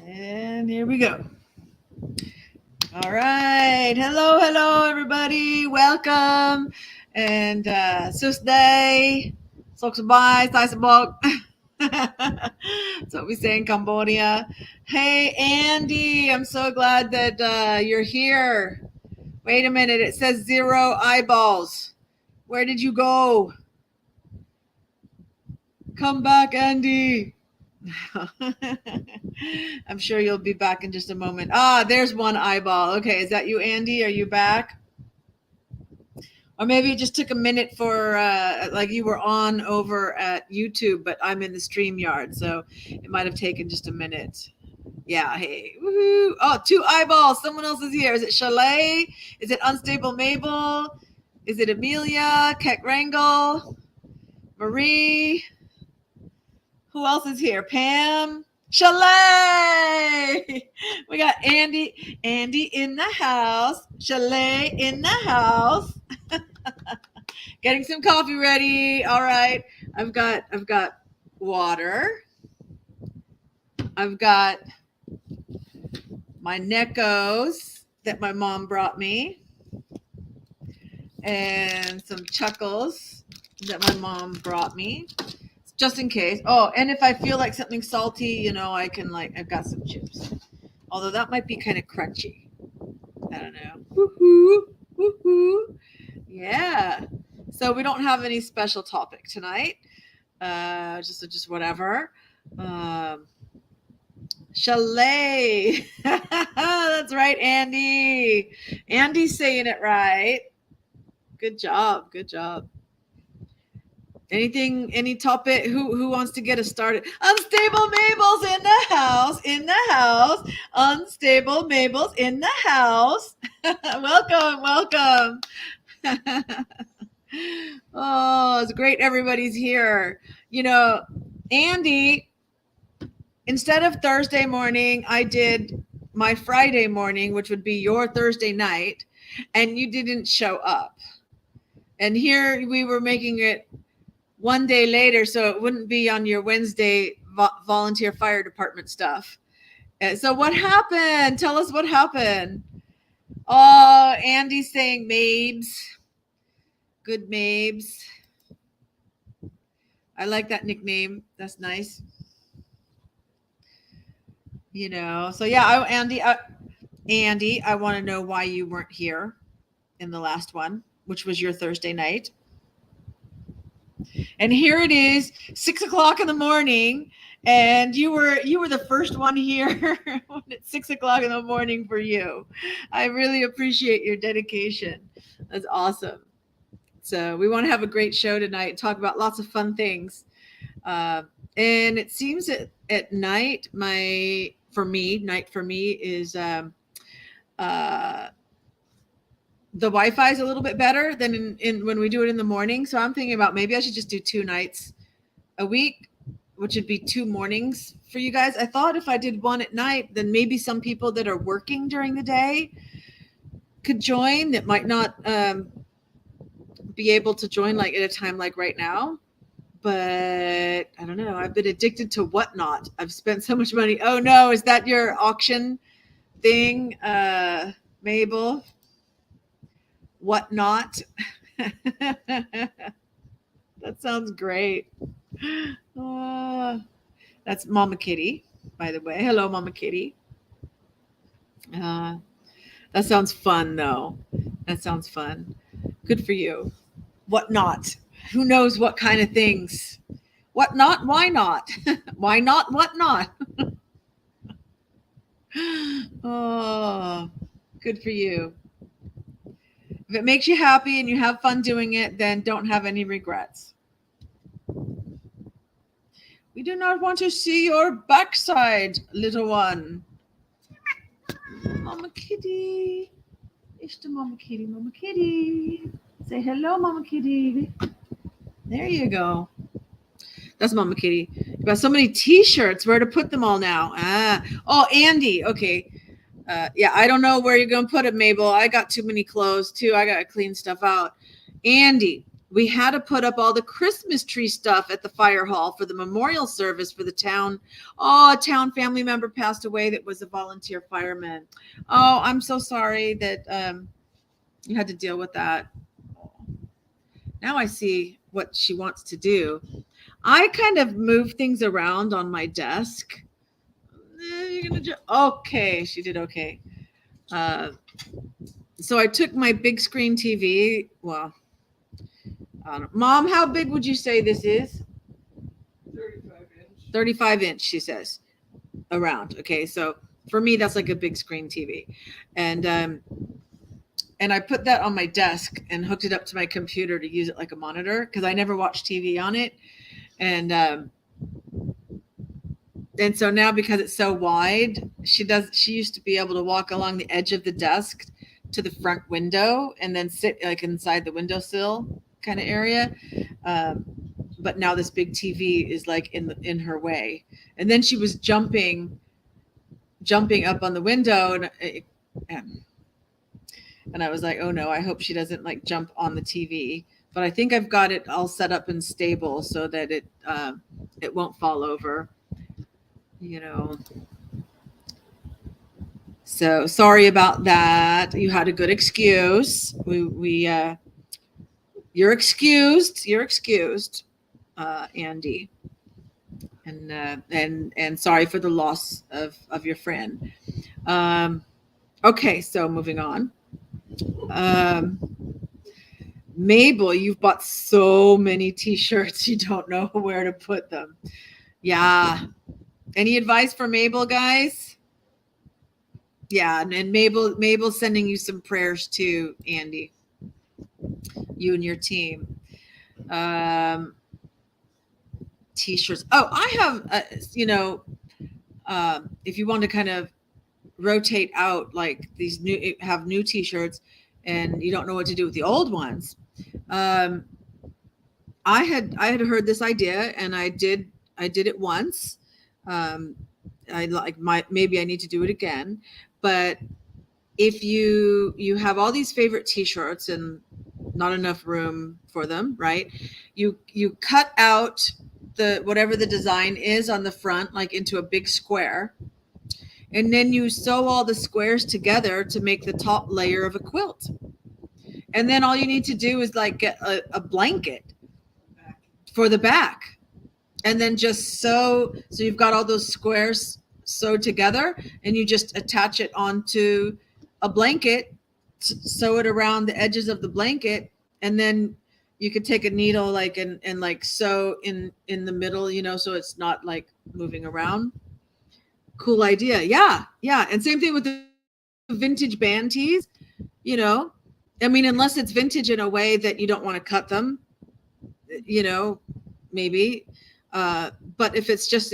And here we go. All right. Hello, everybody. Welcome. And Susday, Soksabay, Saisabok. That's what we say in Cambodia. Hey, Andy, I'm so glad that you're here. Wait a minute. It says 0 eyeballs. Where did you go? Come back, Andy. I'm sure you'll be back in just a moment. There's one eyeball. Okay, is that you, Andy? Are you back? Or maybe it just took a minute for, like you were on over at YouTube, but I'm in the StreamYard, so it might have taken just a minute. Yeah, hey. Woohoo. Oh, 2 eyeballs. Someone else is here. Is it Chalet? Is it Unstable Mabel? Is it Amelia? Keck Wrangle? Marie? Who else is here? Pam? Chalet! We got Andy in the house. Chalet in the house. Getting some coffee ready. All right. I've got water. I've got my Neckos that my mom brought me. And some Chuckles that my mom brought me. Just in case. Oh, and if I feel like something salty, I can I've got some chips. Although that might be kind of crunchy. I don't know. Woohoo! Woohoo! Yeah. So we don't have any special topic tonight. Just whatever. Chalet. That's right, Andy. Andy's saying it right. Good job. Good job. Any topic? Who wants to get us started? Unstable Mabel's in the house. Unstable Mabel's in the house. welcome. Oh, it's great everybody's here. Andy, instead of Thursday morning, I did my Friday morning, which would be your Thursday night, and you didn't show up. And here we were making it one day later, so it wouldn't be on your Wednesday volunteer fire department stuff. So what happened? Tell us what happened. Oh, Andy's saying Mabes. Good Mabes. I like that nickname. That's nice. So yeah, Andy, I want to know why you weren't here in the last one, which was your Thursday night. And here it is, 6:00 in the morning, and you were the first one here when it's 6:00 in the morning for you. I really appreciate your dedication. That's awesome. So we want to have a great show tonight, talk about lots of fun things. And it seems that at night, night for me is the Wi-Fi is a little bit better than in when we do it in the morning. So I'm thinking about maybe I should just do 2 nights a week, which would be 2 mornings for you guys. I thought if I did one at night, then maybe some people that are working during the day could join that might not be able to join at a time like right now. But I don't know. I've been addicted to Whatnot. I've spent so much money. Oh no, is that your auction thing, Mabel? Whatnot. That sounds great. That's Mama Kitty, by the way. Hello, Mama Kitty. That sounds fun, though. That sounds fun. Good for you. Whatnot. Who knows what kind of things? What not? Why not? Why not? What not? Oh, good for you. If it makes you happy and you have fun doing it, then don't have any regrets. We do not want to see your backside, little one. Mama Kitty. It's the Mama Kitty, Mama Kitty. Say hello, Mama Kitty. There you go. That's Mama Kitty. You've got so many T-shirts. Where to put them all now? Oh, Andy. Okay. Yeah, I don't know where you're going to put it, Mabel. I got too many clothes, too. I got to clean stuff out. Andy, We had to put up all the Christmas tree stuff at the fire hall for the memorial service for the town. Oh, a town family member passed away that was a volunteer fireman. Oh, I'm so sorry that you had to deal with that. Now I see what she wants to do. I kind of move things around on my desk. Okay, she did okay. So I took my big screen TV. Well, Mom, how big would you say this is? 35-inch. 35-inch, she says, around. Okay, so for me, that's like a big screen TV. And I put that on my desk and hooked it up to my computer to use it like a monitor because I never watched TV on it. And so now because it's so wide, she used to be able to walk along the edge of the desk to the front window and then sit like inside the windowsill kind of area. But now this big TV is like in her way. And then she was jumping up on the window and I was like, oh no, I hope she doesn't like jump on the TV. But I think I've got it all set up and stable so that it won't fall over. So sorry about that. You had a good excuse. You're excused. You're excused, Andy. And sorry for the loss of your friend. Okay, so moving on. Mabel, you've bought so many t-shirts, you don't know where to put them. Yeah. Any advice for Mabel, guys? Yeah, and Mabel's sending you some prayers too, Andy. You and your team. T-shirts. Oh, I have, if you want to kind of rotate out like these new t-shirts and you don't know what to do with the old ones. I had heard this idea and I did it once. Maybe I need to do it again, but if you have all these favorite t-shirts and not enough room for them, right? You cut out whatever the design is on the front, like into a big square. And then you sew all the squares together to make the top layer of a quilt. And then all you need to do is like get a blanket for the back. And then just sew. So you've got all those squares sewed together and you just attach it onto a blanket, sew it around the edges of the blanket. And then you could take a needle like and like sew in the middle, so it's not like moving around. Cool idea. Yeah. And same thing with the vintage band tees, I mean, unless it's vintage in a way that you don't want to cut them, maybe. But if it's just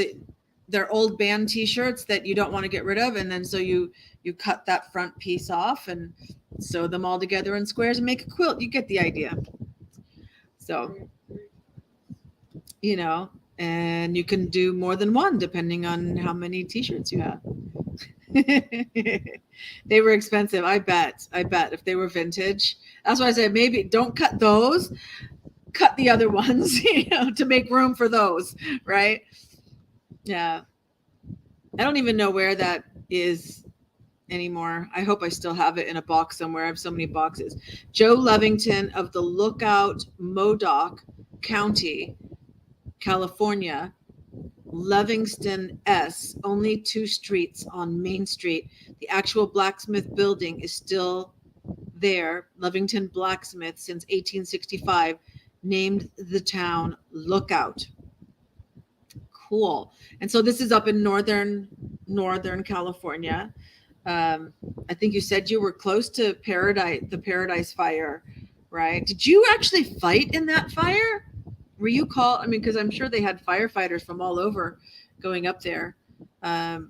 they're old band t-shirts that you don't want to get rid of, and then so you cut that front piece off and sew them all together in squares and make a quilt. You get the idea. So, and you can do more than one depending on how many t-shirts you have. They were expensive. I bet if they were vintage. That's why I said maybe don't cut those, cut the other ones, to make room for those, right? Yeah. I don't even know where that is anymore. I hope I still have it in a box somewhere. I have so many boxes. Joe Lovington of the Lookout, Modoc County, California. Livingston S, only 2 streets on Main Street. The actual blacksmith building is still there. Lovington Blacksmith since 1865, named the town Lookout. Cool. And so this is up in northern California. I think you said you were close to the Paradise Fire, right? Did you actually fight in that fire? Were you called? I mean, because I'm sure they had firefighters from all over going up there. But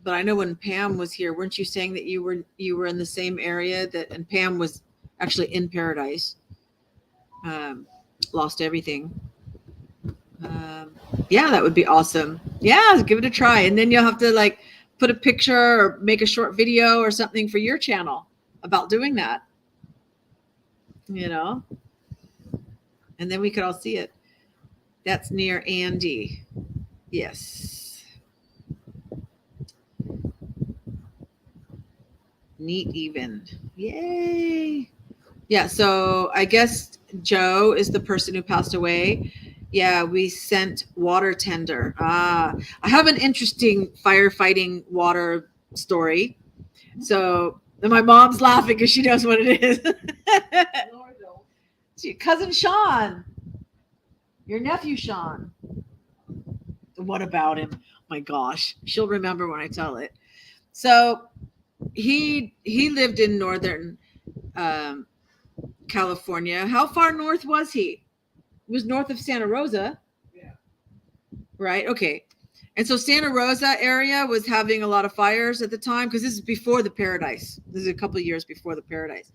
I know when Pam was here, weren't you saying that you were in the same area and Pam was actually in Paradise? Lost everything. Yeah, that would be awesome. Yeah, give it a try, and then you'll have to like put a picture or make a short video or something for your channel about doing that. and then we could all see it. That's near Andy. Yes. Neat even. Yay. Yeah, so I guess Joe is the person who passed away. Yeah, we sent water tender. I have an interesting firefighting water story. So my mom's laughing because she knows what it is. Cousin Sean, your nephew Sean. What about him? My gosh, she'll remember when I tell it. So he lived in northern California. How far north was he? It was north of Santa Rosa. Yeah. Right. Okay. And so Santa Rosa area was having a lot of fires at the time because this is before the Paradise. This is a couple of years before the Paradise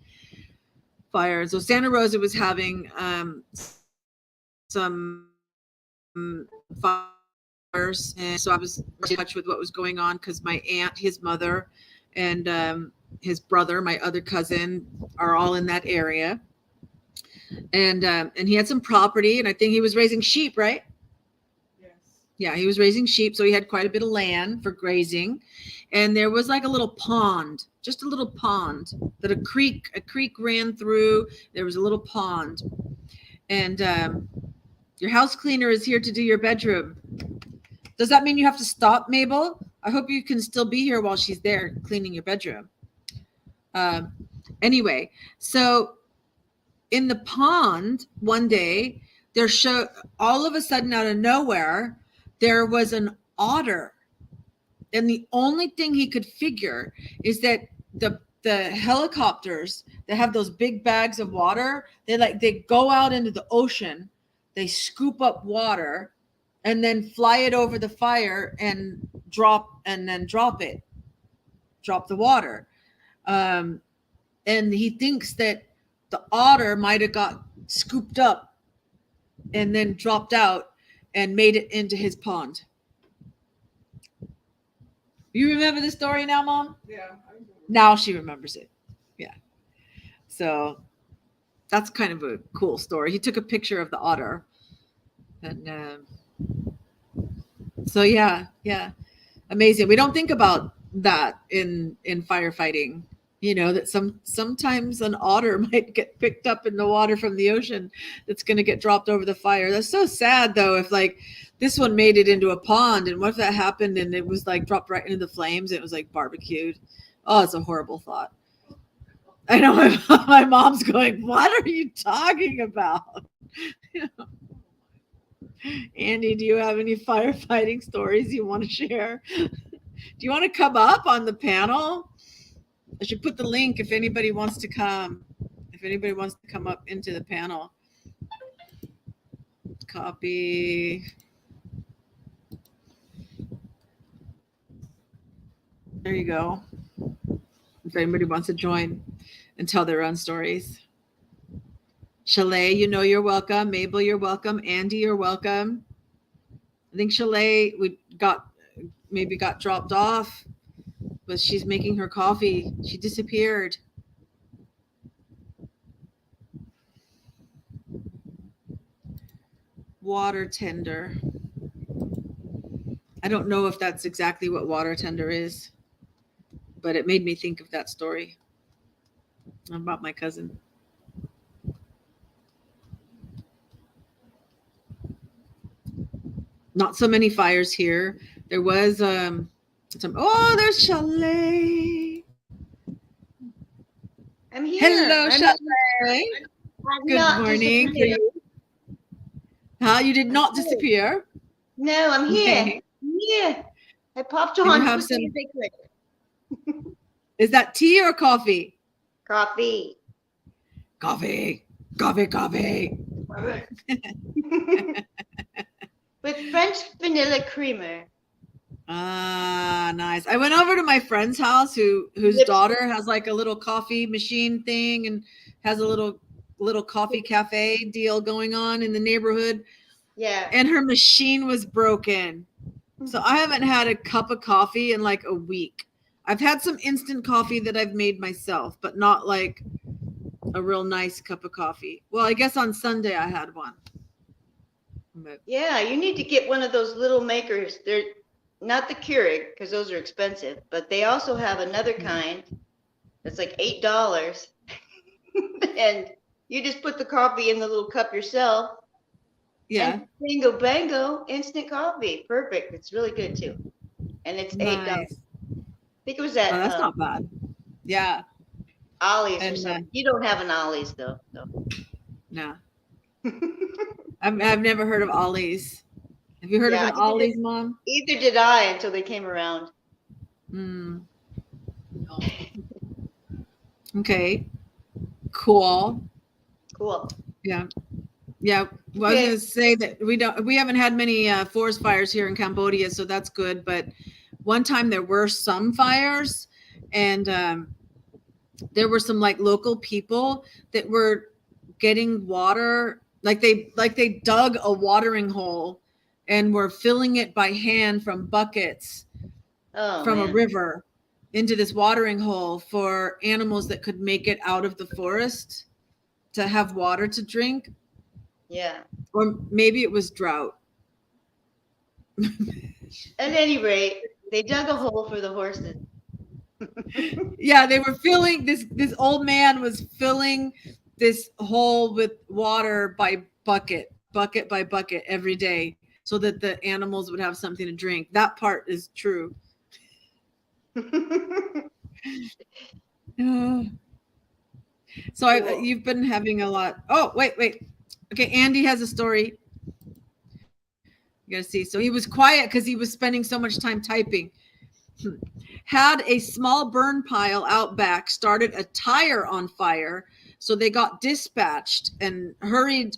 fire. And so Santa Rosa was having some fires, and so I was in touch with what was going on because my aunt, his mother, and his brother, my other cousin, are all in that area. And he had some property, and I think he was raising sheep, right? Yeah, he was raising sheep, so he had quite a bit of land for grazing. And there was like a little pond, just a little pond that a creek ran through. There was a little pond. And your house cleaner is here to do your bedroom. Does that mean you have to stop, Mabel? I hope you can still be here while she's there cleaning your bedroom. Anyway, so in the pond one day, all of a sudden out of nowhere, there was an otter. And the only thing he could figure is that the helicopters that have those big bags of water, they go out into the ocean, they scoop up water, and then fly it over the fire and drop the water. And he thinks that the otter might have got scooped up and then dropped out and made it into his pond. You remember the story now, Mom? Yeah. Now she remembers it. Yeah. So that's kind of a cool story. He took a picture of the otter. And so, yeah. Amazing. We don't think about that in firefighting. You know, that sometimes an otter might get picked up in the water from the ocean that's going to get dropped over the fire. That's so sad, though, if like this one made it into a pond, and what if that happened and it was like dropped right into the flames? It was like barbecued. Oh, it's a horrible thought. I know my mom's going, what are you talking about? Andy, do you have any firefighting stories you want to share? Do you want to come up on the panel? I should put the link if anybody wants to come. If anybody wants to come up into the panel. Copy. There you go. If anybody wants to join and tell their own stories. Chalet, you know you're welcome. Mabel, you're welcome. Andy, you're welcome. I think Chalet maybe got dropped off, but she's making her coffee. She disappeared. Water tender. I don't know if that's exactly what water tender is, but it made me think of that story about my cousin. Not so many fires here. There was there's Chalet. I'm here. Hello, Chalet. Good morning. You did not disappear? No, I'm here. Okay. I'm here. I popped on as quickly as I could. Is that tea or coffee? Coffee. With French vanilla creamer. Ah, nice. I went over to my friend's house whose daughter has like a little coffee machine thing and has a little coffee cafe deal going on in the neighborhood. Yeah. And her machine was broken. So I haven't had a cup of coffee in like a week. I've had some instant coffee that I've made myself, but not like a real nice cup of coffee. Well, I guess on Sunday I had one. But yeah, you need to get one of those little makers. They're not the Keurig because those are expensive, but they also have another kind that's like $8. And you just put the coffee in the little cup yourself. yeah. And bingo bango, instant coffee. Perfect. It's really good too. And it's $8. Nice. I think it was Oh, at that's not bad. Yeah. Ollie's or And something. You don't have an Ollie's though. So. no. I've never heard of Ollie's. Have you heard of an Ollie's, Mom? Either did I until they came around. Mm. Okay. Cool. Cool. Yeah. Yeah. Well, Okay. I was going to say that we haven't had many forest fires here in Cambodia, so that's good. But one time there were some fires, and there were some like local people that were getting water, like they dug a watering hole and were filling it by hand from buckets from a river into this watering hole for animals that could make it out of the forest to have water to drink. Yeah. Or maybe it was drought. At any rate, they dug a hole for the horses. Yeah, they were filling this old man was filling this hole with water by bucket by bucket every day so that the animals would have something to drink. That part is true. So you've been having a lot. Oh, wait. Okay, Andy has a story. You gotta see. So he was quiet because he was spending so much time typing. Had a small burn pile out back, started a tire on fire. So they got dispatched and hurried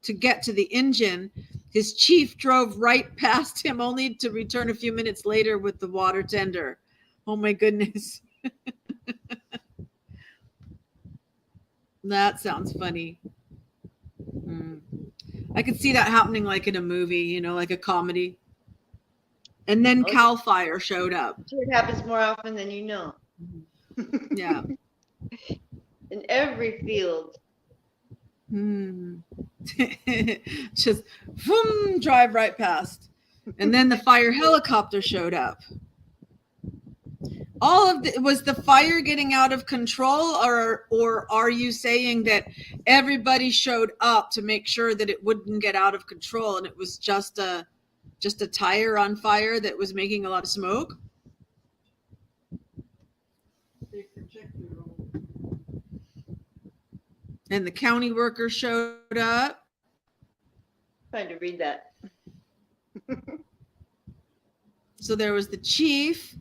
to get to the engine. His chief drove right past him only to return a few minutes later with the water tender. Oh my goodness. That sounds funny. I could see that happening like in a movie, like a comedy. And then Cal Fire showed up. It happens more often than you know. Yeah. In every field. Just boom, drive right past. And then the fire helicopter showed up. Was the fire getting out of control, or are you saying that everybody showed up to make sure that it wouldn't get out of control and it was just a tire on fire that was making a lot of smoke? And the county workers showed up. Trying to read that. So there was the chief,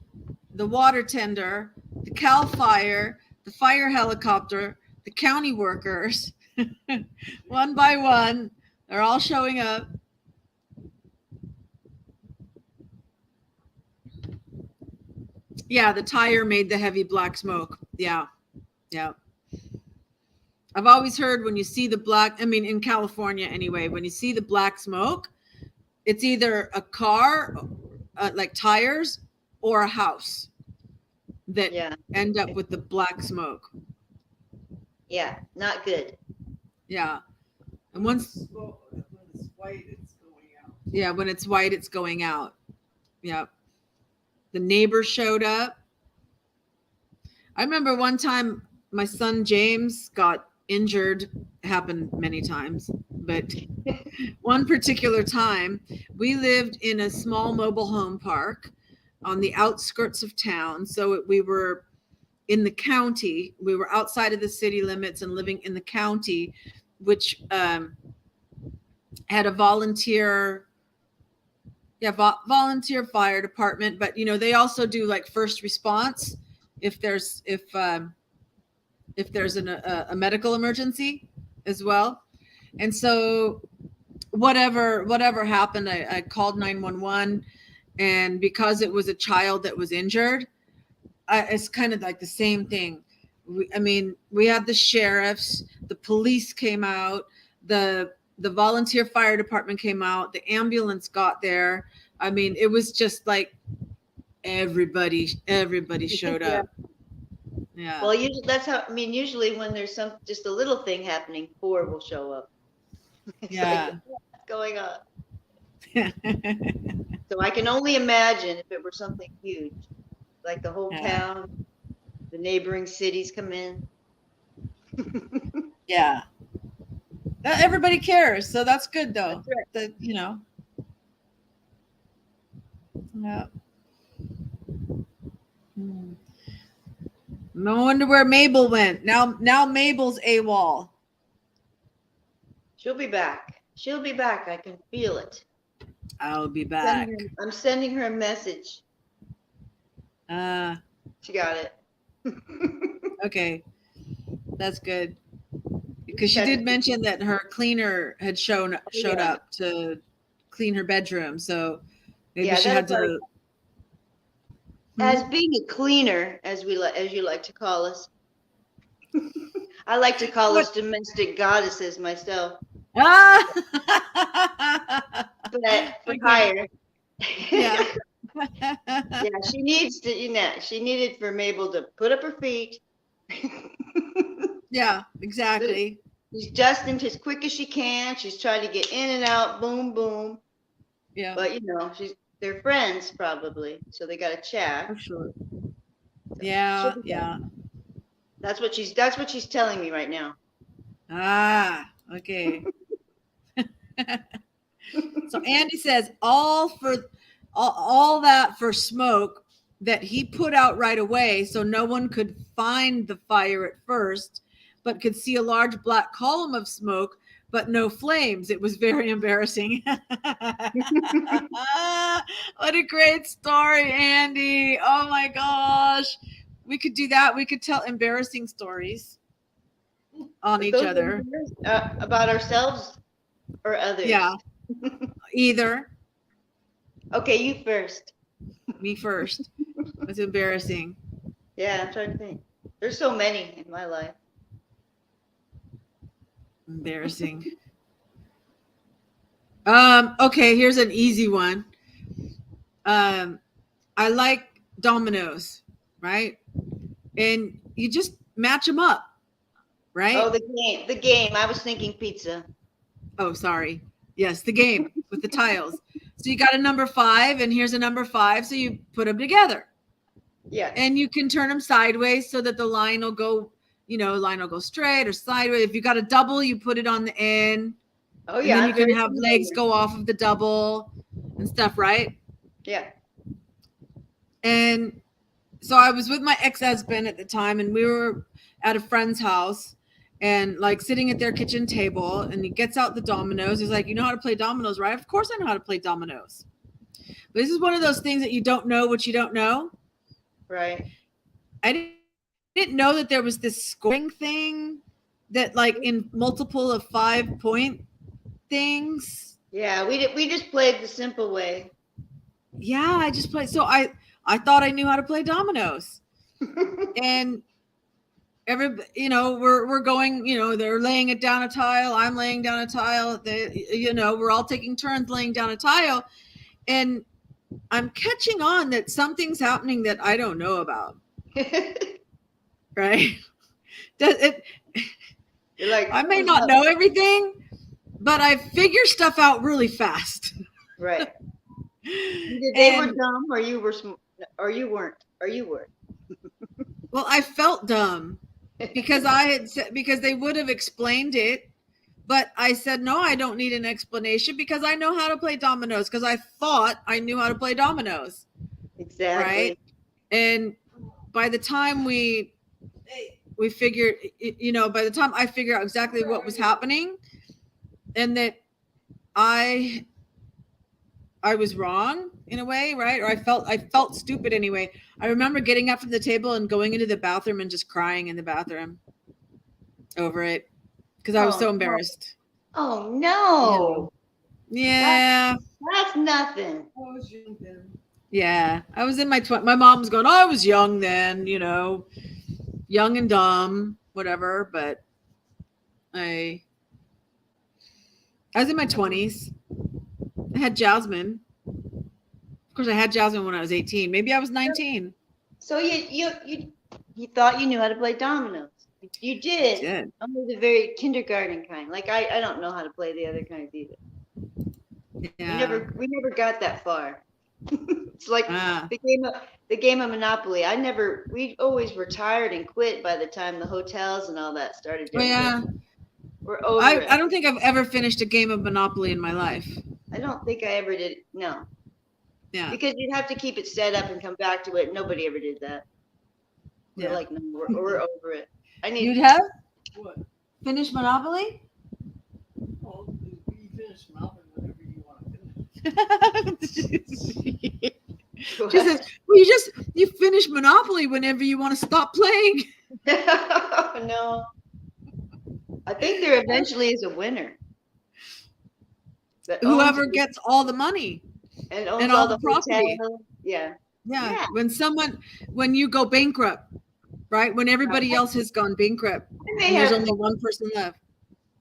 the water tender, the Cal Fire, the fire helicopter, the county workers, one by one. They're all showing up. Yeah, the tire made the heavy black smoke. Yeah. I've always heard when you see the black, in California anyway, when you see the black smoke, it's either a car, like tires, or a house that end up with the black smoke. Yeah, not good. Yeah. And when it's white, it's going out. Yeah, when it's white, it's going out. Yeah. The neighbors showed up. I remember one time my son James got injured. Happened many times, but one particular time we lived in a small mobile home park on the outskirts of town. So we were in the county. We were outside of the city limits and living in the county, which had a volunteer fire department, but they also do like first response if there's a medical emergency as well. And so whatever happened, I called 911, and because it was a child that was injured, it's kind of like the same thing. We had the sheriffs, the police came out, the volunteer fire department came out, the ambulance got there. It was just like everybody showed up. Yeah. Well, usually that's how. I mean, usually when there's just a little thing happening, 4 will show up. It's like Yeah. what's going on. So I can only imagine if it were something huge, like the whole Yeah. town, the neighboring cities come in. Yeah. Everybody cares, so that's good though. That's right. That Yeah. Hmm. No wonder where Mabel went. Now Mabel's AWOL. She'll be back. She'll be back. I can feel it. I'll be Sending back. her, I'm sending her a message. Uh, She got it. okay. That's good. Because she did mention that her cleaner had showed Yeah. up to clean her bedroom, so maybe Yeah, she had that's like, to. as being a cleaner, as you like to call us. I like to call us domestic goddesses myself, Ah! but for Okay. hire. Yeah. Yeah, she needs to, she needed for Mabel to put up her feet. Yeah, exactly. She's dusting as quick as she can. She's trying to get in and out, boom, boom. Yeah. But they're friends probably, so they got to chat. For sure. So Yeah, yeah. That's what she's telling me right now. Ah, okay. So Andy says all that for smoke that he put out right away, so no one could find the fire at first, but could see a large black column of smoke, but no flames. It was very embarrassing. What a great story, Andy. Oh my gosh. We could do that. We could tell embarrassing stories on But each those other. about ourselves or others. Yeah, either. Okay, you first. Me first. It's embarrassing. Yeah, I'm trying to think. There's so many in my life. Embarrassing. Okay, here's an easy one. I like dominoes, right? And you just match them up, right? Oh, the game. The game. I was thinking pizza. Oh, sorry. Yes, the game with the tiles. So you got a number 5, and here's a number 5. So you put them together. Yeah. And you can turn them sideways so that the line will go, straight or sideways. If you got a double, you put it on the end. Oh And yeah. then I'm you can very have familiar. legs go off of the double and stuff, right? Yeah. And so I was with my ex-husband at the time, and we were at a friend's house and like sitting at their kitchen table, and he gets out the dominoes. He's like, "You know how to play dominoes, right?" Of course I know how to play dominoes. But this is one of those things that you don't know what you don't know. Right. I didn't know that there was this scoring thing that like in multiple of 5-point things. Yeah, we just played the simple way. Yeah, I just played. So I thought I knew how to play dominoes. And we're going, they're laying it down a tile, I'm laying down a tile, we're all taking turns laying down a tile, and I'm catching on that something's happening that I don't know about. Right? You're like, I may not know everything, but I figure stuff out really fast. right. Either they were dumb or you were or you weren't. Well, I felt dumb because because they would have explained it, but I said no, I don't need an explanation because I know how to play dominoes, because I thought I knew how to play dominoes. Exactly. Right? And by the time we figured, by the time I figured out exactly what was happening, and that I was wrong in a way, right? Or I felt stupid anyway. I remember getting up from the table and going into the bathroom and just crying in the bathroom over it because I was so embarrassed. Oh no. Yeah. That's nothing. I was young then. Yeah, I was in my my mom was going, "Oh, I was young then, young and dumb, whatever." But I was in my 20s. I had Jasmine. Of course, I had Jasmine when I was 18. Maybe I was 19. So you he thought you knew how to play dominoes. You I did. did. Only the very kindergarten kind. Like I don't know how to play the other kinds either. Yeah. We never got that far. It's like Ah. the game of Monopoly. We always were tired and quit by the time the hotels and all that started Oh getting good. yeah. We're over I it. don't think I've ever finished a game of Monopoly in my life. I don't think I ever did. No, Yeah. because you'd have to keep it set up and come back to it. Nobody ever did that. We're Yeah. like, no, we're over it. I You'd need. have What? finished Monopoly? Well, you finish Monopoly whenever you want to finish. She says, "Well, you finish Monopoly whenever you want to stop playing." No, I think there eventually is a winner that owns Whoever gets all the money and owns and all all the the property. hotel. Yeah. Yeah. Yeah. When you go bankrupt, right? When everybody else has gone bankrupt and there's only one person left.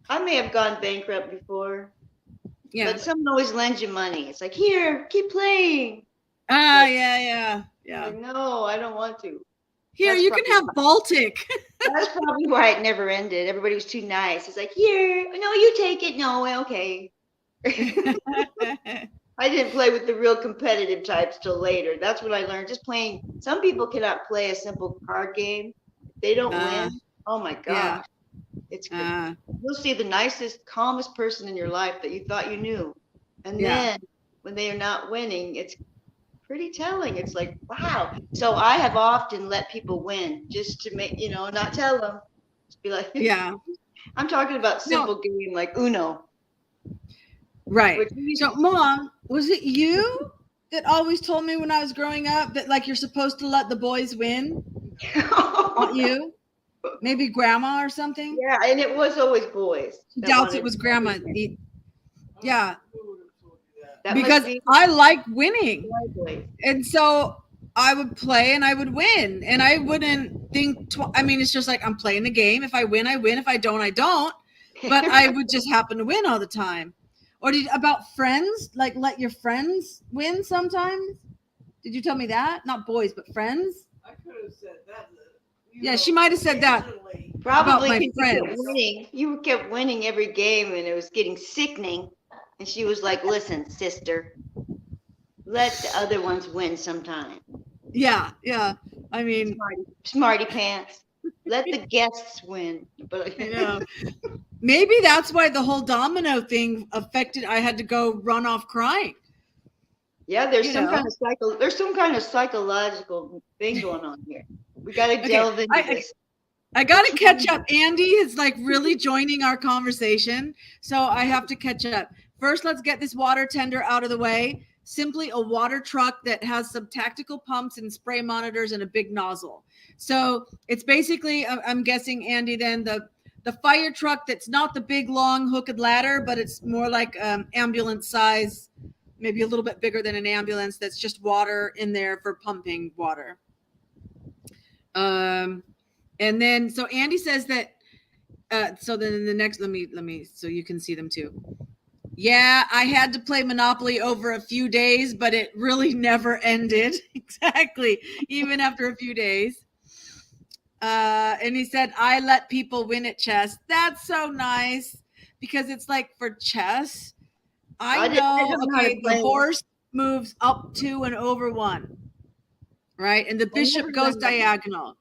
I may have gone bankrupt before, Yeah. but someone always lends you money. It's like, here, keep playing. Yeah. Like, no, I don't want to. Here, That's you can have Baltic. That's probably why it never ended. Everybody was too nice. It's like, here, no, you take it. No, okay. I didn't play with the real competitive types till later. That's what I learned. Just playing. Some people cannot play a simple card game. If they don't win. Oh my gosh. It's good. You'll see the nicest, calmest person in your life that you thought you knew. And then when they are not winning, it's pretty telling. It's like, wow. So I have often let people win just to make, not tell them. Just be like, Yeah. I'm talking about simple game like Uno. Right. So, Mom, was it you that always told me when I was growing up that like you're supposed to let the boys win? Not you? Maybe Grandma or something? Yeah, and it was always boys. She doubts it was Grandma. Yeah. That Because I like winning. boys. And so I would play and I would win. And I wouldn't think, it's just like I'm playing the game. If I win, I win. If I don't, I don't. But I would just happen to win all the time. Or about friends? Like let your friends win sometimes? Did you tell me that? Not boys, but friends? I could have said that. Yeah, she might have said that. Probably my because friends. you kept winning. You kept winning every game and it was getting sickening. And she was like, listen, sister, let the other ones win sometime. Yeah. I mean, smarty pants. Let the guests win. But maybe that's why the whole domino thing affected. I had to go run off crying. Yeah, there's some kind of psychological thing going on here. We got to delve into this. I got to catch up. Andy is like really joining our conversation, so I have to catch up. First, let's get this water tender out of the way. Simply a water truck that has some tactical pumps and spray monitors and a big nozzle. So it's basically, I'm guessing, Andy, then the fire truck that's not the big long hooked ladder, but it's more like ambulance size, maybe a little bit bigger than an ambulance. That's just water in there for pumping water. And then so Andy says that. So then the next, let me so you can see them too. Yeah, I had to play Monopoly over a few days, but it really never ended. Exactly. Even after a few days. And he said, I let people win at chess. That's so nice because it's like for chess, I know the horse moves up 2 and over 1, right? And the bishop goes diagonal.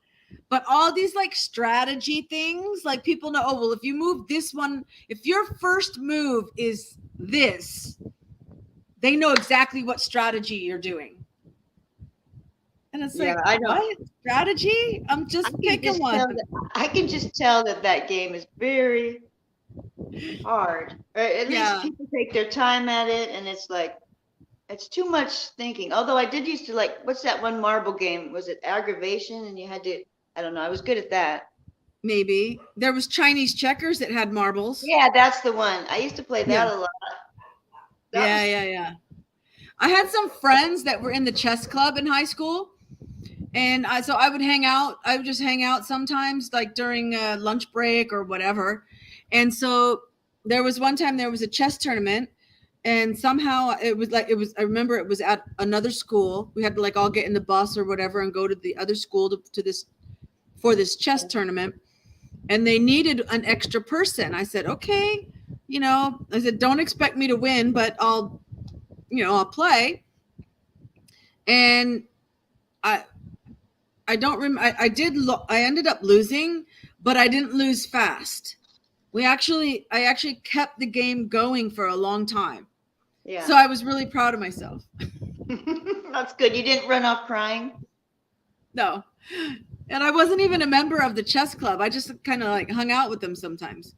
But all these like strategy things, like people know, oh, well, if you move this one, if your first move is this, they know exactly what strategy you're doing. And it's like, I know. What strategy? I'm just picking one. I can just tell that game is very hard. Or at least people take their time at it, and it's like, it's too much thinking. Although I did used to like, what's that one marble game? Was it Aggravation? And you had to, I don't know. I was good at that. Maybe. There was Chinese checkers that had marbles. Yeah, that's the one. I used to play that a lot. Yeah. I had some friends that were in the chess club in high school. And so I would hang out. I would just hang out sometimes, like during lunch break or whatever. And so there was one time there was a chess tournament. And somehow I remember it was at another school. We had to like all get in the bus or whatever and go to the other school to this for this chess tournament, and they needed an extra person. I said, okay, I said, don't expect me to win, but I'll play. And I don't remember. I ended up losing, but I didn't lose fast. I actually kept the game going for a long time. Yeah. So I was really proud of myself. That's good. You didn't run off crying? No. And I wasn't even a member of the chess club. I just kind of like hung out with them sometimes.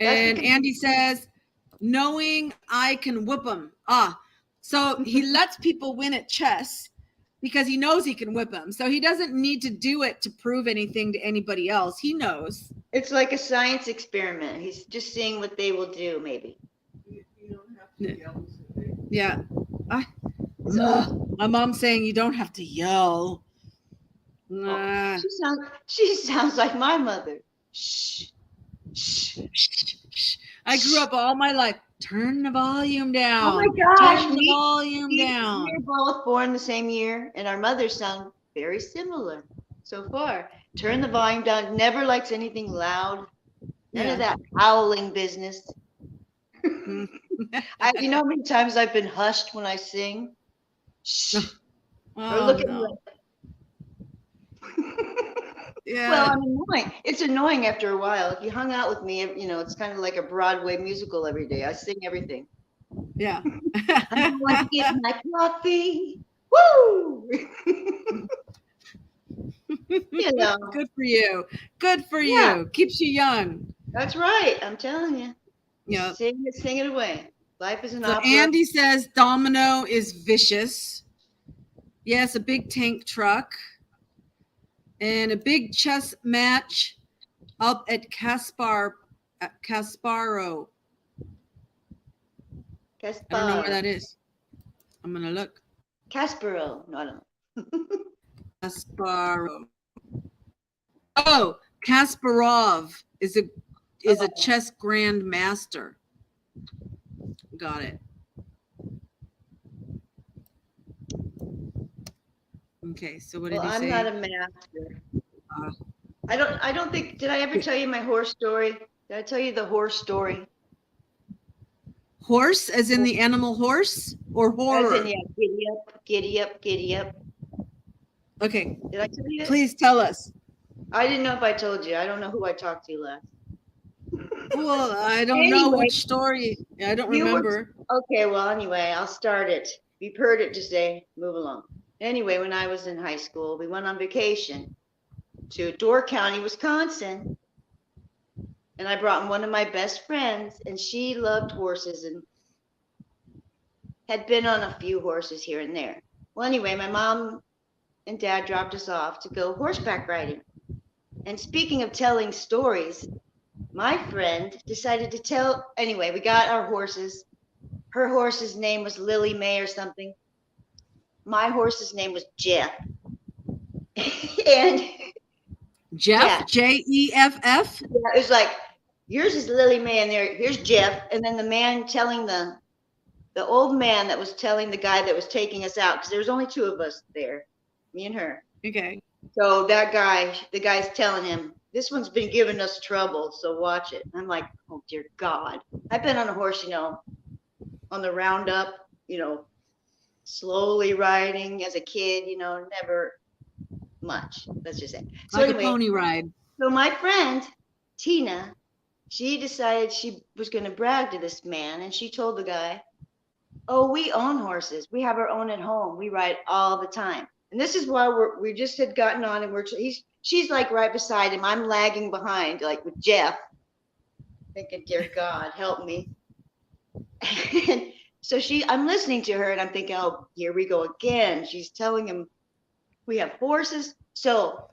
And Andy says, knowing I can whip them. So he lets people win at chess because he knows he can whip them. So he doesn't need to do it to prove anything to anybody else. He knows. It's like a science experiment. He's just seeing what they will do, maybe. You don't have to yell. Yeah. My mom's saying you don't have to yell. Oh, she sounds like my mother. Shh. Shh. I grew up all my life. Turn the volume down. Oh my gosh. Turn the volume down. We were both born the same year, and our mothers sound very similar so far. Turn the volume down. Never likes anything loud. None of that howling business. You know how many times I've been hushed when I sing? Shh. Or look at me. Yeah. Well, I'm annoying. It's annoying after a while. If you hung out with me, it's kind of like a Broadway musical every day. I sing everything. Yeah. I'm going to get my coffee. Woo! Good for you. Good for you. Yeah. Keeps you young. That's right. I'm telling you. Yeah. Sing it away. Life is an So opera. Andy says domino is vicious. Yes, a big tank truck. And a big chess match up at Casparo. I don't know where that is. I'm gonna look. Casparo. No, I don't know. Casparo. Oh, Kasparov is a chess grandmaster. Got it. Okay, so what did he say? I'm not a master. I don't think, did I ever tell you my horse story? Did I tell you the horse story? Horse, as in the animal horse, or horror? As in, giddy up, giddy up, giddy up. Okay. Did I tell you that? Please tell us. I didn't know if I told you. I don't know who I talked to last. Well, I don't know which story. I don't remember. Okay, well, anyway, I'll start it. You've heard it, just say, move along. Anyway, when I was in high school, we went on vacation to Door County, Wisconsin. And I brought one of my best friends, and she loved horses and had been on a few horses here and there. Well, anyway, my mom and dad dropped us off to go horseback riding. And speaking of telling stories, my friend decided to tell, anyway, we got our horses. Her horse's name was Lily Mae or something. My horse's name was Jeff. And Jeff, yeah. Jeff? Yeah, it was like, yours is Lily Mae, and here's Jeff. And then the man telling the old man that was telling the guy that was taking us out, because there was only two of us there, me and her. Okay. So that guy, the guy's telling him, this one's been giving us trouble, so watch it. I'm like, oh dear God. I've been on a horse, on the roundup, slowly riding as a kid, never much, let's just say. So like anyway, a pony ride. So my friend, Tina, she decided she was going to brag to this man, and she told the guy, oh, we own horses. We have our own at home. We ride all the time. And this is why we just had gotten on, and she's like right beside him. I'm lagging behind, like with Jeff, thinking, dear God, help me. And so I'm listening to her, and I'm thinking, oh, here we go again. She's telling him we have horses. So,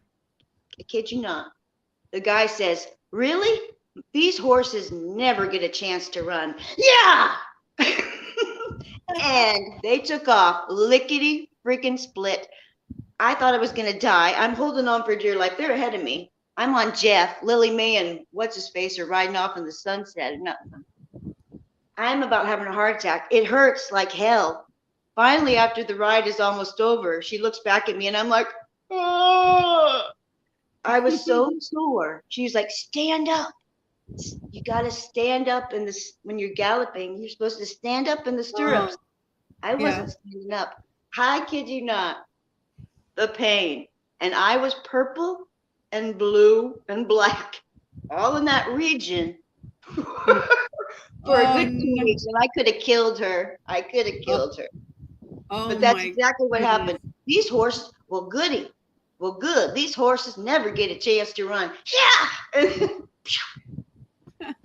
I kid you not, the guy says, really? These horses never get a chance to run. Yeah! And they took off, lickety freaking split. I thought I was going to die. I'm holding on for dear life. They're ahead of me. I'm on Jeff, Lily Mae, and what's his face are riding off in the sunset. I'm about having a heart attack. It hurts like hell. Finally, after the ride is almost over, she looks back at me, and I'm like, oh. I was so sore. She was like, stand up. You got to stand up in this when you're galloping. You're supposed to stand up in the stirrups. I yeah. wasn't standing up. I kid you not. The pain. And I was purple and blue and black, all in that region for a Oh good 2 weeks. And I could have killed her. I could have oh, killed her. oh But that's my exactly what goodness. happened. These horses, well, goody. Well, good. These horses never get a chance to run. Yeah.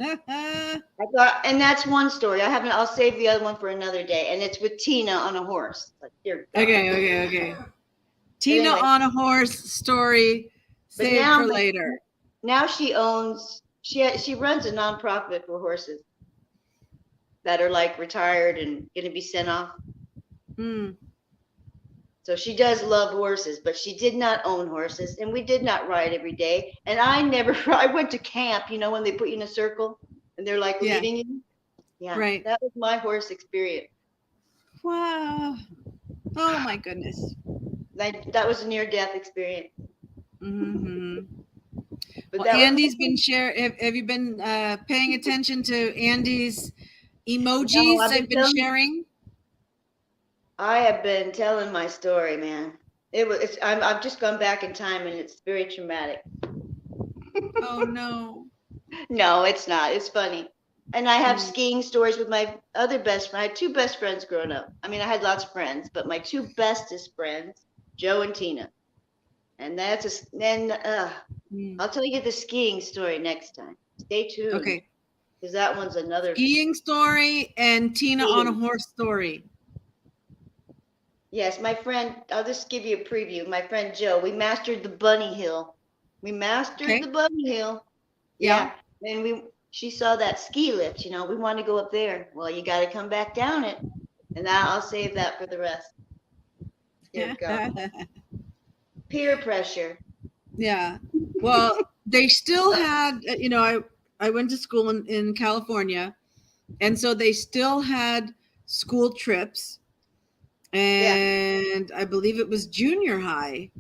I thought, and that's one story. I haven't. I'll save the other one for another day. And it's with Tina on a horse. Like, dear God. Okay. But Tina anyway, on a horse story but saved for later. now she owns. She runs a nonprofit for horses that are like retired and going to be sent off. Mm. So she does love horses, but she did not own horses, and we did not ride every day. And I never. I went to camp. You know when they put you in a circle and they're like Yeah. leading you. Yeah, Right. that was my horse experience. Wow. Oh my goodness. That was a near-death experience. Mm-hmm. But Well, that was, Andy's been have you been paying attention to Andy's emojis no, I've been sharing? I have been telling my story, man. I've just gone back in time, and it's very traumatic. Oh no. No, it's not. It's funny. And I have Mm. skiing stories with my other best friend. I had two best friends growing up. I mean, I had lots of friends, but my two bestest friends, Joe and Tina. And then I'll tell you the skiing story next time. Stay tuned. Okay. Because that one's another Skiing story and Tina on a Skiing. horse story. Yes, my friend, I'll just give you a preview. My friend Joe, we mastered the bunny hill. We mastered Okay. the bunny hill. Yeah. And she saw that ski lift, we want to go up there. Well, you got to come back down it. And I'll save that for the rest. Dear God. Peer pressure. Yeah. Well, they still had, I went to school in California, and so they still had school trips. And I believe it was junior high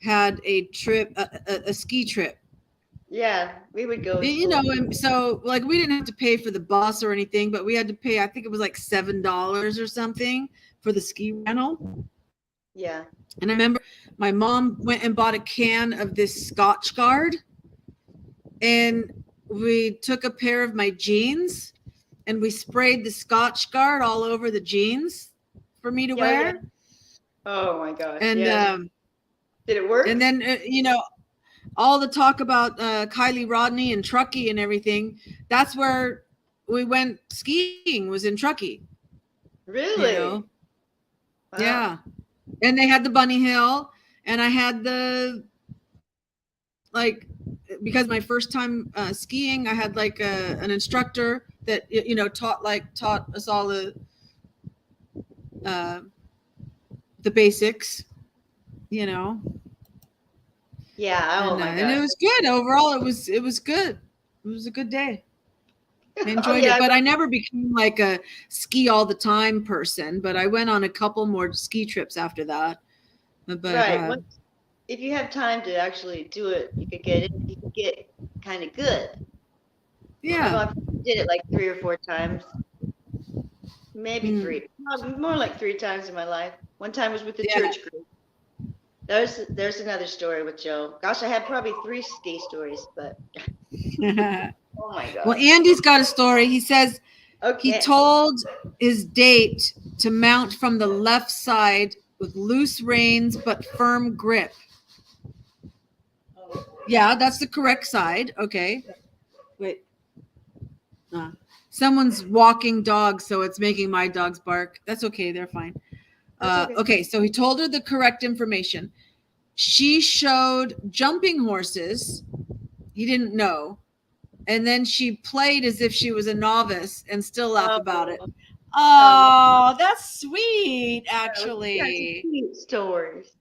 had a trip, a ski trip. Yeah, we would go. And so like we didn't have to pay for the bus or anything, but we had to pay, I think it was like $7 or something for the ski rental. Yeah. And I remember my mom went and bought a can of this Scotch Guard, and we took a pair of my jeans and we sprayed the Scotch Guard all over the jeans for me to wear. Yeah. Oh my gosh. And did it work? And then all the talk about Kylie Rodney and Truckee and everything, that's where we went skiing, was in Truckee. Really? Wow. Yeah. And they had the bunny hill, and I had because my first time skiing, I had like an instructor that taught us all the basics, Yeah. Oh my god. And it was good overall. It was good. It was a good day. I enjoyed it, but I never became like a ski all the time person. But I went on a couple more ski trips after that. But right. If you have time to actually do it, you could get kind of good. Yeah. I did it like 3 or 4 times. Maybe 3. More like 3 times in my life. One time was with the church group. There's another story with Joe. Gosh, I have probably 3 ski stories, but oh my god. Well, Andy's got a story. He says he told his date to mount from the left side with loose reins but firm grip. Yeah, that's the correct side. Okay. Wait. Someone's walking dogs, so it's making my dogs bark. That's okay. They're fine. Okay, so he told her the correct information. She showed jumping horses. He didn't know. And then she played as if she was a novice and still laughed about it. Oh, that's sweet, actually. That's sweet stories.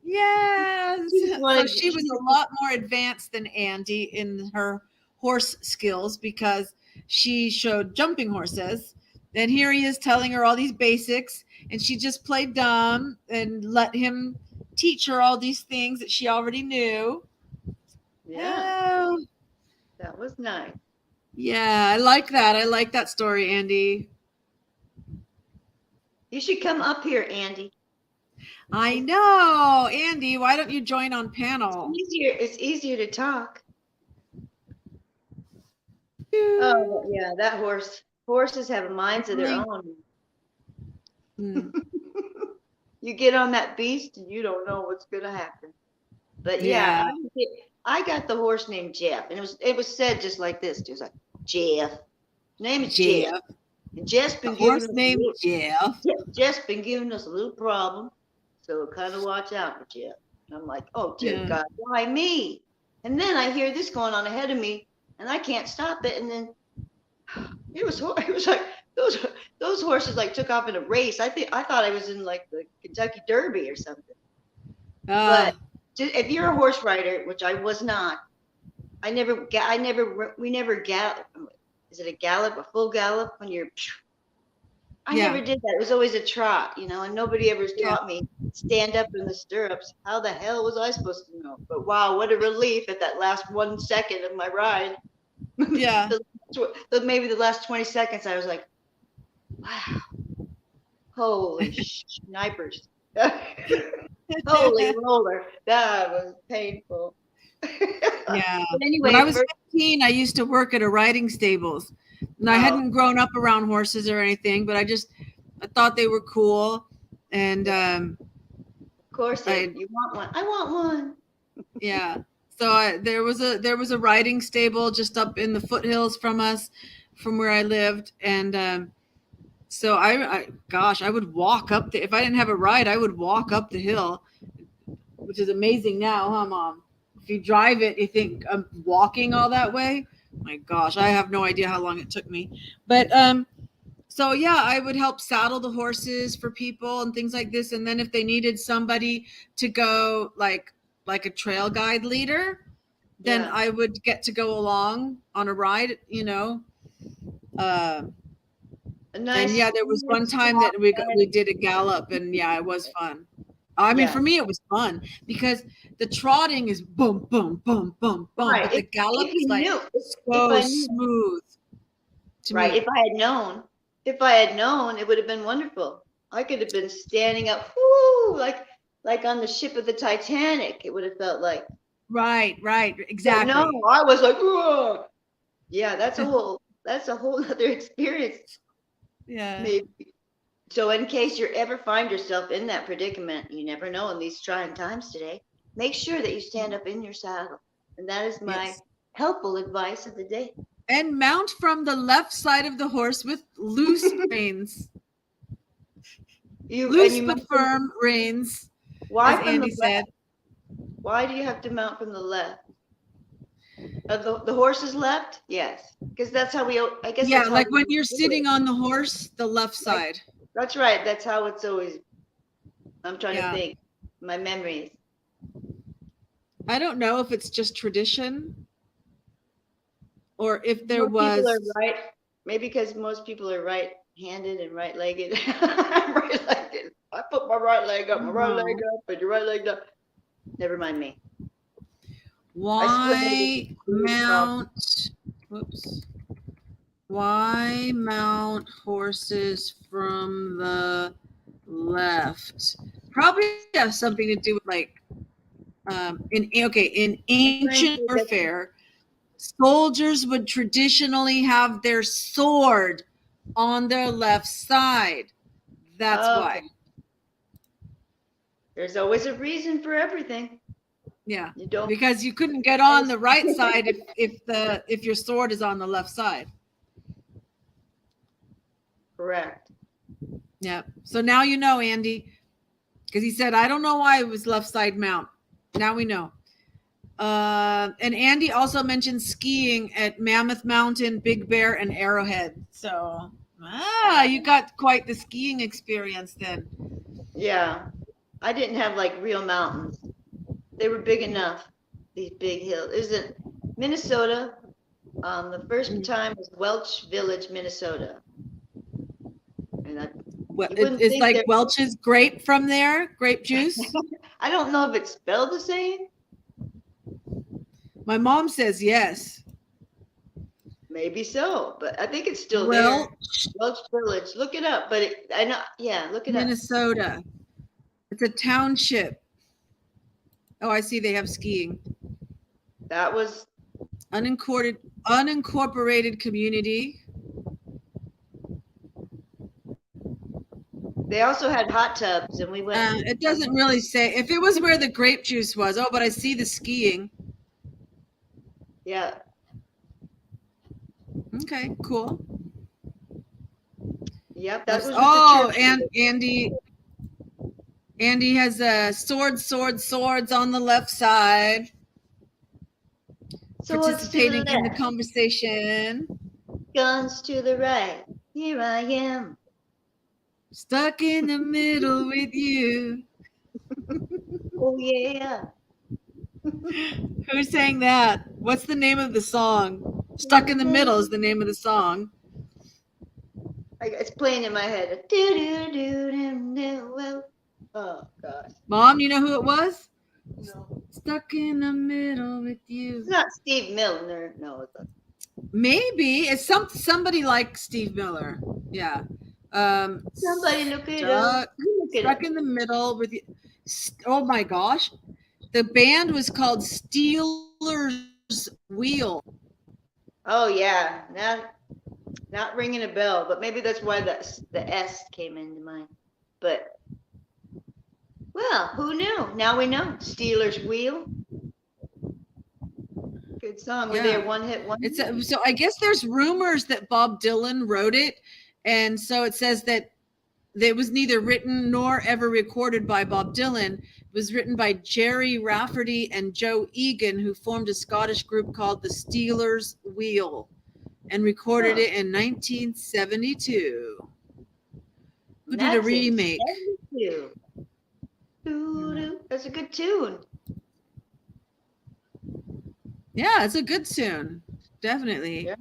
Yes. So she was a lot more advanced than Andy in her horse skills because she showed jumping horses. And here he is telling her all these basics, and she just played dumb and let him teach her all these things that she already knew. Yeah, Oh, that was nice. yeah, I like that. I like that story, Andy. You should come up here, Andy. I know. Andy, why don't you join on It's panel? easier. It's easier to talk. Oh, yeah, that horse. Horses have minds of their Really? own. Hmm. You get on that beast and you don't know what's gonna happen. But yeah, Yeah. I got the horse named Jeff, and it was said just like this. It was like Jeff. His name is Jeff, Jeff. and Jeff's A been giving horse us a named little, Jeff. Jeff's been giving us a little problem, so kind of watch out for Jeff. And I'm like, oh dear Yeah. God, why me? And then I hear this going on ahead of me, and I can't stop it. And then it was like those horses like took off in a race. I thought I was in like the Kentucky Derby or something. Uh, But if you're a horse rider, which I was not, we never gallop. Is it a gallop, a full gallop when you're? I yeah. never did that. It was always a trot, and nobody ever Yeah. taught me stand up in the stirrups. How the hell was I supposed to know? But wow, what a relief at that last 1 second of my ride. Yeah. Maybe the last 20 seconds, I was like, wow, holy snipers. Holy roller. That was painful. Yeah. But When anyway, I was 15, I used to work at a riding stables. And I Oh. hadn't grown up around horses or anything, but I thought they were cool. And of course, I you want one. I want one. yeah. So there was a riding stable just up in the foothills from us, from where I lived, and so gosh, I would walk up the if I didn't have a ride, I would walk up the hill, which is amazing now, huh, Mom? If you drive it, you think I'm walking all that way. My gosh, I have no idea how long it took me, but so yeah, I would help saddle the horses for people and things like this, and then if they needed somebody to go like a trail guide leader, then Yeah. I would get to go along on a ride, Uh, A and nice. yeah, there was one time that we did a gallop, and yeah, it was fun. I mean, Yeah. for me, it was fun because the trotting is boom, boom, boom, boom, boom, Right. but the gallop If is you like knew, if so I knew, smooth to right? me. If I had known, it would have been wonderful. I could have been standing up, whoo, like on the ship of the Titanic. It would have felt like. Right, But exactly. no, I was like, whoa. Yeah, that's a whole other experience, Yeah. maybe. So in case you ever find yourself in that predicament, you never know in these trying times today, make sure that you stand up in your saddle. And that is my Yes. helpful advice of the day. And mount from the left side of the horse with loose reins, loose You but mount firm reins, why as from Andy the said. left? Why do you have to mount from the left? The horse's left? Yes, because that's how I guess Yeah, that's how like we when you're do sitting it. on the horse, the left side. That's right. That's how it's always. I'm trying to Yeah. think. My memories. I don't know if it's just tradition or if there Most people are was. right. Maybe because most people are right-handed and right-legged. I'm right-legged. I put my right leg up, and your right leg down. Never mind me. Why mount? Whoops. Why mount horses from the left? Probably has something to do with like in ancient warfare, soldiers would traditionally have their sword on their left side. That's why. Okay. There's always a reason for everything. Yeah. You don't. Because you couldn't get on the right side if your sword is on the left side. Correct. Yeah. So now you know, Andy, because he said, I don't know why it was left side mount. Now we know. And Andy also mentioned skiing at Mammoth Mountain, Big Bear, and Arrowhead. So, you got quite the skiing experience then. Yeah. I didn't have like real mountains. They were big enough. These big hills. It was in Minnesota. The first time was Welch Village, Minnesota. And It's like Welch's grape from there, grape juice. I don't know if it's spelled the same. My mom says yes. Maybe so, but I think it's still there. Well, Welch Village. Look it up, but I know. Yeah, look it up. Minnesota. It's a township. Oh, I see they have skiing. That was. Unincorporated community. They also had hot tubs, and we went. It doesn't really say if it was where the grape juice was. Oh, but I see the skiing. Yeah. Okay, cool. Yep, that was with oh, the church. and Andy has swords on the left side, Swords to the participating in the left, conversation. guns to the right. Here I am. Stuck in the middle with you. Oh yeah. Who sang that? What's the name of the song? Stuck in the Middle is the name of the song. It's playing in my head. Do do do do do. Oh gosh. Mom, you know who it was? No. Stuck in the middle with you. It's not Steve Milner. No, it's not. Maybe it's somebody like Steve Miller. Yeah. Somebody look it up. Stuck in the middle with you. Oh my gosh. The band was called Steelers Wheel. Oh yeah, not ringing a bell, but maybe that's why the S came into mind. But well, who knew? Now we know. Steelers Wheel. Good song. Were they a one-hit wonder? So I guess there's rumors that Bob Dylan wrote it, and so it says that it was neither written nor ever recorded by Bob Dylan. It was written by Jerry Rafferty and Joe Egan, who formed a Scottish group called the Steelers Wheel, and recorded it in 1972. Who did a remake? 72. That's a good tune. Yeah, it's a good tune. Definitely. Yeah.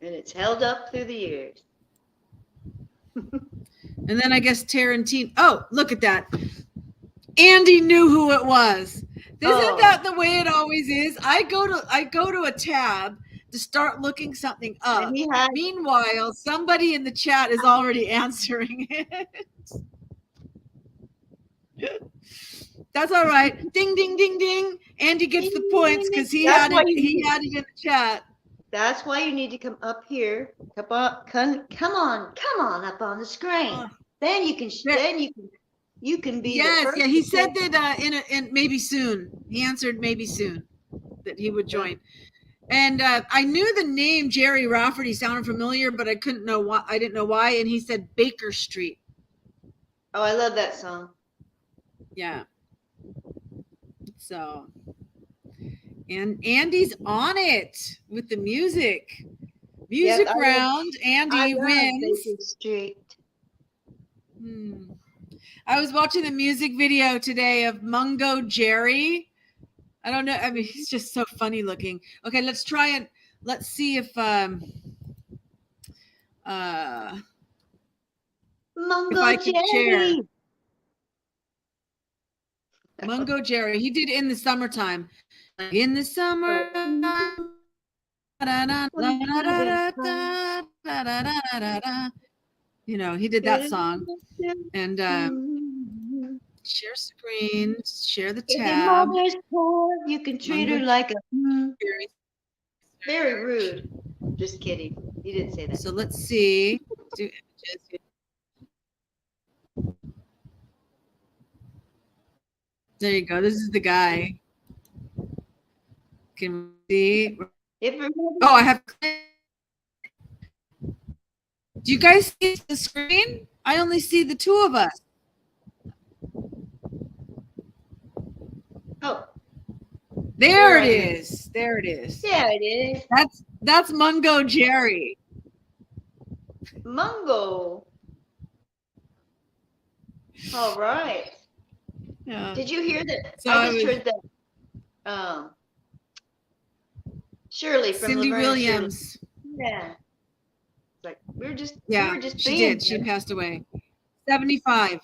And it's held up through the years. And then I guess Tarantino. Oh, look at that. Andy knew who it was. Isn't that the way it always is? I go to a tab to start looking something up. Meanwhile, somebody in the chat is already answering it. That's all right. Ding, ding, ding, ding. Andy gets the points because he had it in the chat. That's why you need to come up here. Come on up on the screen. Then you can be. Yes, yeah. He said that in maybe soon. He answered maybe soon that he would join. And I knew the name Jerry Rafferty sounded familiar, but I couldn't know why. I didn't know why. And he said Baker Street. Oh, I love that song. Yeah. So, and Andy's on it with the music. Music round. Andy wins. Baker Street. I was watching the music video today of Mungo Jerry. I don't know. I mean, he's just so funny looking. Okay, let's see if Mungo Jerry. Mungo Jerry. He did In the Summertime. In the summer. You know, he did that song. And share screen, share the tab. You can treat her like a very rude. Just kidding. You didn't say that. So let's see. Do images. There you go. This is the guy. Can we see? Oh, I have. Do you guys see the screen? I only see the two of us. Oh. There it is. There it is. There it is. That's Mungo Jerry. Mungo. All right. Yeah. Did you hear that? So I just heard that. Shirley from Cindy Laverne Williams. Yeah. Like we were just. She did. She passed away. 75.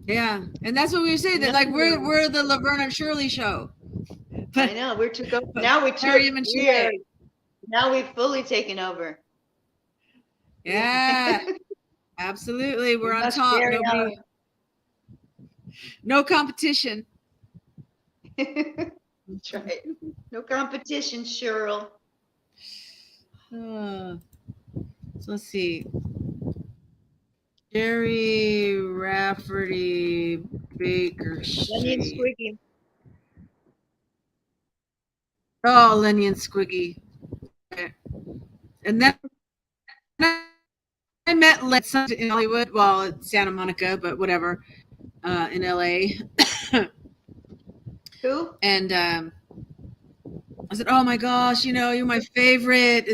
Yeah, and that's what we say that like we're the Laverne and Shirley show. But, I know we took over. but Now Miriam and Shay. we've fully taken over. Yeah, absolutely. We're We on must top. carry Nobody, no competition. That's right. No competition, Cheryl. So let's see. Jerry Rafferty Baker Lenny and Street. Squiggy. Oh, Lenny and Squiggy. And then I met Lenny in Hollywood. Well, it's Santa Monica, but whatever. In LA. Who? And I said, "Oh my gosh, you're my favorite."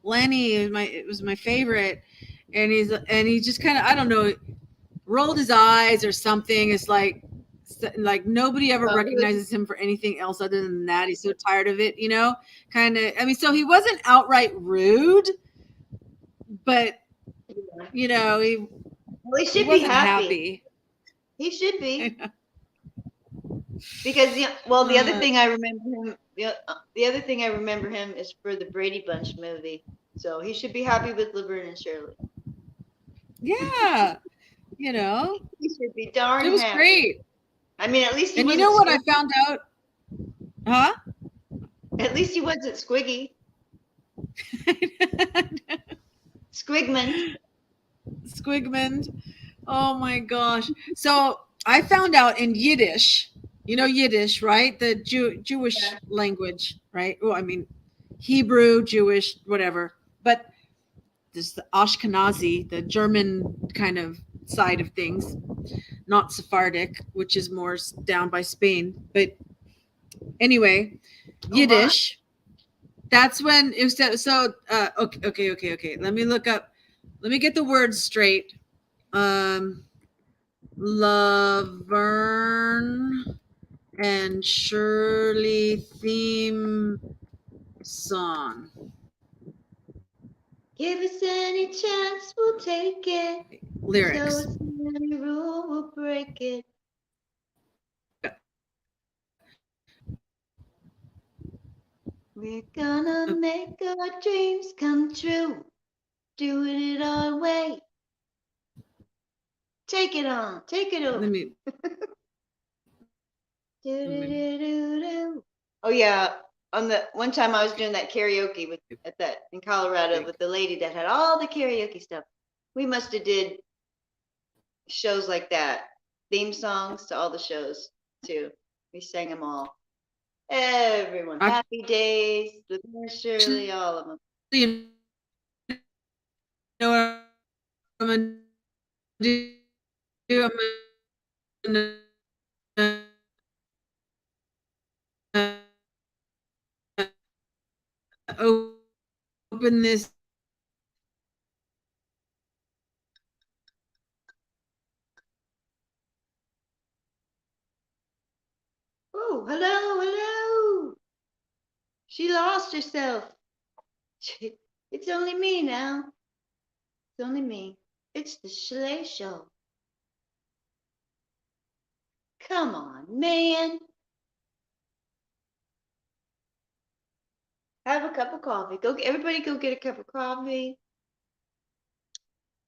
Lenny it was my favorite, and he just kind of, I don't know, rolled his eyes or something. It's like nobody ever recognizes him for anything else other than that. He's so tired of it, kind of. I mean, so he wasn't outright rude, but he Well, he should be wasn't happy. He should be. Because the other thing I remember him, the other thing I remember him is for the Brady Bunch movie. So he should be happy with Laverne and Shirley. Yeah, he should be darn happy. It was great. I mean, at least he and wasn't. You know what I found out? Huh? At least he wasn't Squiggy. Squigman. Oh my gosh. So I found out in Yiddish, Yiddish, right? The Jewish language, right? Well, I mean, Hebrew, Jewish, whatever. But this the Ashkenazi, the German kind of side of things, not Sephardic, which is more down by Spain. But anyway, Yiddish. That's when it was so. Okay. Let me look up. Let me get the words straight. Laverne and Shirley theme song. Give us any chance, we'll take it. Lyrics. Show us any rule, we'll break it. We're gonna make our dreams come true. Doing it our way. Take it on. Take it over. Let me. Oh yeah, on the one time I was doing that karaoke in Colorado with the lady that had all the karaoke stuff. We must have did shows like that, theme songs to all the shows too. We sang them all. Everyone, Happy Days, Laverne Shirley, all of them. You know what I'm gonna do? I'm gonna open this. Oh, hello. She lost herself. It's only me now. It's only me. It's the Schley Show. Come on, man. Have a cup of coffee. Everybody go get a cup of coffee.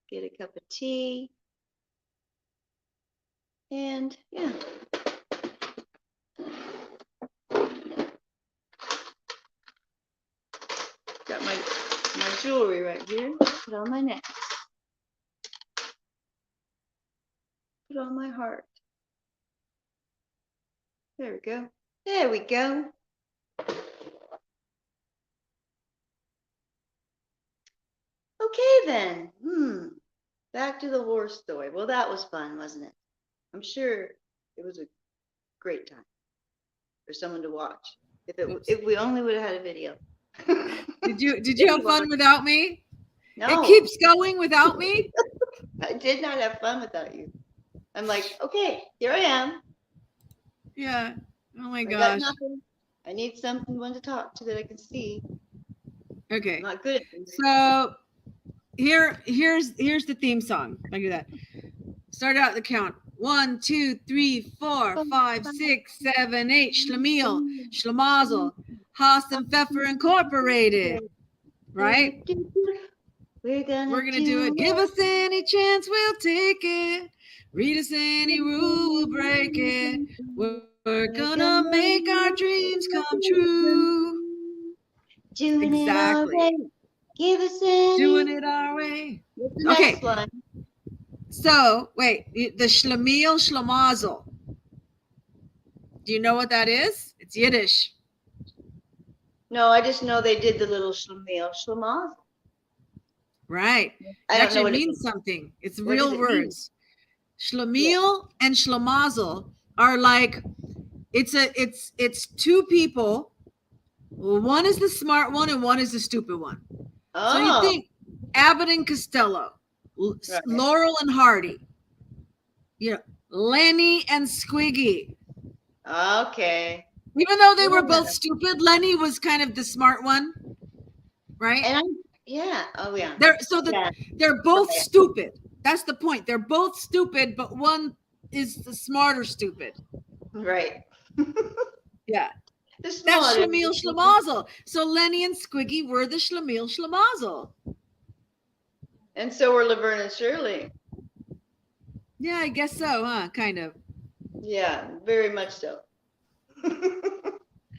Get a cup of tea. And yeah. Got my jewelry right here. Put on my neck. Put on my heart. There we go. There we go. Okay then. Back to the war story. Well, that was fun, wasn't it? I'm sure it was a great time for someone to watch. If we only would have had a video. Did you have fun without me? No. It keeps going without me? I did not have fun without you. I'm like, okay, here I am. Yeah. Oh my gosh. I need someone to talk to that I can see. Okay. I'm not good at this. So here's the theme song. I do that. Start out the count. 1, 2, 3, 4, 5, 6, 7, 8. Schlemiel, Schlemazel, Haas and Pfeffer Incorporated. Right? We're We're gonna do it. Give us any chance, we'll take it. Read us any rule, we'll break it. We're gonna make our dreams come true. Doing Exactly. it our way. Give us any. Doing it our way. What's the Okay. next line? So, wait, the Schlemiel Schlemazel. Do you know what that is? It's Yiddish. No, I just know they did the little shlemiel, shlemaz. Right. It I don't know actually what it means means. something. It's What does real it words. Schlemiel and Schlemazel are like, it's two people. Well, one is the smart one and one is the stupid one. Oh, So you think Abbott and Costello, Right. Laurel and Hardy, you know, Lenny and Squiggy. okay. Even though they were Yeah. both stupid, Lenny was kind of the smart one, right? And oh yeah. They're both Right. stupid. That's the point. They're both stupid, but one is the smarter stupid. Right. Yeah. The That's smaller- Schlemiel Schlemazel. So Lenny and Squiggy were the Schlemiel Schlemazel. And so were Laverne and Shirley. Yeah, I guess so, huh? Kind of. Yeah, very much so.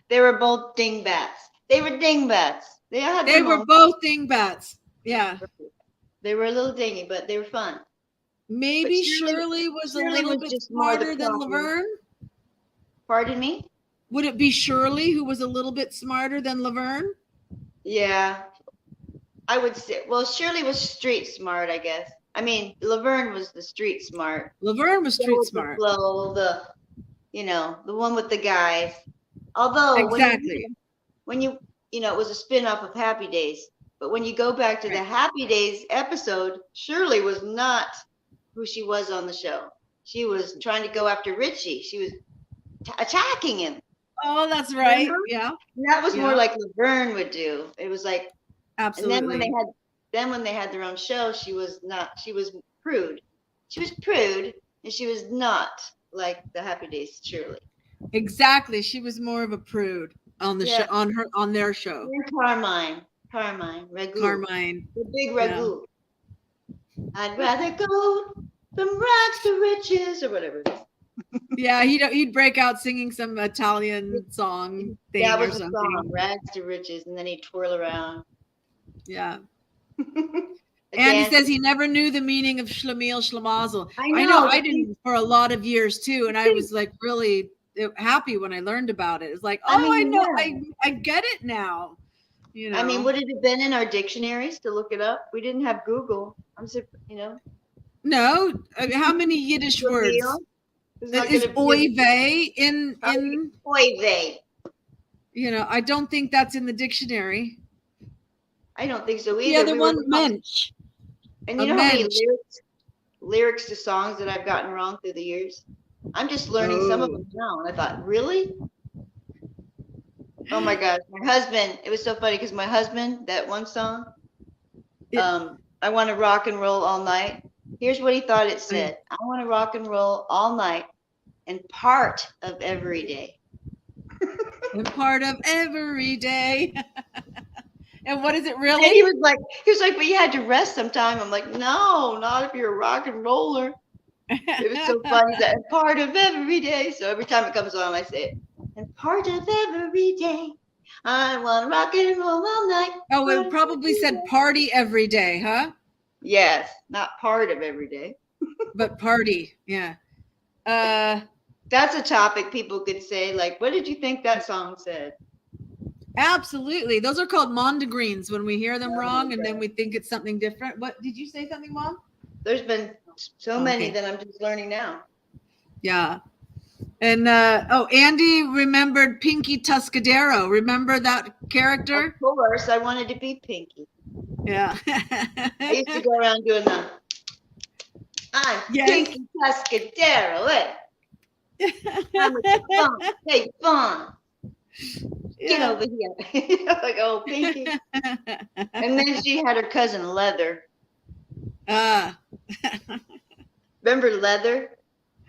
They were both dingbats. They were dingbats. They They were both dingbats. Yeah. They were a little dingy, but they were fun. Maybe But Shirley was a Shirley little was bit just more the smarter than problem. Laverne. Pardon me? Would it be Shirley who was a little bit smarter than Laverne? Yeah. I would say, well, Shirley was street smart, I guess. I mean, Laverne was the street smart. Laverne was Go street with the smart. flow, the one with the guys. Although Exactly. when you it was a spin-off of Happy Days. But when you go back to the Right. Happy Days episode, Shirley was not who she was on the show. She was trying to go after Richie. She was attacking him. Oh, that's right. Remember? Yeah, And that was more Yeah. like Laverne would do. It was like, absolutely. and then when they had their own show, she was prude. She was prude, and she was not like the Happy Days Shirley. Exactly. She was more of a prude on the Yeah. show, on their show. And Carmine, Ragu, Carmine. the big Ragu. I'd rather go from rags to riches, or whatever it is. Yeah, he'd break out singing some Italian song thing That or was the something. song, rags to riches, and then he'd twirl around. Yeah. A And he dance. says he never knew the meaning of Schlemiel Schlemazel. I know, I but didn't for a lot of years too, and I was like really happy when I learned about it. It's like, I oh, I mean, know, yeah. I get it now. You know. I mean, would it have been in our dictionaries to look it up? We didn't have Google. No, how many Yiddish words? It's not Is gonna be- oy vey in Oy vey. I don't think that's in the dictionary. I don't think so The either. other We one, were- mensch. And a you know how many mensch. lyrics to songs that I've gotten wrong through the years? I'm just learning some of Oh. them now. And I thought, really? Oh my gosh. My husband, it was so funny because my husband, that one song, I want to rock and roll all night. Here's what he thought it said. I want to rock and roll all night and part of every day. And part of every day. And what is it And really? he was like, but you had to rest sometime. I'm like, no, not if you're a rock and roller. It was so funny that and part of every day. So every time it comes on, I say it. And part of every day, I want to rock and roll all night. Oh, it probably said party every day, huh? Yes, not part of every day. But party, yeah. That's a topic people could say, like, what did you think that song said? Absolutely. Those are called mondegreens when we hear them wrong and then we think it's something different. What did you say something, Mom? There's been so many Okay. that I'm just learning now. Yeah. And Andy remembered Pinky Tuscadero. Remember that character? Of course, I wanted to be Pinky. Yeah. I used to go around doing I'm Yes. Pinky Tuscadero, I'm with the fun. Hey, fun. Get Yeah. over here. Like, oh, Pinky. And then she had her cousin Leather. Ah. Remember Leather?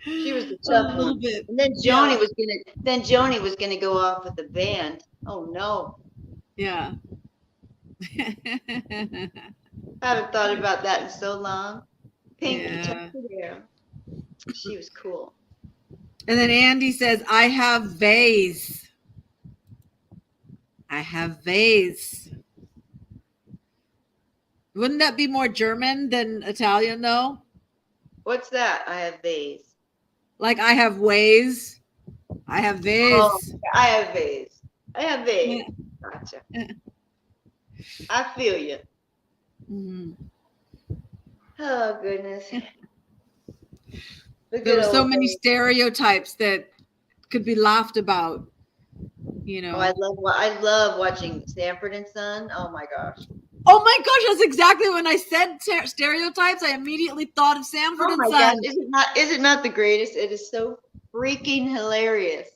She was the A tough little one. bit. And then Yeah. Joni was gonna go off with the band. Oh no. Yeah. I haven't thought about that in so long. Pink Yeah. protected hair. She was cool. And then Andy says, I have vase. I have vase. Wouldn't that be more German than Italian though? What's that? I have vase. Like I have ways. I have Oh, vase. I have vase. I have vase. Gotcha. I feel you. Mhm. Oh goodness. The There good were so old many days. stereotypes that could be laughed about, you Oh, know. I love watching Sanford and Son. Oh my gosh. Oh my gosh, that's exactly when I said stereotypes. I immediately thought of Sanford Oh and my gosh. Son. Is it not the greatest? It is so freaking hilarious.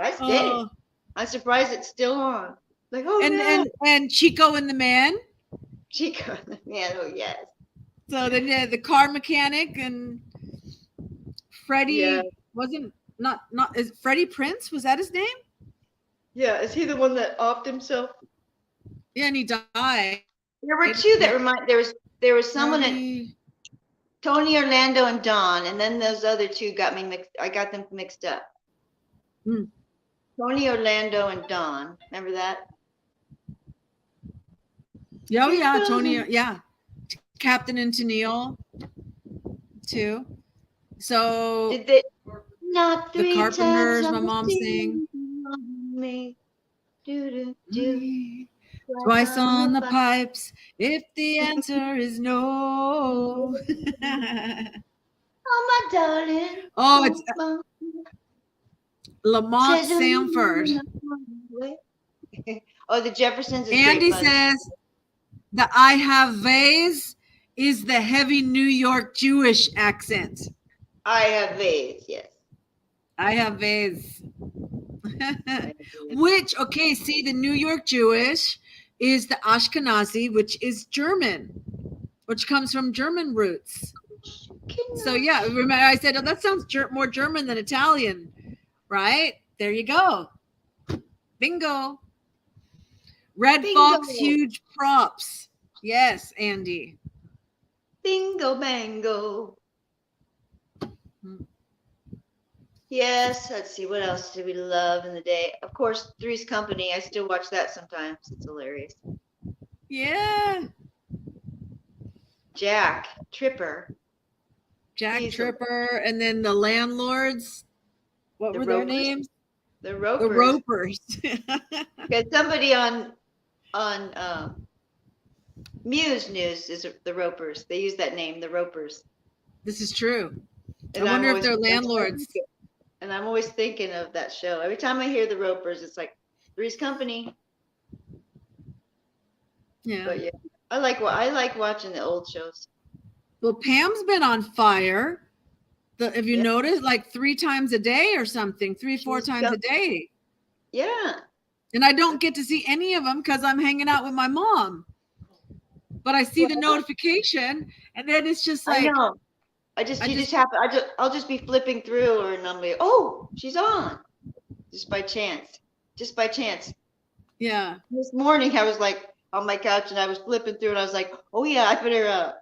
I stayed. Oh, I'm surprised it's still on. Like, oh and no. and Chico and the Man. Chico. Yeah, oh yes. So then the car mechanic and Yeah. Freddie wasn't not is Freddie Prince, was that his name? Yeah. Is he the one that offed himself? Yeah, and he died. There were two that remind there was someone at Freddie. Tony, Orlando, and Don, and then those other two got me mixed. I got them mixed up. Hmm. Tony, Orlando, and Don. Remember that? Oh yeah, Tony. Yeah, Captain and Tennille too. So Did they? Not the 3 times Carpenters, on my the mom sang. me. Do do do. Twice on the pipes, if the answer is no. Oh my darling. Oh, it's Oh, Lamont says Sanford. oh, the Jeffersons is great Andy fun. says the I have vase is the heavy New York Jewish accent. I have vase, yes. I have vase. I have vase. Which, okay, see, the New York Jewish is the Ashkenazi, which is German, which comes from German roots. So yeah, remember I said, oh, that sounds more German than Italian, right? There you go. Bingo. Red Bingo. Fox, huge props. Yes, Andy. Bingo bango. Hmm. Yes, let's see. What else do we love in the day? Of course, Three's Company. I still watch that sometimes. It's hilarious. Yeah. Jack Tripper. Jack He's Tripper, and then the landlords. What The were their Ropers? names? The The Ropers. Ropers. Because somebody on Muse News is the Ropers. They use that name, the Ropers. This is true. And I wonder if they're landlords. And I'm always thinking of that show. Every time I hear the Ropers, it's like Three's Company. Yeah. But yeah, I like watching the old shows. Well, Pam's been on fire. Have you noticed, like 3 times a day or something, 3-4 times a day? Yeah. And I don't get to see any of them because I'm hanging out with my mom. But I see the notification, and then it's just like I know. I'll just be flipping through her, and I'm like, oh, she's on, just by chance. Yeah. This morning I was like on my couch and I was flipping through, and I was like, oh yeah, I better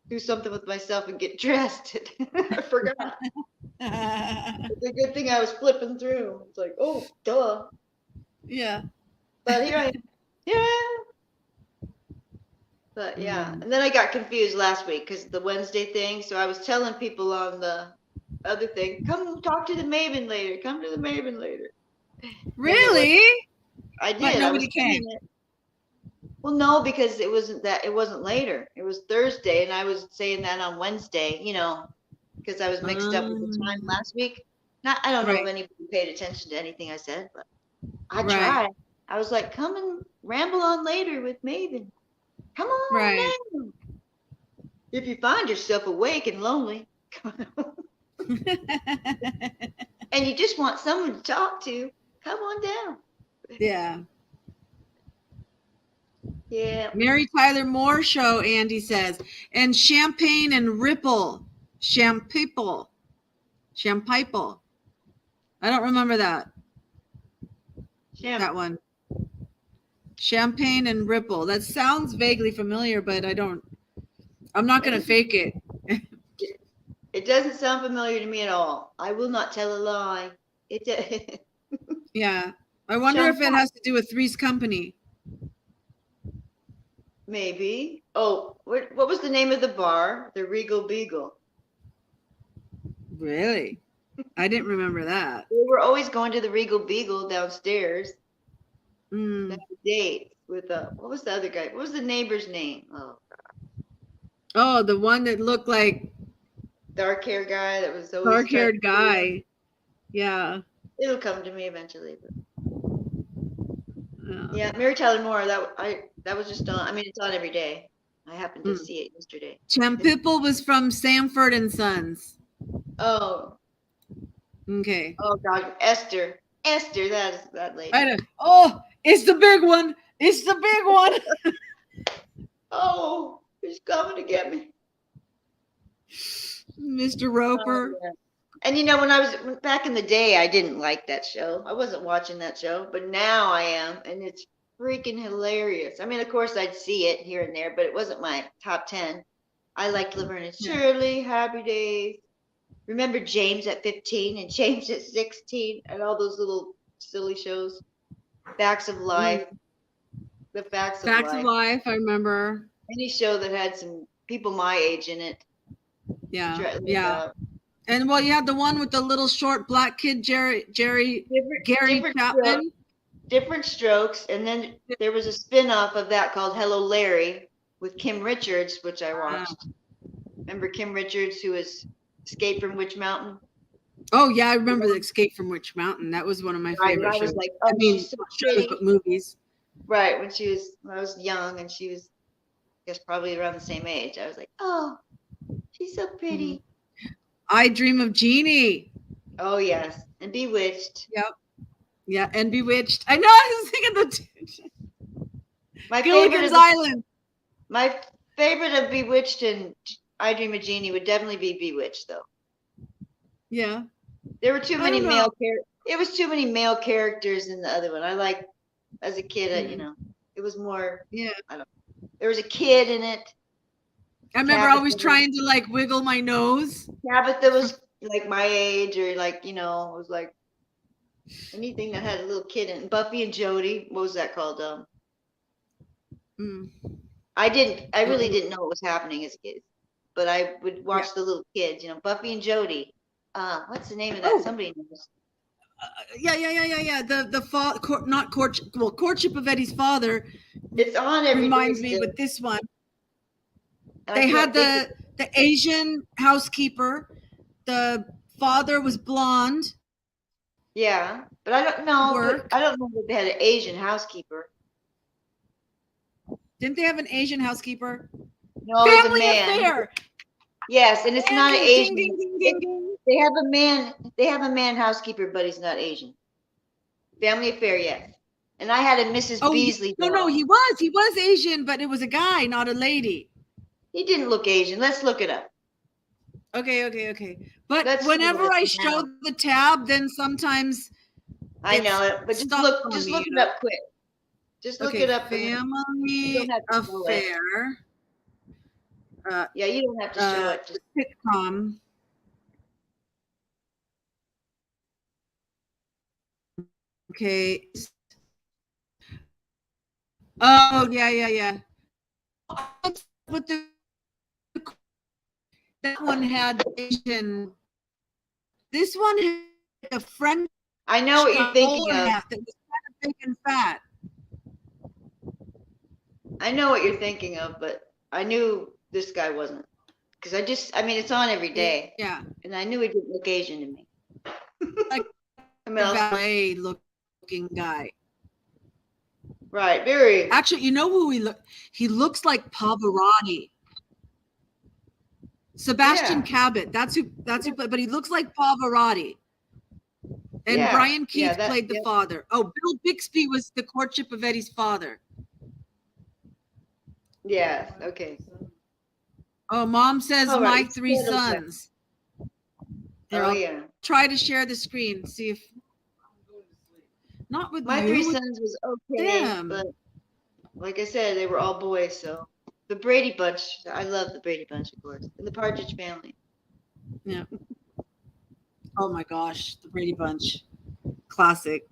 do something with myself and get dressed. I forgot. It's a good thing I was flipping through. It's like, oh, duh. Yeah. But here I am. Yeah. But yeah, and then I got confused last week because the Wednesday thing. So I was telling people on the other thing, come talk to the Maven later. Come to the Maven later. Really? I did. But nobody came. Well, no, because it wasn't later. It was Thursday, and I was saying that on Wednesday, because I was mixed up with the time last week. I don't know if anybody paid attention to anything I said, but I tried. I was like, come and ramble on later with Maven. Come on now. If you find yourself awake and lonely, and you just want someone to talk to, come on down. Yeah. Yeah. Mary Tyler Moore show, Andy says, and Champagne and Ripple. Champiple. I don't remember that one. Champagne and Ripple. That sounds vaguely familiar, but I'm not going to fake it. It doesn't sound familiar to me at all. I will not tell a lie. It Yeah. I wonder if it has to do with Three's Company. maybe. Oh, what was the name of the bar? The Regal Beagle. Really? I didn't remember that. We were always going to the Regal Beagle downstairs. Mm. That date with what was the other guy? What was the neighbor's name? Oh, the one that looked like dark hair guy that was always dark-haired guy. Yeah. It'll come to me eventually. But... Yeah, Mary Tyler Moore. That was just on. I mean, it's on every day. I happened to see it yesterday. Champipple was from Sanford and Sons. Oh. Okay. Oh God, Esther, that lady. Oh, it's the big one. It's the big one. Oh, he's coming to get me, Mr. Roper. Oh, yeah. And you know, when I was back in the day, I didn't like that show. I wasn't watching that show, but now I am, and it's freaking hilarious. I mean, of course, I'd see it here and there, but it wasn't my top 10. I liked Laverne and Shirley, Happy Days. Remember James at 15 and James at 16 and all those little silly shows. Facts of Life. The Facts of Life, I remember. Any show that had some people my age in it. Yeah. Yeah. And well, you had the one with the little short black kid, Gary Chapman. Different Strokes. And then there was a spin-off of that called Hello Larry with Kim Richards, which I watched. Remember Kim Richards, who was Escape from Witch Mountain? Oh yeah, I remember the Escape from Witch Mountain. That was one of my favorite shows. I was like, oh, she's so shows, but movies. Right, when I was young and she was, I guess, probably around the same age. I was like, oh, she's so pretty. I Dream of Jeannie. Oh yes, and Bewitched. Yep. Yeah, and Bewitched. I know. I was thinking my Gilligan's Island. My favorite of Bewitched and I Dream of Jeannie would definitely be Bewitched, though. Yeah. There were too many male characters. It was too many male characters in the other one. I like, as a kid, you know, it was more. Yeah. I don't know. There was a kid in it. I remember always trying to like wiggle my nose. Tabitha was like my age, or like, you know, it was like anything that had a little kid in it. Buffy and Jody. What was that called? I really didn't know what was happening as a kid, but I would watch the little kids, you know, Buffy and Jody. What's the name of that? Somebody knows. Yeah. Courtship of Eddie's Father. It's on every reminds me with this one. They had the Asian housekeeper. The father was blonde. Yeah, but I don't know. I don't know if they had an Asian housekeeper. Didn't they have an Asian housekeeper? No, it was a man. Affair. Yes, and it's not an Asian. They have a man. They have a man housekeeper, but he's not Asian. Family Affair, yes. And I had a Mrs. Beasley. No, he was Asian, but it was a guy, not a lady. He didn't look Asian. Let's look it up. Okay. But whenever I show the tab, then sometimes I know it. But just look it up quick. Just look it up. Family Affair. Yeah, you don't have to show it. Just sitcom. Okay. Oh yeah. With that one had Asian. This one had a French. I know what you're thinking of. That was kind of big and fat. I know what you're thinking of, but I knew this guy wasn't, because I mean, it's on every day. Yeah. And I knew he didn't look Asian to me. Like a valet looking guy. Right. Very. Actually, you know who he looks like Pavarotti. Sebastian Cabot. That's who, but he looks like Pavarotti. And Brian Keith played the father. Oh, Bill Bixby was the Courtship of Eddie's father. Yeah. Okay. Oh, Mom says All right, my let's 3 settle down. sons. Here, Oh I'll yeah. try to share the screen. See if not with My you, 3 with sons was okay, them. but like I said, they were all boys. So the Brady Bunch, I love the Brady Bunch, of course, and the Partridge Family. Yeah. Oh my gosh, the Brady Bunch, classic.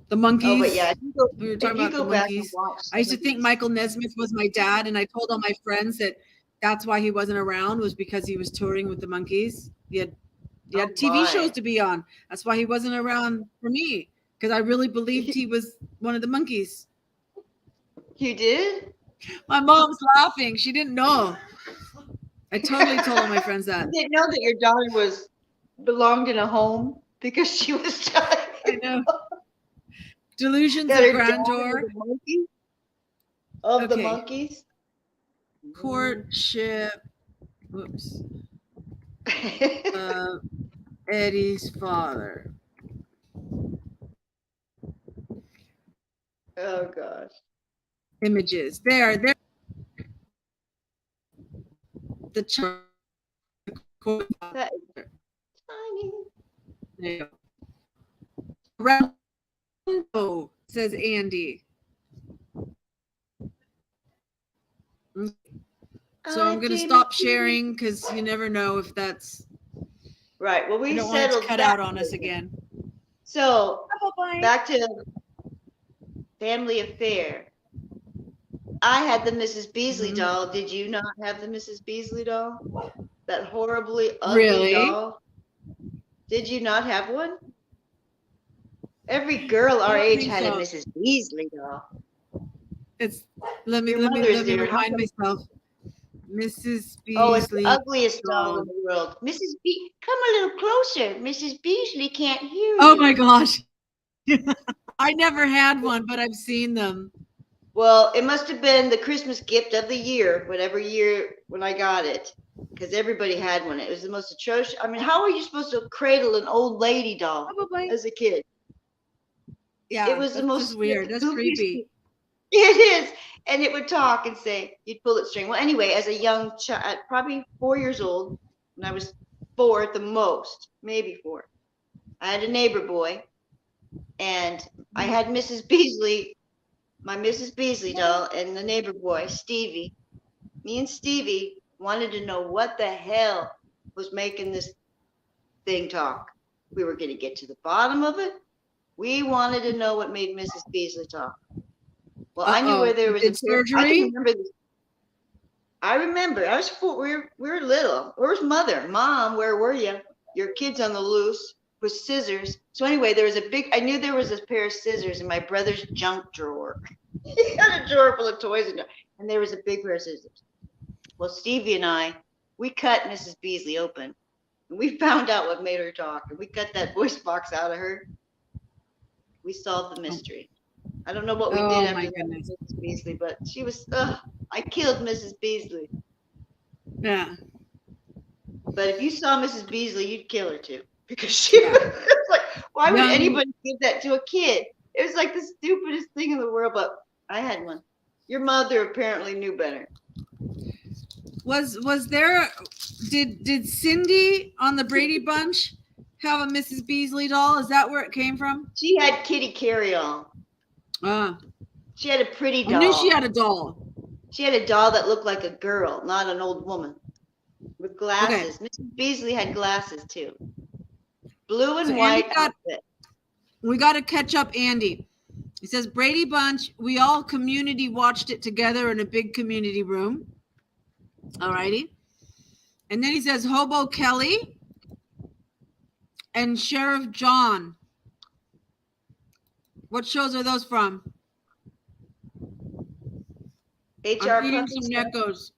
The Oh, but monkeys. yeah, We were if talking you about the go back and monkeys. watch I used some to of think these, Michael Nesmith was my dad, and I told all my friends that that's why he wasn't around was because he was touring with the monkeys. He had oh TV shows my, to be on. That's why he wasn't around for me because I really believed he was one of the monkeys. you did? My mom's laughing. She didn't know. I totally told all my friends that. You didn't know that your daughter was belonged in a home because she was telling I you know. Delusions that of her dad was grandeur. a monkey of the Okay. monkeys. Courtship. Whoops. Eddie's father. Oh gosh. Images. There. The child. That is tiny. There you go. Rambo, says Andy. So I'm going to stop sharing because you never know if that's. Right. Well, I we don't want it to settled cut that. out on us again. So Bye-bye. back to family affair. I had the Mrs. Beasley doll. Did you not have the Mrs. Beasley doll? That horribly ugly Really? doll. Did you not have one? Every girl I our don't age think had a so. Mrs. Beasley doll. It's let me Your let me mother's let me there. How remind come? myself. Mrs. Oh, it's the Beasley ugliest doll doll. in the world. Come a little closer. Mrs. Beasley can't hear Oh you. my gosh. I never had one, but I've seen them. Well, it must have been the Christmas gift of the year, whatever year when I got it, because everybody had one. It was the most atrocious. I mean, how are you supposed to cradle an old lady doll Probably. as a kid? It Yeah, was the that's just most like weird. the That's goofiest thing. creepy. It is. And it would talk and say, you'd pull its string. Well, anyway, as a young child, probably 4 years old, when I was 4 at the most, maybe 4, I had a neighbor boy, and I had Mrs. Beasley, my Mrs. Beasley doll, and the neighbor boy, Stevie. Me and Stevie wanted to know what the hell was making this thing talk. We were going to get to the bottom of it. We wanted to know what made Mrs. Beasley talk. Well, I knew where Uh-oh. there You was a did pair. I can surgery? remember this. I remember. I was 4. We were little. Where's mother? Mom, where were you? Your kid's on the loose with scissors. So anyway, there was a big. I knew there was a pair of scissors in my brother's junk drawer. He had a drawer full of toys and there was a big pair of scissors. Well, Stevie and I, we cut Mrs. Beasley open. And we found out what made her talk. And we cut that voice box out of her. We solved the mystery. I don't know what we did Oh after my that goodness. with Mrs. Beasley, but she was, I killed Mrs. Beasley. Yeah. But if you saw Mrs. Beasley, you'd kill her too. Because she was like, why would Young anybody give that to a kid? It was like the stupidest thing in the world, but I had one. Your mother apparently knew better. was there did Cindy on the Brady Bunch have a Mrs. Beasley doll? Is that where it came from? She had Kitty Carryall. She had a pretty doll. I knew she had a doll. She had a doll that looked like a girl, not an old woman, with glasses. Okay. Mrs. Beasley had glasses too. Blue and So white Andy outfit. we got to catch up, Andy. He says Brady Bunch. We all community watched it together in a big community room. All righty. And then he says Hobo Kelly and Sheriff John. What shows are those from? H.R. I'm eating some Puffin Neckos.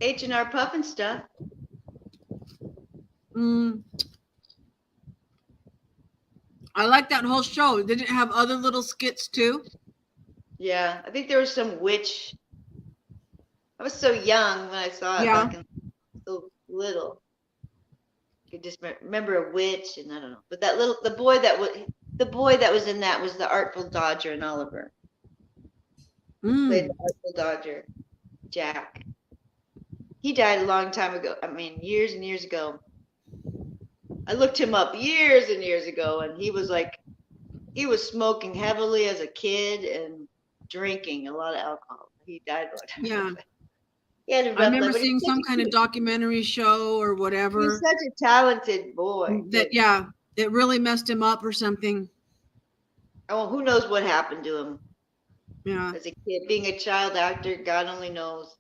H&R Puffin stuff. I like that whole show. Did it have other little skits too? Yeah, I think there was some witch. I was so young when I saw it, Yeah. back in so little. I could just remember a witch, and I don't know. But that the boy that was in that was the Artful Dodger in Oliver. Played the Artful Dodger. Jack. He died a long time ago. I mean, years and years ago. I looked him up years and years ago, and he was smoking heavily as a kid and drinking a lot of alcohol. He died a long time Yeah. ago. He had a I rough remember life, but seeing he's such some a kind of cute- documentary show or He's whatever such a talented boy. that, yeah, it really messed him up or something. Oh, who knows what happened to him Yeah. as a kid? Being a child actor, God only knows.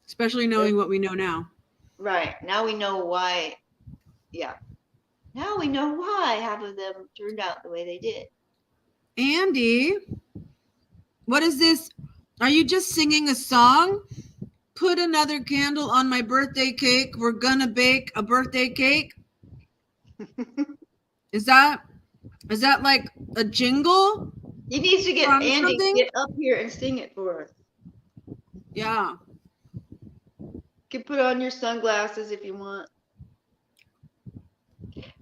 Especially knowing what we know now. Right. Now we know why. Yeah. Now we know why half of them turned out the way they did. Andy, what is this? Are you just singing a song? Put another candle on my birthday cake. We're gonna bake a birthday cake. Is that like a jingle? He needs to get From Andy something? get up here and sing it for us. Yeah. You can put on your sunglasses if you want.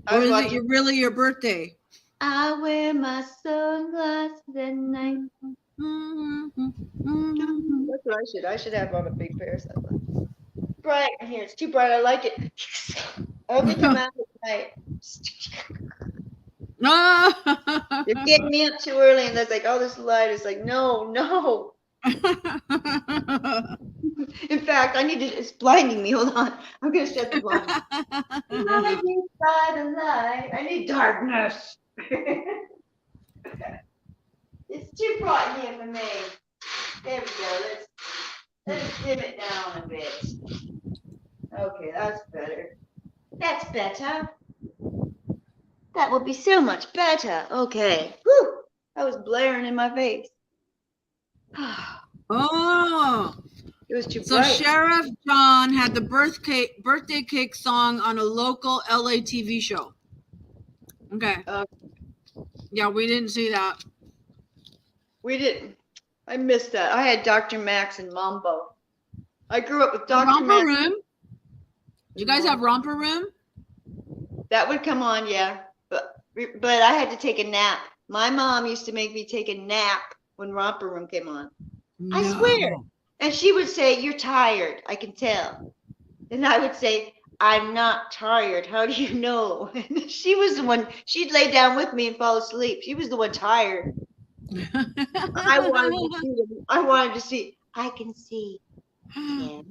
Or is it really your birthday? I wear my sunglasses at night. That's what I should. I should have on a big pair of sunglasses. Bright in here. It's too bright. I like it. I only come out at night. You're getting me up too early, and that's like, oh, this light is like, no. In fact, it's blinding me. Hold on. I'm going to shut the blind. By the light. I need darkness. It's too bright here for me. There we go. Let's dim it down a bit. Okay, that's better. That's better. That will be so much better. Okay. Whew. That was blaring in my face. Oh. It was too So bright. Sheriff John had the birthday cake song on a local LA TV show. Okay. Yeah, we didn't see that. We didn't. I missed that. I had Dr. Max and Mambo. I grew up with Dr. Romper Max. Room. You guys have Romper Room? That would come on, yeah. But I had to take a nap. My mom used to make me take a nap when Romper Room came on. No. I swear. And she would say, "You're tired. I can tell." And I would say, "I'm not tired. How do you know?" And she was the one. She'd lay down with me and fall asleep. She was the one tired. I wanted to see. I can see Kevin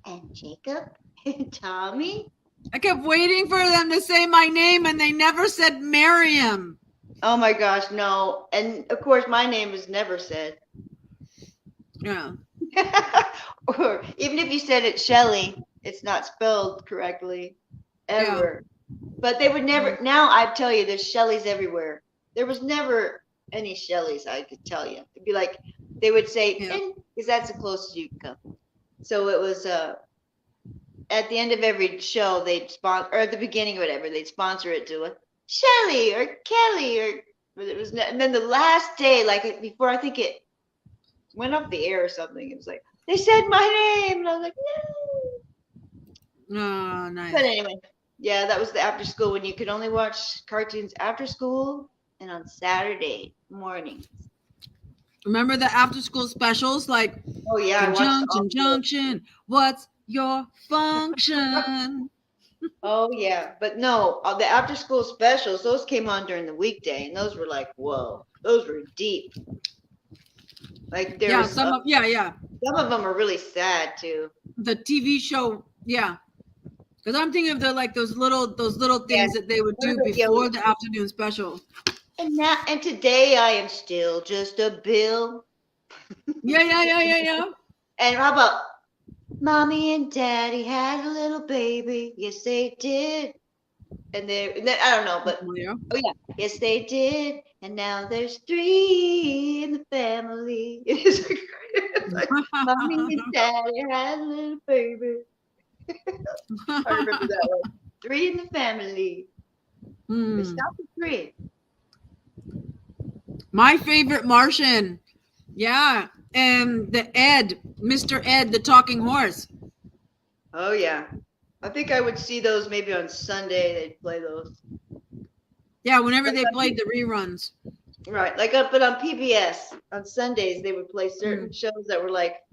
and Jacob and Tommy. I kept waiting for them to say my name, and they never said Miriam. Oh my gosh, no. And of course, my name is never said. Yeah. Or even if you said it Shelley, it's not spelled correctly ever. Yeah. But they would never. Now I tell you, there's Shelleys everywhere. There was never any Shelleys, I could tell you. It'd be like they would say, because that's the closest you can come. So it was at the end of every show, they'd sponsor, or at the beginning or whatever, they'd sponsor it to a Shelley or Kelly, or but it was. And then the last day, like before, I think it went off the air or something. It was like they said my name, and I was like, no. Oh, nice. But anyway, yeah, that was the after school when you could only watch cartoons after school and on Saturday mornings. Remember the after school specials like oh yeah, Junction, what's your function? Oh yeah, but no, the after school specials, those came on during the weekday, and those were like, whoa, those were deep. Like there was some of them are really sad too. The TV show, yeah. Because I'm thinking of those little things that they would do before the afternoon special. And today I am still just a bill. Yeah. And how about Mommy and Daddy had a little baby? Yes, they did. And then I don't know, but oh yeah, yes they did. And now there's 3 in the family. It's like Mommy and Daddy had a little baby. I remember that one. 3 in the family. It's not the 3. My favorite Martian. Yeah. And Mr. Ed, the talking horse. Oh yeah. I think I would see those maybe on Sunday. They'd play those. Yeah, whenever they played the reruns. Right. But on PBS on Sundays they would play certain shows that were like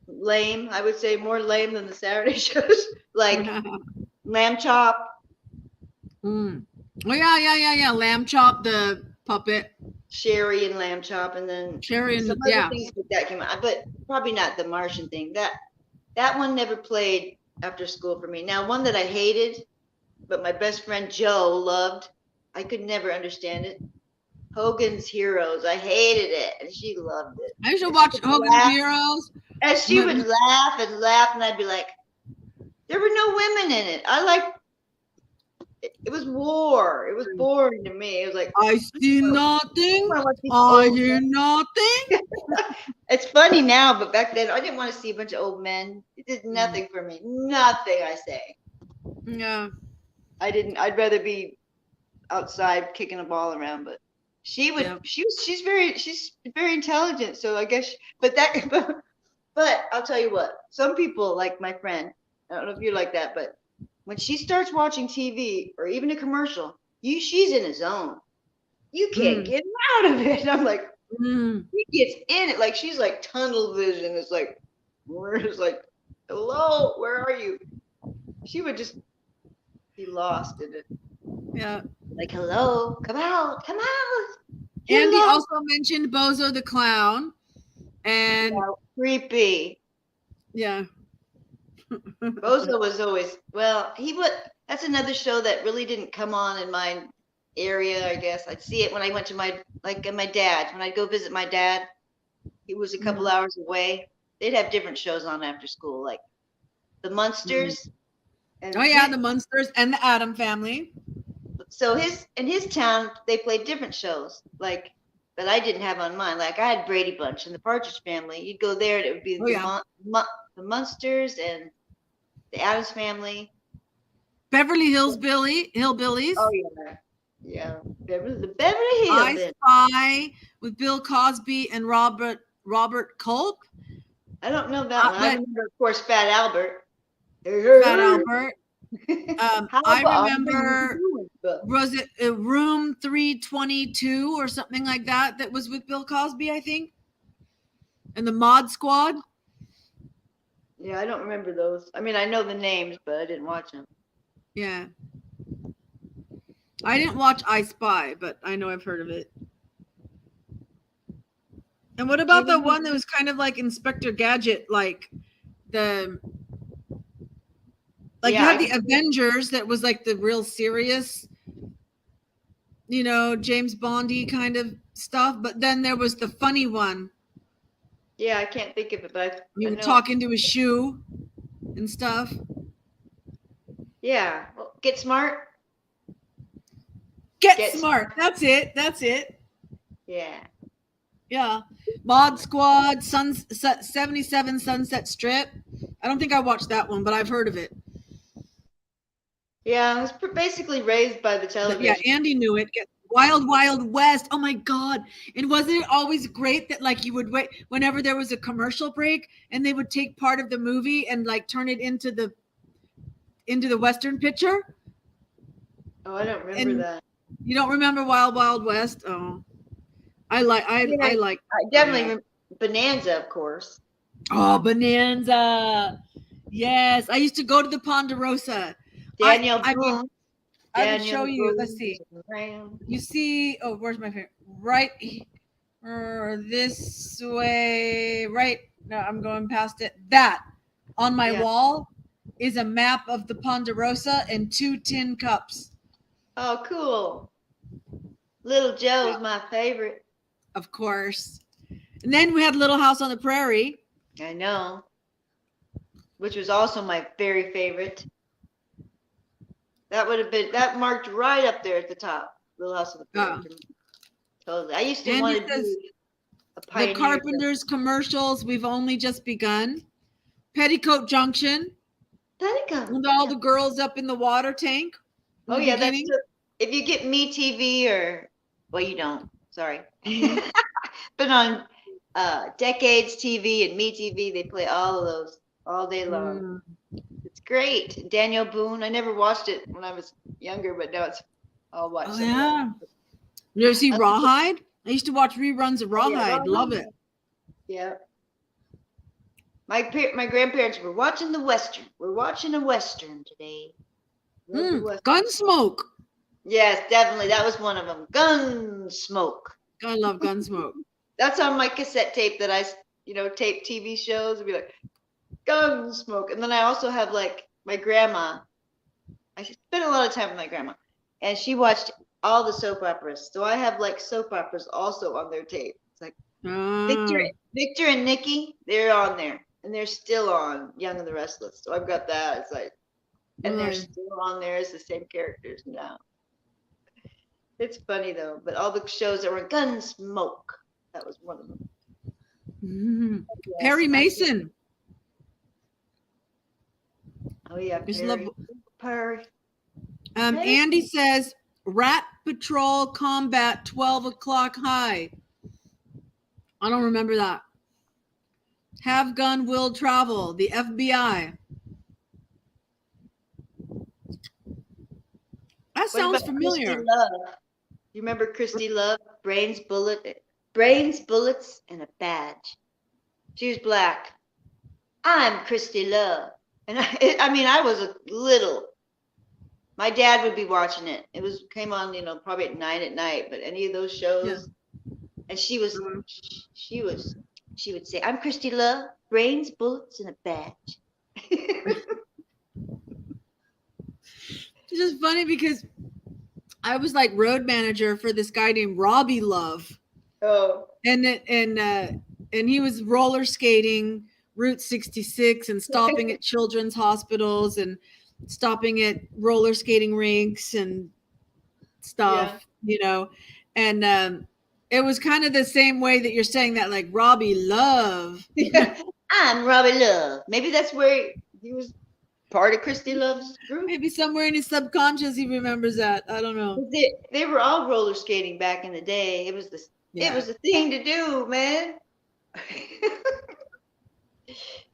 lame. I would say more lame than the Saturday shows, like Lamb Chop, Mm. Oh yeah. Lamb chop, the puppet. Sherry and Lamb Chop, and then Sherry some and other yeah. things like that came out, but probably not the Martian thing. That one never played after school for me. Now, one that I hated, but my best friend Joe loved, I could never understand it. Hogan's Heroes. I hated it, and she loved it. I used to And she watch would Hogan's laugh, Heroes. and she would laugh and laugh, and I'd be like, there were no women in it. It was war. It was boring to me. It was like, I see nothing. I want these I old hear men. nothing. It's funny now, but back then I didn't want to see a bunch of old men. It did nothing for me. Nothing, I say. Yeah. I didn't. I'd rather be outside kicking a ball around. But she would. Yeah. She's very intelligent. So I guess. But that. But I'll tell you what. Some people, like my friend, I don't know if you're like that, but when she starts watching TV or even a commercial, she's in a zone. You can't get out of it. I'm like, she gets in it, like she's like tunnel vision. It's like, hello, where are you? She would just be lost in it. Yeah. Like, hello, come out. Andy also mentioned Bozo the Clown. And creepy. Yeah. Bozo was always, well, that's another show that really didn't come on in my area, I guess. I'd see it when I went to my dad. When I'd go visit my dad, he was a couple hours away. They'd have different shows on after school, like the Munsters. And the Munsters and the Addams Family. So in his town, they played different shows, like that I didn't have on mine. Like I had Brady Bunch and the Partridge Family. You'd go there, and it would be the Munsters and the Addams Family. Beverly Hillbillies. Oh yeah. The Beverly Hills. I Spy with Bill Cosby and Robert Culp. I don't know that one. I remember, of course, Fat Albert. Fat Albert. I remember, was it Room 322 or something like that? That was with Bill Cosby, I think, and the Mod Squad. Yeah, I don't remember those. I mean, I know the names, but I didn't watch them. Yeah. I didn't watch I Spy, but I know I've heard of it. And what about the one that was kind of like Inspector Gadget, like you had the Avengers that was like the real serious, James Bondy kind of stuff, but then there was the funny one. Yeah, I can't think of it, but you would talk into a shoe and stuff. Yeah. Well, Get Smart. Get Smart. That's it. Yeah. Yeah. Mod Squad, 77 Sunset Strip. I don't think I watched that one, but I've heard of it. Yeah, I was basically raised by the television. Yeah, Andy knew it. Wild Wild West. Oh my God. And wasn't it always great that like you would wait whenever there was a commercial break and they would take part of the movie and like turn it into the Western picture? Oh, I don't remember that. You don't remember Wild Wild West? Oh. I definitely remember Bonanza, of course. Oh, Bonanza. Yes. I used to go to the Ponderosa. Daniel Boone. I would show you. Let's see. You see, where's my favorite? Right this way. Right. No, I'm going past it. That on my wall is a map of the Ponderosa and 2 tin cups. Oh, cool. Little Joe's my favorite. Of course. And then we had Little House on the Prairie. I know. Which was also my very favorite. That marked right up there at the top. Little House on the Prairie. Totally. I used to want to be a pioneer. The Carpenters commercials, we've only just begun. Petticoat Junction. And all the girls up in the water tank. Oh, yeah. That's if you get MeTV you don't. Sorry. But on Decades TV and MeTV, they play all of those all day long. It's great. Daniel Boone. I never watched it when I was younger, but now I'll watch it. Oh, yeah. You ever see Rawhide? I used to watch reruns of Rawhide. Love it. Yeah. My grandparents were watching the Western. We're watching a Western today. Love the Western. Gunsmoke. Yes, definitely. That was one of them. Gunsmoke. I love Gunsmoke. That's on my cassette tape that I, tape TV shows and be like, Gunsmoke. And then I also have like my grandma. I spent a lot of time with my grandma, and she watched all the soap operas. So I have like soap operas also on their tape. It's like Victor and Nikki, they're on there, and they're still on Young and the Restless. So I've got that. It's like, and they're still on there as the same characters now. It's funny though, but all the shows that were Gunsmoke, that was one of them. Yes, Perry Mason. Oh yeah, Perry. Andy says Rat Patrol Combat 12 o'clock high. I don't remember that. Have Gun Will Travel, the FBI. That sounds familiar. Christy Love? You remember Christy Love? Brains, bullets, and a badge. She was black. I'm Christy Love. And I was a little. My dad would be watching it. It came on, probably at 9 at night. But any of those shows, and she would say, "I'm Christy Love, brains, bullets, and a badge." It's just funny because I was like road manager for this guy named Robbie Love. Oh. And he was roller skating Route 66 and stopping at children's hospitals and stopping at roller skating rinks and stuff, and it was kind of the same way that you're saying that, like Robbie Love. I'm Robbie Love. Maybe that's where he was part of Christy Love's group. Maybe somewhere in his subconscious he remembers that. I don't know. They were all roller skating back in the day. It was It was a thing to do, man.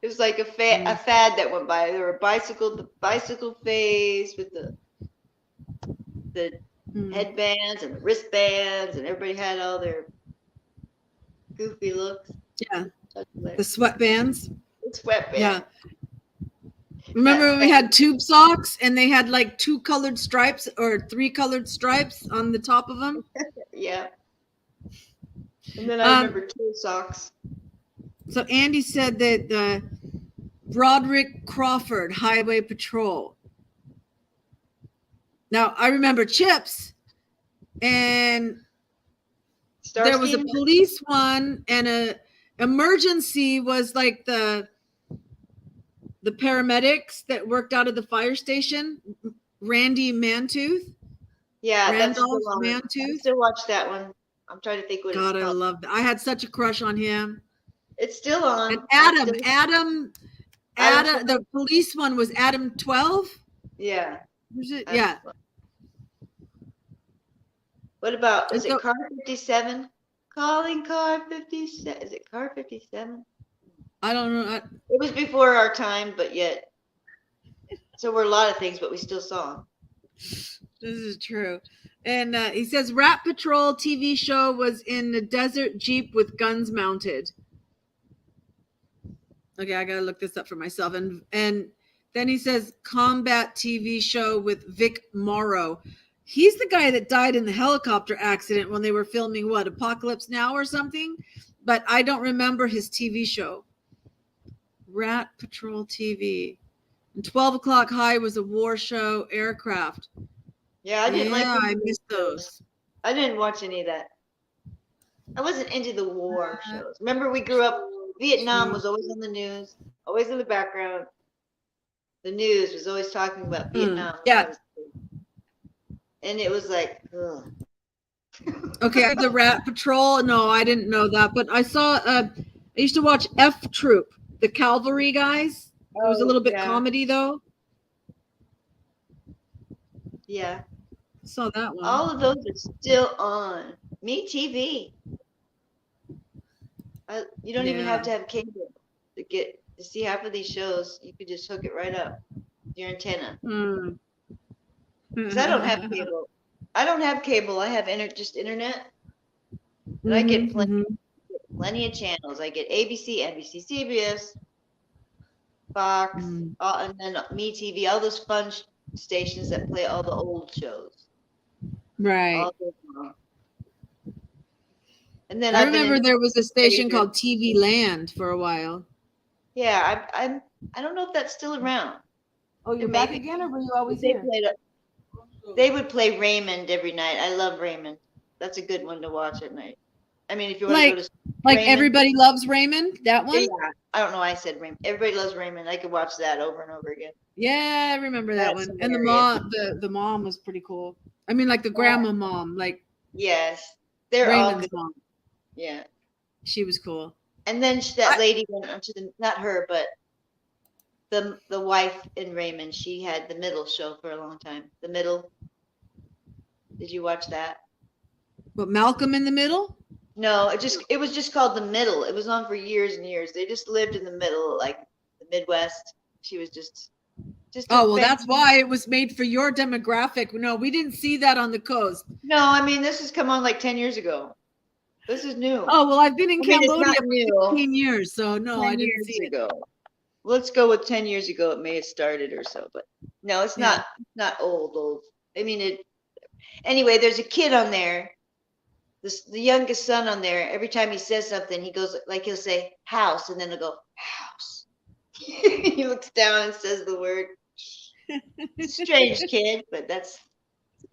It was like a fad that went by. There were the bicycle phase with the headbands and the wristbands, and everybody had all their goofy looks. Yeah, the sweatbands. The sweatbands. Yeah. Remember when we had tube socks and they had like 2 colored stripes or 3 colored stripes on the top of them? Yeah. And then I remember tube socks. So Andy said that Broderick Crawford, Highway Patrol. Now, I remember Chips, and there was a police one, and a emergency was like the paramedics that worked out of the fire station, Randy Mantooth. Yeah, Randolph Mantooth. I still watch that one. I'm trying to think what it's called. God, I love that. I had such a crush on him. It's still on. And Adam, the police one was Adam 12? Yeah. Was it? Yeah. What about, is it car 57? Calling car 57. Is it car 57? I don't know. It was before our time, but yet. So we're a lot of things, but we still saw them. This is true. And he says Rat Patrol TV show was in a desert Jeep with guns mounted. Okay, I got to look this up for myself. And then he says combat TV show with Vic Morrow. He's the guy that died in the helicopter accident when they were filming Apocalypse Now or something. But I don't remember his TV show. Rat Patrol TV. And 12 O'Clock High was a war show, aircraft. Yeah, I missed those. I didn't watch any of that. I wasn't into the war shows. Remember, we grew up, Vietnam was always on the news, always in the background. The news was always talking about Vietnam. Yeah. And it was like, ugh. Okay, the Rat Patrol. No, I didn't know that. But I saw, I used to watch F Troop, the cavalry guys. It was a little bit comedy, though. Yeah. Saw that one. All of those are still on MeTV. You don't even have to have cable to see half of these shows. You could just hook it right up your antenna. Because I don't have cable. I don't have cable. I have just internet. And I get Mhm. plenty of channels. I get ABC, NBC, CBS, Fox, Mm. and then MeTV, all those fun stations that play all the old shows Right. all day long. And then I I've been remember in there was a station Frasier. called TV Land for a while. Yeah, I don't know if that's still around. Oh, you're back again, or were you always They played they would play Raymond every night. I love Raymond. That's a good one to watch at night. I mean, if you want to go to Like Raymond, Everybody Loves Raymond, that one? yeah, I don't know why I said Raymond. Everybody loves Raymond. I could watch that over and over again. Yeah, I remember that That's one. And hilarious. the mom was pretty cool. I mean, like the grandma mom, like Yes, they're all Raymond's good. mom. Yeah. She was cool. And then that lady went on to not her, but the wife in Raymond. She had the middle show for a long time. The middle. Did you watch that? But Malcolm in the Middle? No, it was just called the middle. It was on for years and years. They just lived in the middle, like the Midwest. She was just Oh, well, that's why it was made for your demographic. No, we didn't see that on the coast. No, I mean this has come on like 10 years ago. This is new. Oh, well, I've been in It's Cambodia not for new. 15 years, so no, 10 I didn't years see ago. Let's go with 10 years ago. It may have started or so, but no, it's Yeah. not old. I mean it. Anyway, there's a kid on there. The youngest son on there. Every time he says something, he goes like he'll say house, and then he'll go house. He looks down and says the word. Strange kid, but that's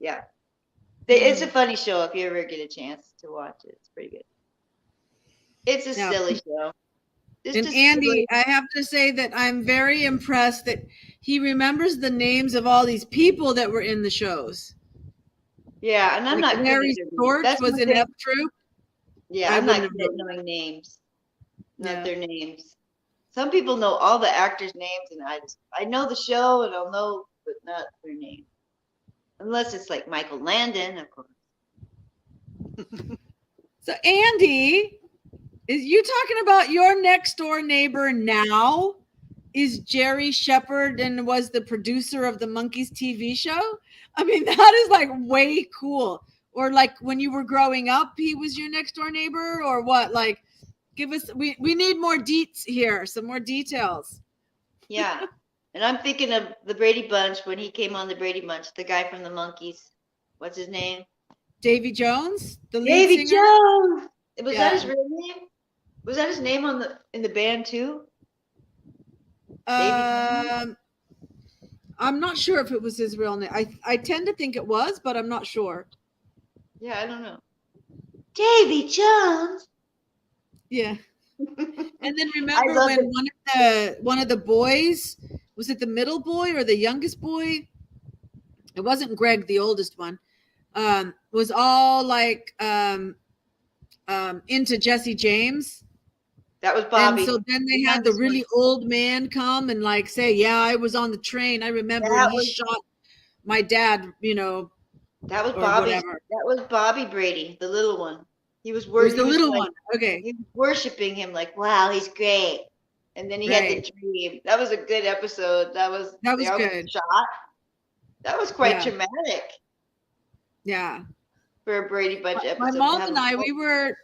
yeah. It's a funny show if you ever get a chance to watch it. It's pretty good. It's a Yeah. silly show. Just And a Andy, silly- I have to say that I'm very impressed that he remembers the names of all these people that were in the shows. yeah, and I'm Like not Harry good at Storch That's was one in thing- F Troop. Yeah, I I'm not wouldn't good have at knowing names. Yeah. Not their names. Some people know all the actors' names, and I know the show, and I'll know, but not their name. Unless it's like Michael Landon, of course. So Andy, is you talking about your next door neighbor now? Is Jerry Shepard and was the producer of the Monkees TV show? I mean, that is like way cool. Or like when you were growing up, he was your next door neighbor, or what? Like, give us we need more deets here, some more details. Yeah. And I'm thinking of the Brady Bunch when he came on the Brady Bunch, the guy from the Monkees. What's his name? Davy Jones, the lead Davy singer. Jones. Was Yeah. that his real name? Was that his name in the band too? I'm not sure if it was his real name. I tend to think it was, but I'm not sure. Yeah, I don't know. Davy Jones. Yeah. And then remember when one of the boys, was it the middle boy or the youngest boy? It wasn't Greg, the oldest one. Was all like into Jesse James. That was Bobby. And so then they had the really old man come and like say, "Yeah, I was on the train. I remember he shot my dad." You know, that was or Bobby. whatever. That was Bobby Brady, the little one. He was It was the little like, one. Okay. He was worshiping him like, wow, he's great. And then he had the dream. That was a good episode. That was good. Shot. That was quite traumatic. Yeah. For a Brady Bunch episode. My mom and I, we were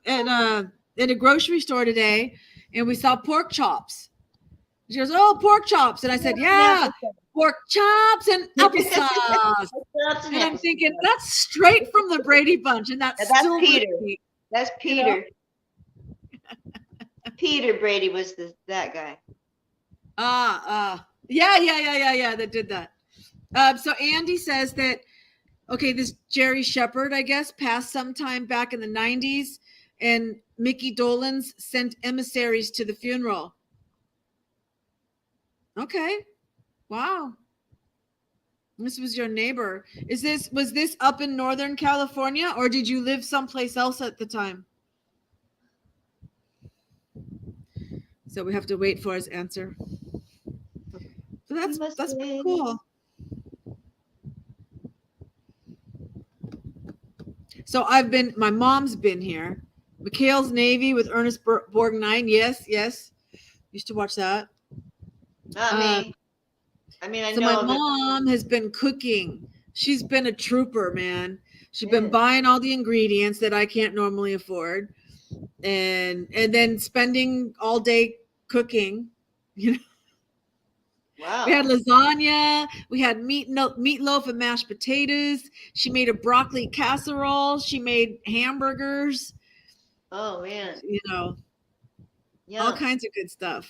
in a grocery store today, and we saw pork chops. She goes, "Oh, pork chops," and I said, "Yeah, pork chops and applesauce." And I'm thinking that's straight from the Brady Bunch, and that's still Peter. That's Peter. You know? Peter Brady was that guy. Yeah. That did that. So Andy says that. Okay, this Jerry Shepard, I guess, passed sometime back in the 90s, and Mickey Dolenz sent emissaries to the funeral. Okay. Wow. This was your neighbor. Was this up in Northern California, or did you live someplace else at the time? So we have to wait for his answer. So that's pretty cool. So my mom's been here. McHale's Navy with Ernest Borgnine. Yes. Used to watch that. Not me. I mean, I know. So my mom has been cooking. She's been a trooper, man. She's been buying all the ingredients that I can't normally afford, and then spending all day cooking. You know, Wow. we had lasagna, we had meatloaf and mashed potatoes. She made a broccoli casserole. She made hamburgers. Oh man. You know, Yeah. all kinds of good stuff.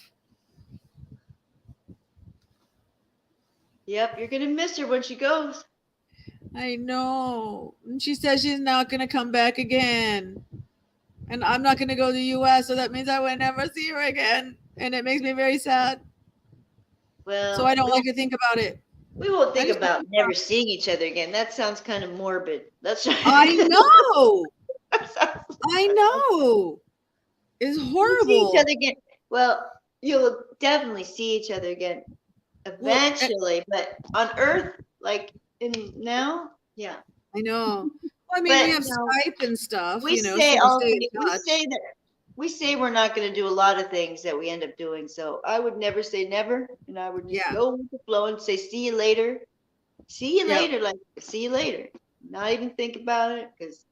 Yep. You're gonna miss her when she goes. I know. And she says she's not going to come back again. And I'm not going to go to the US, so that means I will never see her again. And it makes me very sad. Well, So I don't like to think about it. we won't think just about think never seeing each other again. That sounds kind of morbid. That's I know. that sounds- I know. It's We'll see horrible. each other again. Well, you'll definitely see each other again eventually, but on Earth, like in now, yeah. I know. Well, I mean, But, we have you know, Skype and stuff, We so say we also, stay in we touch. say that we say we're not going to do a lot of things that we end up doing. So I would never say never, and I would just Yeah. go with the flow and say, "See you later." See you Yep. later, like see you later. Not even think about it, because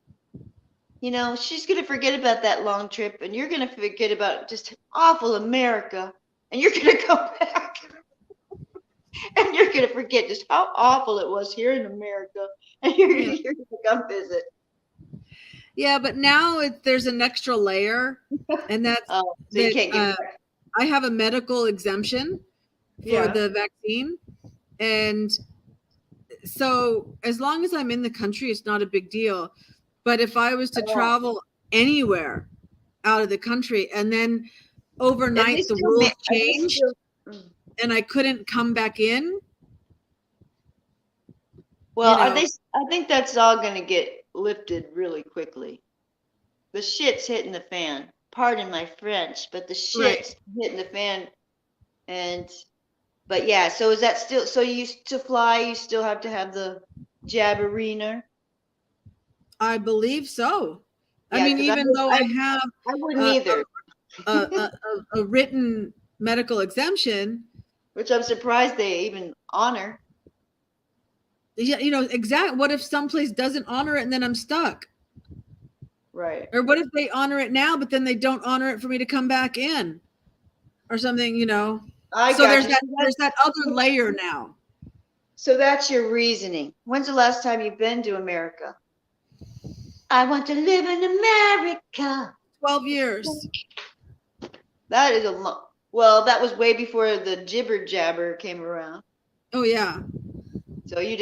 she's gonna forget about that long trip, and you're gonna forget about just awful America, and you're gonna go back, and you're gonna forget just how awful it was here in America, and Yeah. you're gonna come visit. Yeah, but now there's an extra layer, and that's Oh, so you can't get back. I have a medical exemption for Yeah. the vaccine. And so as long as I'm in the country, it's not a big deal. But if I was to Oh. travel anywhere out of the country and then Are they overnight the still world are they changed still- and I couldn't come back in, Well, you are know. they? I think that's all gonna get lifted really quickly. The shit's hitting the fan. Pardon my French, but the shit's hitting the fan. But yeah, so is that still, so you to fly, you still have to have the jabberina? I believe so. I Yeah, mean, 'cause even though I have I wouldn't uh, either, a written medical exemption, which I'm surprised they even honor. yeah, exactly. What if someplace doesn't honor it and then I'm stuck? Right. Or what if they honor it now, but then they don't honor it for me to come back in or something, I So got there's you. that other layer now. So that's your reasoning. When's the last time you've been to America? I want to live in America. 12 years. That is a long. Well, that was way before the jibber jabber came around. Oh yeah. So you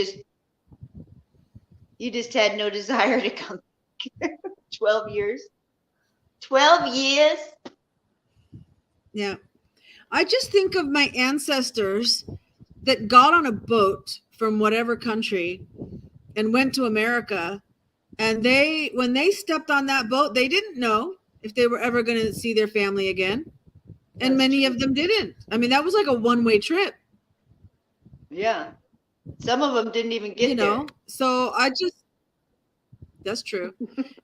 just had no desire to come. 12 years. 12 years. Yeah. I just think of my ancestors that got on a boat from whatever country and went to America, and when they stepped on that boat, they didn't know if they were ever going to see their family again. And That's many true. of them didn't. I mean, that was like a one-way trip. Yeah. Some of them didn't even get there. So that's true.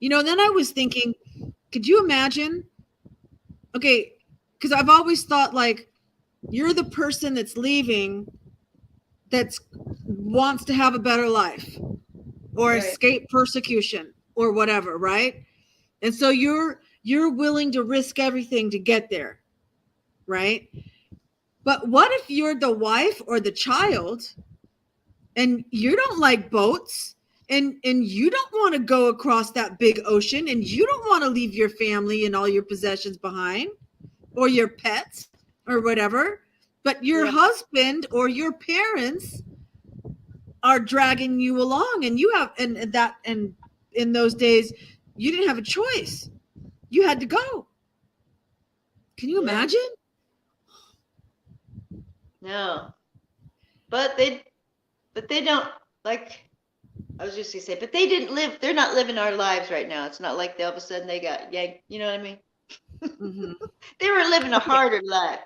Then I was thinking, could you imagine? Okay, because I've always thought like you're the person that's leaving that wants to have a better life or Right. escape persecution or whatever, right? And so you're willing to risk everything to get there, right? But what if you're the wife or the child and you don't like boats and you don't want to go across that big ocean and you don't want to leave your family and all your possessions behind or your pets or whatever, but your husband or your parents are dragging you along and you have and in those days you didn't have a choice. You had to go. Can you imagine? No. But they don't, like, I was just gonna say, but they're not living our lives right now. It's not like all of a sudden they got yanked, you know what I mean? Mm-hmm. They were living a harder life.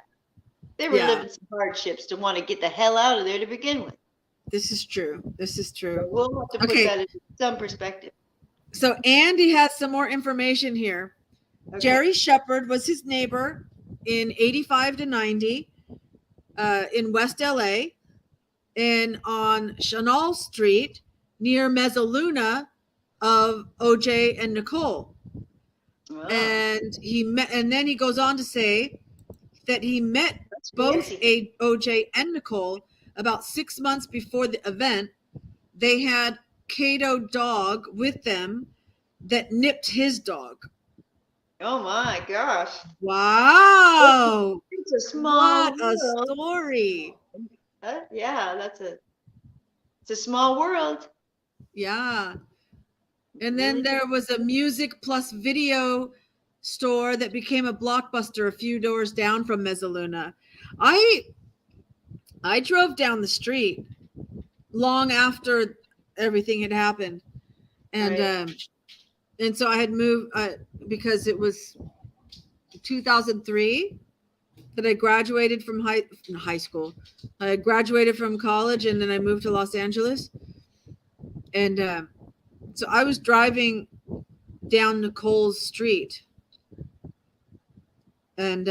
They were Yeah. living some hardships to want to get the hell out of there to begin with. This is true. So we'll have to put Okay. that in some perspective. So Andy has some more information here. Okay. Jerry Shepard was his neighbor in 85 to 90 in West LA and on Chanel Street near Mezzaluna. of OJ and Nicole. Wow, And then he goes on to say that he met that's both crazy. OJ and Nicole about 6 months before the event. They had Cato dog with them that nipped his dog. Oh my gosh. Wow. It's a What small a world. story. Yeah, it's a small world. Yeah. And then Really? there was a music plus video store that became a Blockbuster a few doors down from Mezzaluna. I drove down the street long after everything had happened, and Right. so I had moved because it was 2003 that I graduated from high school. I graduated from college, and then I moved to Los Angeles, and so I was driving down Nicole's street, and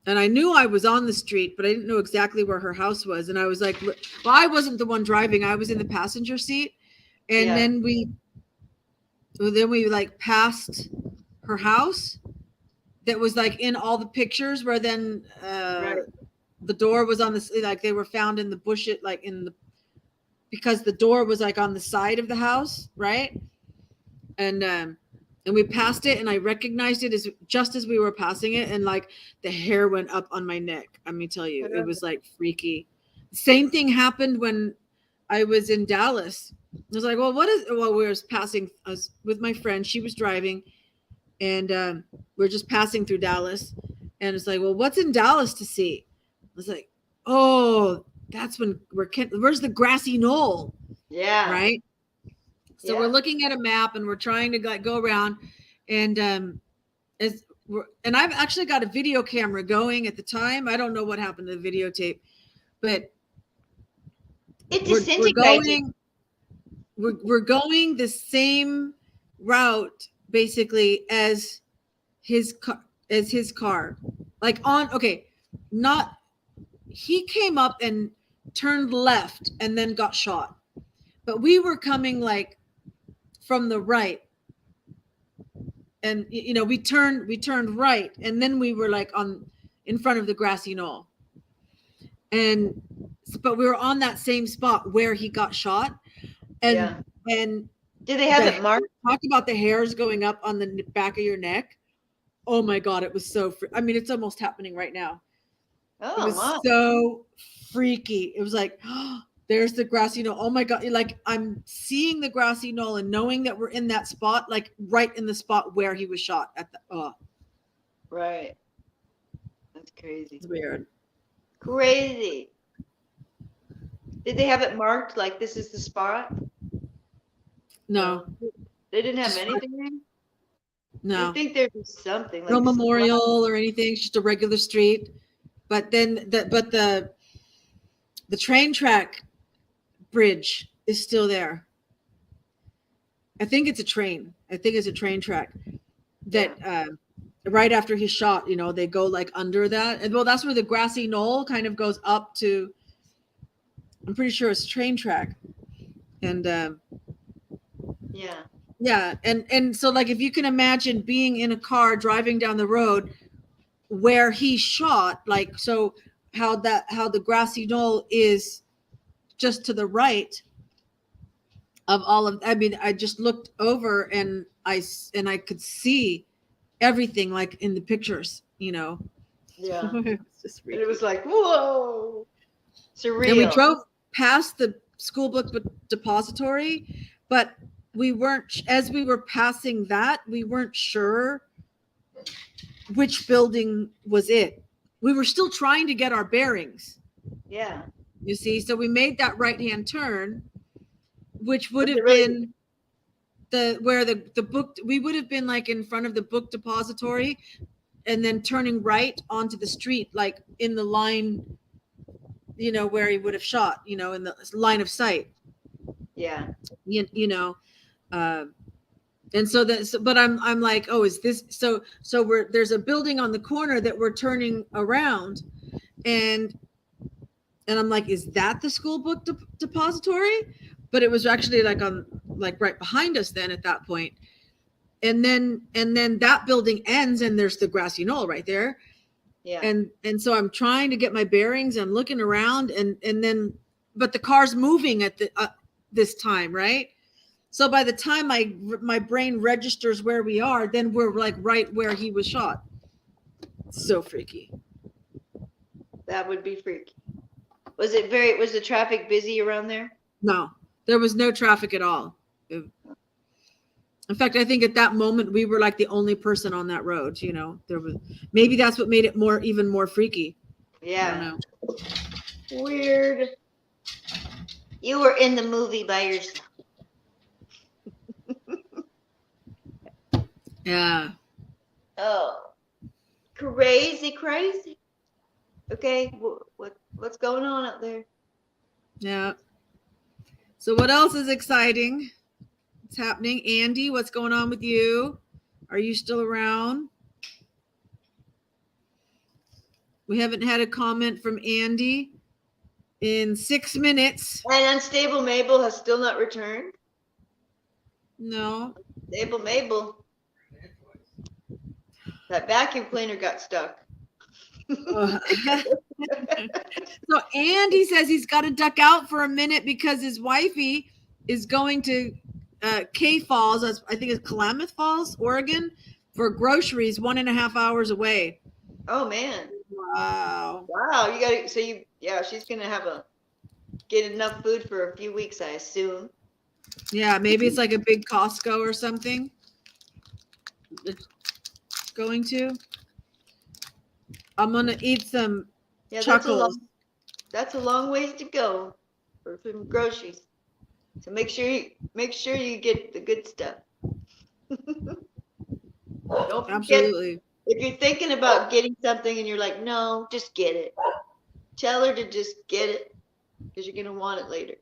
I knew I was on the street, but I didn't know exactly where her house was. And I was like, well, I wasn't the one driving; I was in the passenger seat. And Yeah. then we like passed her house that was like in all the pictures, where then Right. the door was on the like they were found in the bush, like in the because the door was like on the side of the house, right? And we passed it, and I recognized it as just as we were passing it, and like the hair went up on my neck. Let me tell you, it was like freaky. Same thing happened when I was in Dallas. I was like, well, we were passing us with my friend. She was driving, and we're just passing through Dallas, and it's like, well, what's in Dallas to see? I was like, oh, that's when where's the grassy knoll, Yeah. right? So Yeah. we're looking at a map, and we're trying to like go around, and and I've actually got a video camera going at the time. I don't know what happened to the videotape, but It we're disintegrated. we're going the same route basically as his car, like on okay, not he came up and turned left and then got shot, but we were coming like from the right, and we turned right, and then we were like on in front of the grassy knoll, and but we were on that same spot where he got shot, and Yeah. and Did they have the it marked? talk about the hairs going up on the back of your neck. Oh my god, it was so I mean, it's almost happening right now. It Oh was my. so freaky. It was like, oh, there's the grassy knoll. Oh my god, like I'm seeing the grassy knoll and knowing that we're in that spot, like right in the spot where he was shot at the Right. That's crazy. it's weird. Crazy. Did they have it marked like this is the spot? No, They didn't have just anything. no, You'd think there'd be something no like memorial or anything. It's just a regular street. But then the train track bridge is still there. I think it's a train. I think it's a train track that right after he's shot, they go like under that. And well, that's where the grassy knoll kind of goes up to. I'm pretty sure it's train track. And yeah. yeah, and so like if you can imagine being in a car driving down the road where he shot, like so how the grassy knoll is just to the right of all of, I mean, I just looked over and I could see everything like in the pictures. Yeah. It's just And it was like, whoa, surreal. and we drove past the school book depository, but we weren't, as we were passing that, we weren't sure which building was it. We were still trying to get our bearings, Yeah. you see. So we made that right hand turn, which would Was have it really- been where the book, we would have been like in front of the book depository, and then turning right onto the street, like in the line, where he would have shot, in the line of sight. Yeah. And so but I'm like, oh, is this so there's a building on the corner that we're turning around, and I'm like, is that the school book depository? But it was actually like on like right behind us then at that point. And then that building ends and there's the grassy knoll right there. Yeah. And so I'm trying to get my bearings. I'm looking around and then, but the car's moving at the this time, right? So by the time my brain registers where we are, then we're like right where he was shot. So freaky. That would be freaky. Was the traffic busy around there? No, there was no traffic at all. In fact, I think at that moment we were like the only person on that road. You know, there was, maybe that's what made it even more freaky. Yeah. I don't know. Weird. You were in the movie by yourself. Yeah. Oh, crazy. Okay, what's going on out there? Yeah. So what else is exciting? What's happening? Andy, what's going on with you? Are you still around? We haven't had a comment from Andy in 6 minutes. And Unstable Mabel has still not returned. No. Stable Mabel. That vacuum cleaner got stuck. So Andy says he's got to duck out for a minute because his wifey is going to K Falls, I think it's Klamath Falls, Oregon, for groceries 1.5 hours away. Oh man. Wow. You gotta, she's gonna get enough food for a few weeks, I assume. Yeah, maybe it's like a big Costco or something. It's going to. I'm gonna eat some chuckles. That's a long ways to go for some groceries. So make sure you get the good stuff. Don't forget, Absolutely. if you're thinking about getting something and you're like, no, just get it. Tell her to just get it because you're gonna want it later.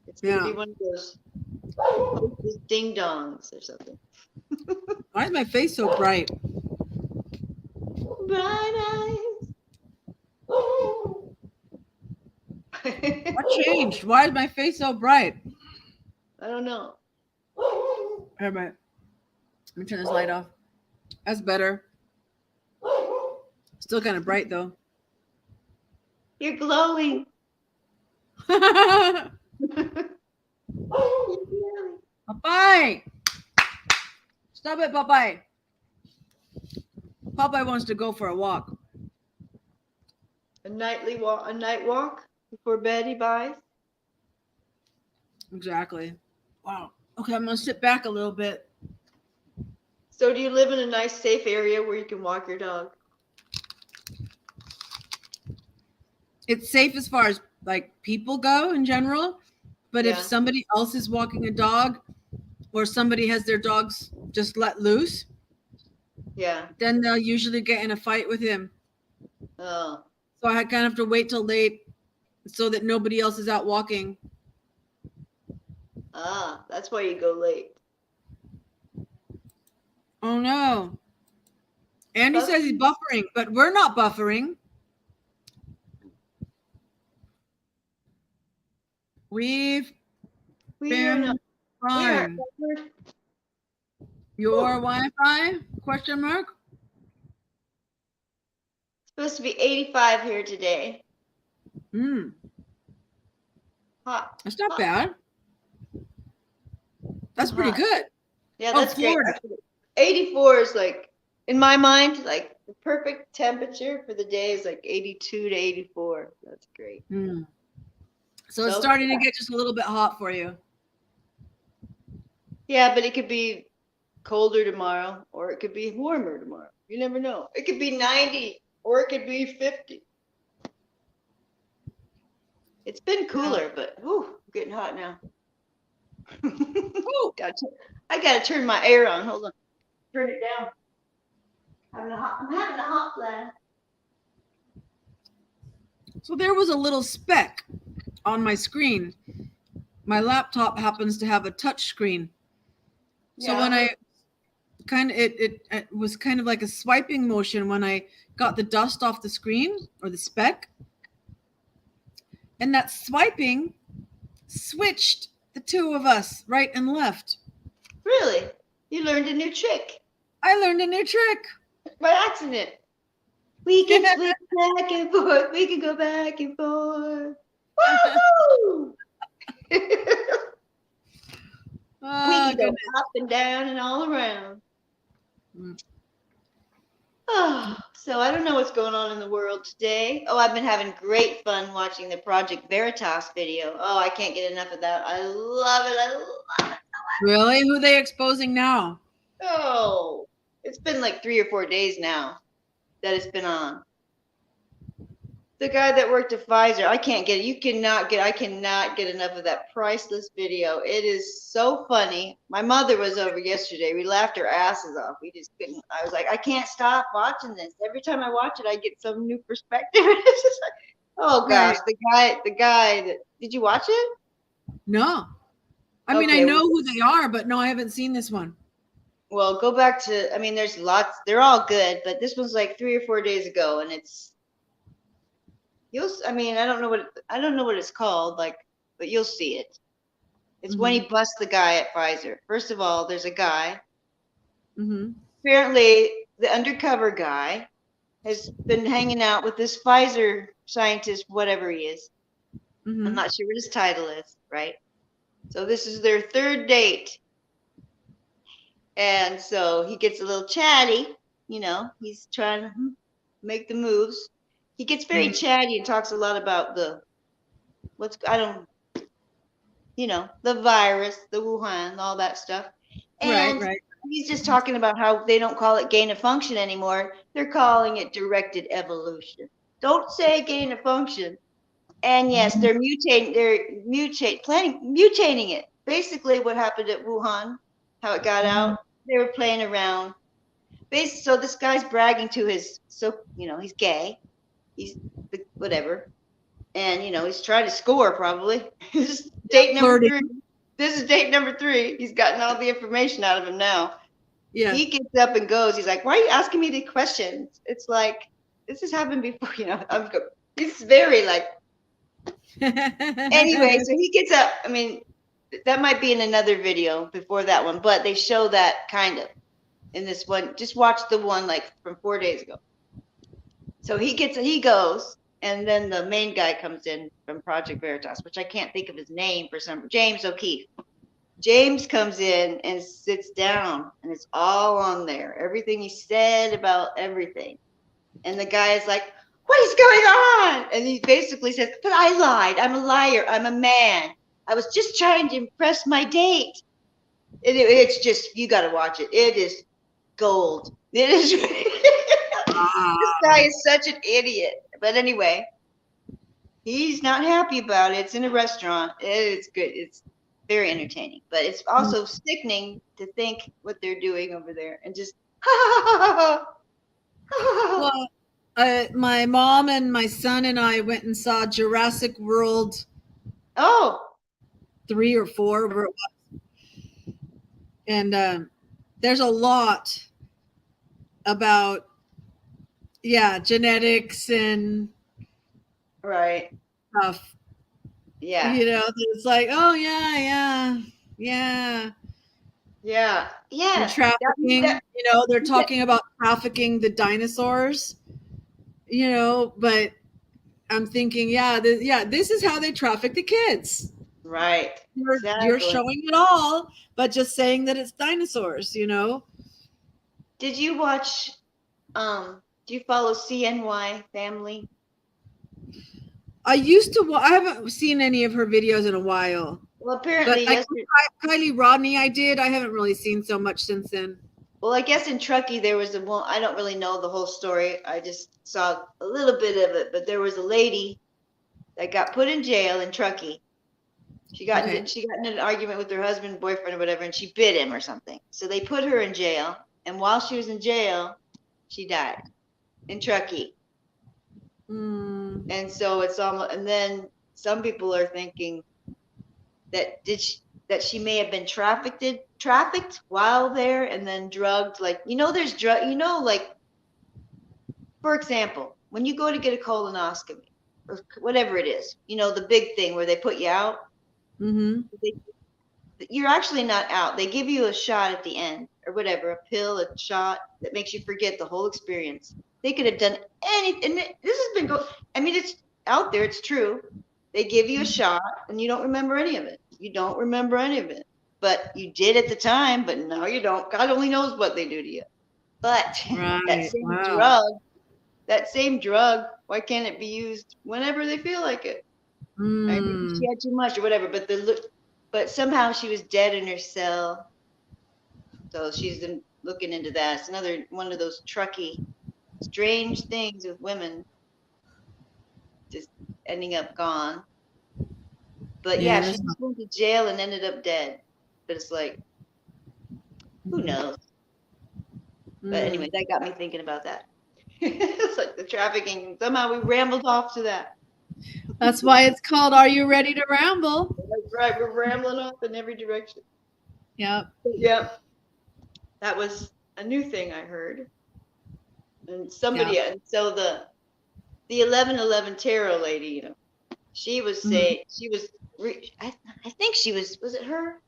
It's gonna be one of those ding dongs or something. Why is my face so bright? Bright eyes. What changed? Why is my face so bright? I don't know. Here, let me turn this light off. That's better. Still kind of bright though. You're glowing. Popeye! Stop it, Popeye. Popeye wants to go for a walk. A night walk before bed he buys. Exactly. Wow. Okay, I'm gonna sit back a little bit. So do you live in a nice safe area where you can walk your dog? It's safe as far as like people go in general, but if somebody else is walking a dog or somebody has their dogs just let loose, then they'll usually get in a fight with him. Oh. So I kind of have to wait till late so that nobody else is out walking. Ah, that's why you go late. Oh no. Andy says he's buffering, but we're not buffering. We've been fine. Your Wi-Fi? Question mark? Supposed to be 85 here today. Hot. That's not bad. That's pretty good. Yeah, that's great. 84 is like, in my mind, like the perfect temperature for the day is like 82 to 84. That's great. So it's starting to get just a little bit hot for you. Yeah, but it could be colder tomorrow or it could be warmer tomorrow. You never know. It could be 90 or it could be 50. It's been cooler, but getting hot now. I gotta turn my air on. Hold on. Turn it down. I'm having a hot blast. So there was a little speck on my screen. My laptop happens to have a touch screen. So when I it was kind of like a swiping motion when I got the dust off the screen or the speck. And that swiping switched the two of us, right and left. Really? You learned a new trick I learned a new trick. by accident. We can swing back and forth. We can go back and forth. Woo! We Oh, can go goodness. up and down and all around. Mm. Oh, so I don't know what's going on in the world today. Oh, I've been having great fun watching the Project Veritas video. Oh, I can't get enough of that. I love it. I love it. Really? Who are they exposing now? Oh, it's been like 3 or 4 days now that it's been on. The guy that worked at Pfizer, I can't get it. I cannot get enough of that priceless video. It is so funny. My mother was over yesterday. We laughed our asses off. We just couldn't. I was like, I can't stop watching this. Every time I watch it, I get some new perspective. It's just like, oh gosh, Right. the guy that, did you watch it? No. I mean, I Okay, know who they are, but no, I haven't seen this one. well, go back to, I mean, there's lots, they're all good, but this one's like 3 or 4 days ago, and I mean, I don't know what it's called, like, but you'll see it. It's when he busts the guy at Pfizer. First of all, there's a guy. Mm-hmm. Apparently, the undercover guy has been hanging out with this Pfizer scientist, whatever he is. Mm-hmm. I'm not sure what his title is, right? So this is their third date. And so he gets a little chatty, he's trying to make the moves. He gets very chatty and talks a lot about the virus, the Wuhan, all that stuff. And Right. he's just talking about how they don't call it gain of function anymore. They're calling it directed evolution. Don't say gain of function. And yes, they're mutating it. Basically what happened at Wuhan, how it got out, they were playing around. So this guy's bragging to he's gay. He's whatever. And he's trying to score probably. This is date number 3. This is date number 3. He's gotten all the information out of him now. Yeah. He gets up and goes. He's like, "Why are you asking me the questions?" It's like, this has happened before, It's very like. Anyway, so he gets up. I mean, that might be in another video before that one, but they show that kind of in this one. Just watch the one like from 4 days ago. So he goes, and then the main guy comes in from Project Veritas, which I can't think of his name for James O'Keefe. James comes in and sits down, and it's all on there. Everything he said about everything. And the guy is like, "What is going on?" And he basically says, "But I lied. I'm a liar. I'm a man. I was just trying to impress my date." It's just, you got to watch it. It is gold. It is. This guy is such an idiot. But anyway, he's not happy about it. It's in a restaurant. It's good. It's very entertaining. But it's also sickening to think what they're doing over there and just. Well, my mom and my son and I went and saw Jurassic World. Oh. 3 or 4, where it was. And there's a lot about genetics and right stuff. Yeah. It's like, oh yeah. And trafficking. They're talking about trafficking the dinosaurs. But I'm thinking, this is how they traffic the kids. Right. You're showing it all, but just saying that it's dinosaurs. Did you watch? Do you follow CNY Family? I used to. I haven't seen any of her videos in a while. Well, apparently, Kylie Rodney, I did. I haven't really seen so much since then. Well, I guess in Truckee there was I don't really know the whole story. I just saw a little bit of it, but there was a lady that got put in jail in Truckee. She got in an argument with her husband, boyfriend, or whatever, and she bit him or something. So they put her in jail, and while she was in jail, she died in Truckee. And so it's almost, and then some people are thinking that she may have been trafficked while there and then drugged. Like, there's like, for example, when you go to get a colonoscopy or whatever it is, the big thing where they put you out. you're actually not out. They give you a shot at the end or whatever, a pill, a shot that makes you forget the whole experience. They could have done anything. This has been I mean, it's out there. It's true. They give you a shot and you don't remember any of it. You don't remember any of it. But you did at the time, but now you don't. God only knows what they do to you. But that Right. same Wow. drug, why can't it be used whenever they feel like it? Right? Maybe she Mm. had too much or whatever, but somehow she was dead in her cell. So she's been looking into that. It's another one of those trucky, strange things with women just ending up gone. But Yeah, yeah, it she is. just went to jail and ended up dead. But it's like, who knows? But Mm. anyway, that got me thinking about that. It's like the trafficking. Somehow we rambled off to that. That's why it's called Are You Ready to Ramble? That's right. We're rambling off in every direction. Yep. But yeah, that was a new thing I heard. And somebody, Yeah. and so the 1111 tarot lady, you know, she was Mhm. saying I think she was it her?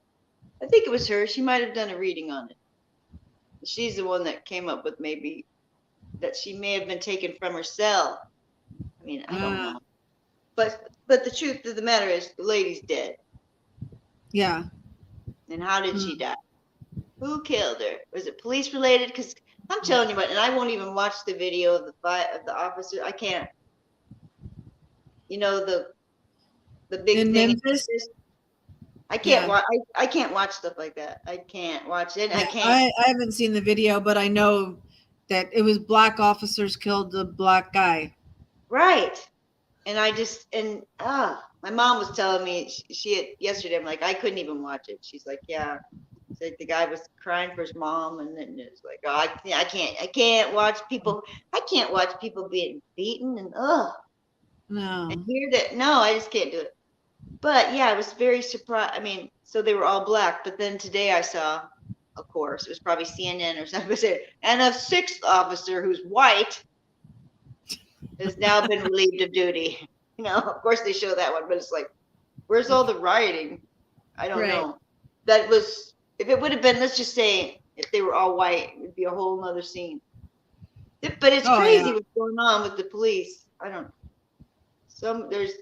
I think it was her. She might have done a reading on it. She's the one that came up with maybe that she may have been taken from her cell. I mean, I don't Ah, know. But the truth of the matter is the lady's dead. yeah. And how did she Mm. die? Who killed her? Was it police related? Because I'm telling you what, and I won't even watch the video of the fight of the officer. I can't. You know the big In thing. Memphis? I can't Yeah. watch. I can't watch stuff like that. I can't watch it. I Yeah. can't. I haven't seen the video, but I know that it was black officers killed the black guy. Right. And I just my mom was telling me she had yesterday. I'm like, I couldn't even watch it. She's like, yeah. It's like the guy was crying for his mom, and then it's like, oh, I can't watch people. I can't watch people being beaten, and and No. hear that. No, I just can't do it. But yeah, I was very surprised. I mean, so they were all black, but then today I saw, of course, it was probably CNN or something, and a sixth officer who's white has now been relieved of duty. You know, of course they show that one, but it's like, where's all the rioting? I don't Right. know. That was, if it would have been, let's just say, if they were all white, it would be a whole nother scene. But it's Oh yeah. crazy what's going on with the police. I don't know. There's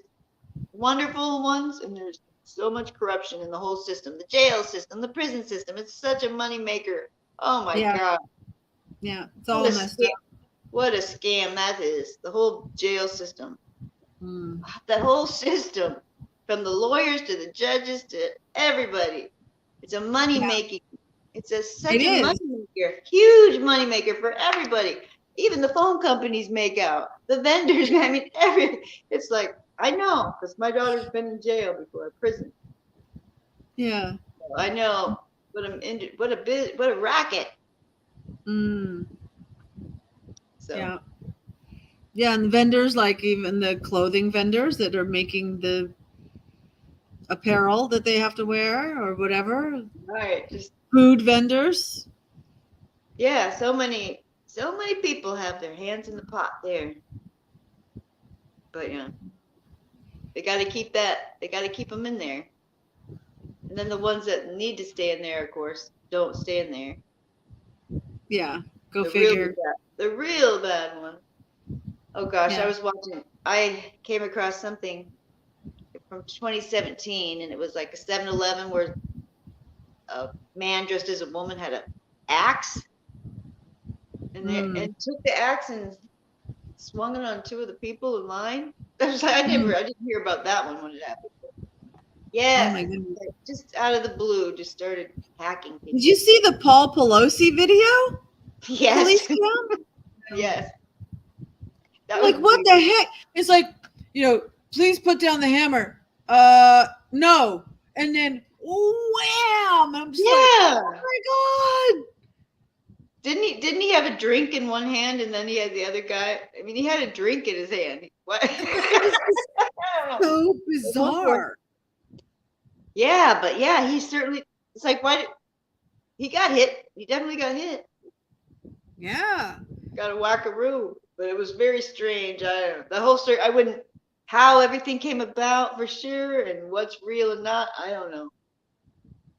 wonderful ones, and there's so much corruption in the whole system, the jail system, the prison system. It's such a money maker. Oh my Yeah. God. Yeah. It's What all a messed scam. up. What a scam that is. The whole jail system. Mm. That whole system, from the lawyers to the judges to everybody. It's a money Yeah. making. It's It such a money is. maker, huge money maker for everybody. Even the phone companies make out. The vendors, I mean, it's like, I know, because my daughter's been in jail before, prison. Yeah. So I know what a racket. Mm. So Yeah. Yeah, and the vendors, like even the clothing vendors that are making the apparel that they have to wear or whatever, right, just food vendors. yeah, so many people have their hands in the pot there. But yeah, they got to keep that. They got to keep them in there. And then the ones that need to stay in there, of course, don't stay in there. Yeah, go The real figure. bad, the real bad one. Oh gosh, Yeah. I was watching. I came across something from 2017, and it was like a 7-Eleven where a man dressed as a woman had an axe, Mm. and took the axe and swung it on two of the people in line. Mm. I didn't hear about that one when it happened. Oh Yeah, my goodness. like, just out of the blue, just started hacking Did people. you see the Paul Pelosi video? Yes, Police cam? yes, that I'm was like, what weird. the heck? It's like, please put down the hammer. No. And then wham! I'm just like, Yeah, oh my god. didn't he have a drink in one hand and then he had the other guy? I mean, he had a drink in his hand. What? It's just I don't know. so It was one. bizarre. Yeah, but yeah, he certainly. It's like he got hit? He definitely got hit. Yeah. Got a wackaroo, but it was very strange. I don't know. The whole story. I wouldn't. How everything came about for sure, and what's real and not. I don't know.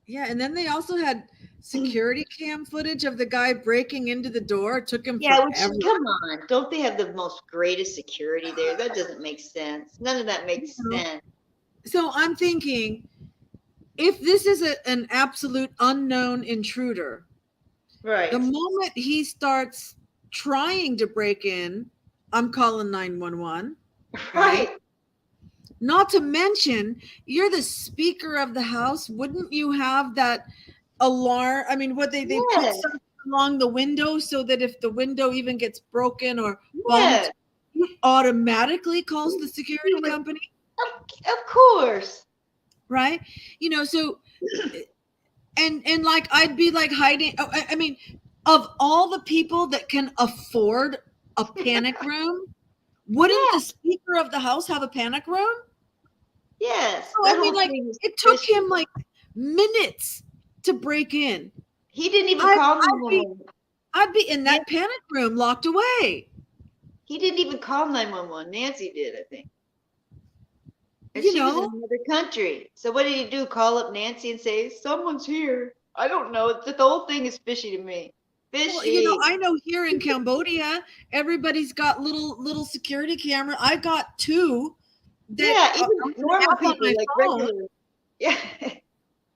Yeah, and then they also had security cam footage of the guy breaking into the door. It took him Yeah, which, forever. come on, don't they have the most greatest security there? That doesn't make sense. None of that makes You know? sense. So I'm thinking, if this is an absolute unknown intruder, Right. the moment he starts trying to break in, I'm calling 911. Right. Not to mention, you're the speaker of the house. Wouldn't you have that alarm? I mean, what they put Yes. stuff along the window so that if the window even gets broken or Yes. bumped, it automatically calls the security You would- company, Of course. right? You know, so and like I'd be like hiding. I mean, of all the people that can afford a panic room, wouldn't Yeah. the speaker of the house have a panic room? Yes. So, That I mean, whole like thing is it took fishy. him like minutes to break in. He didn't even I'd, call I'd be 911. I'd be in that panic room locked away. He didn't even call 911. Nancy did, I think. And You she was in know, another country. So what did he do? Call up Nancy and say, someone's here? I don't know. The whole thing is fishy to me. well, you know, Fishy. I know here in Cambodia, everybody's got little security camera. I got two that Yeah, even on the normal app on people, my like phone. regular. Yeah.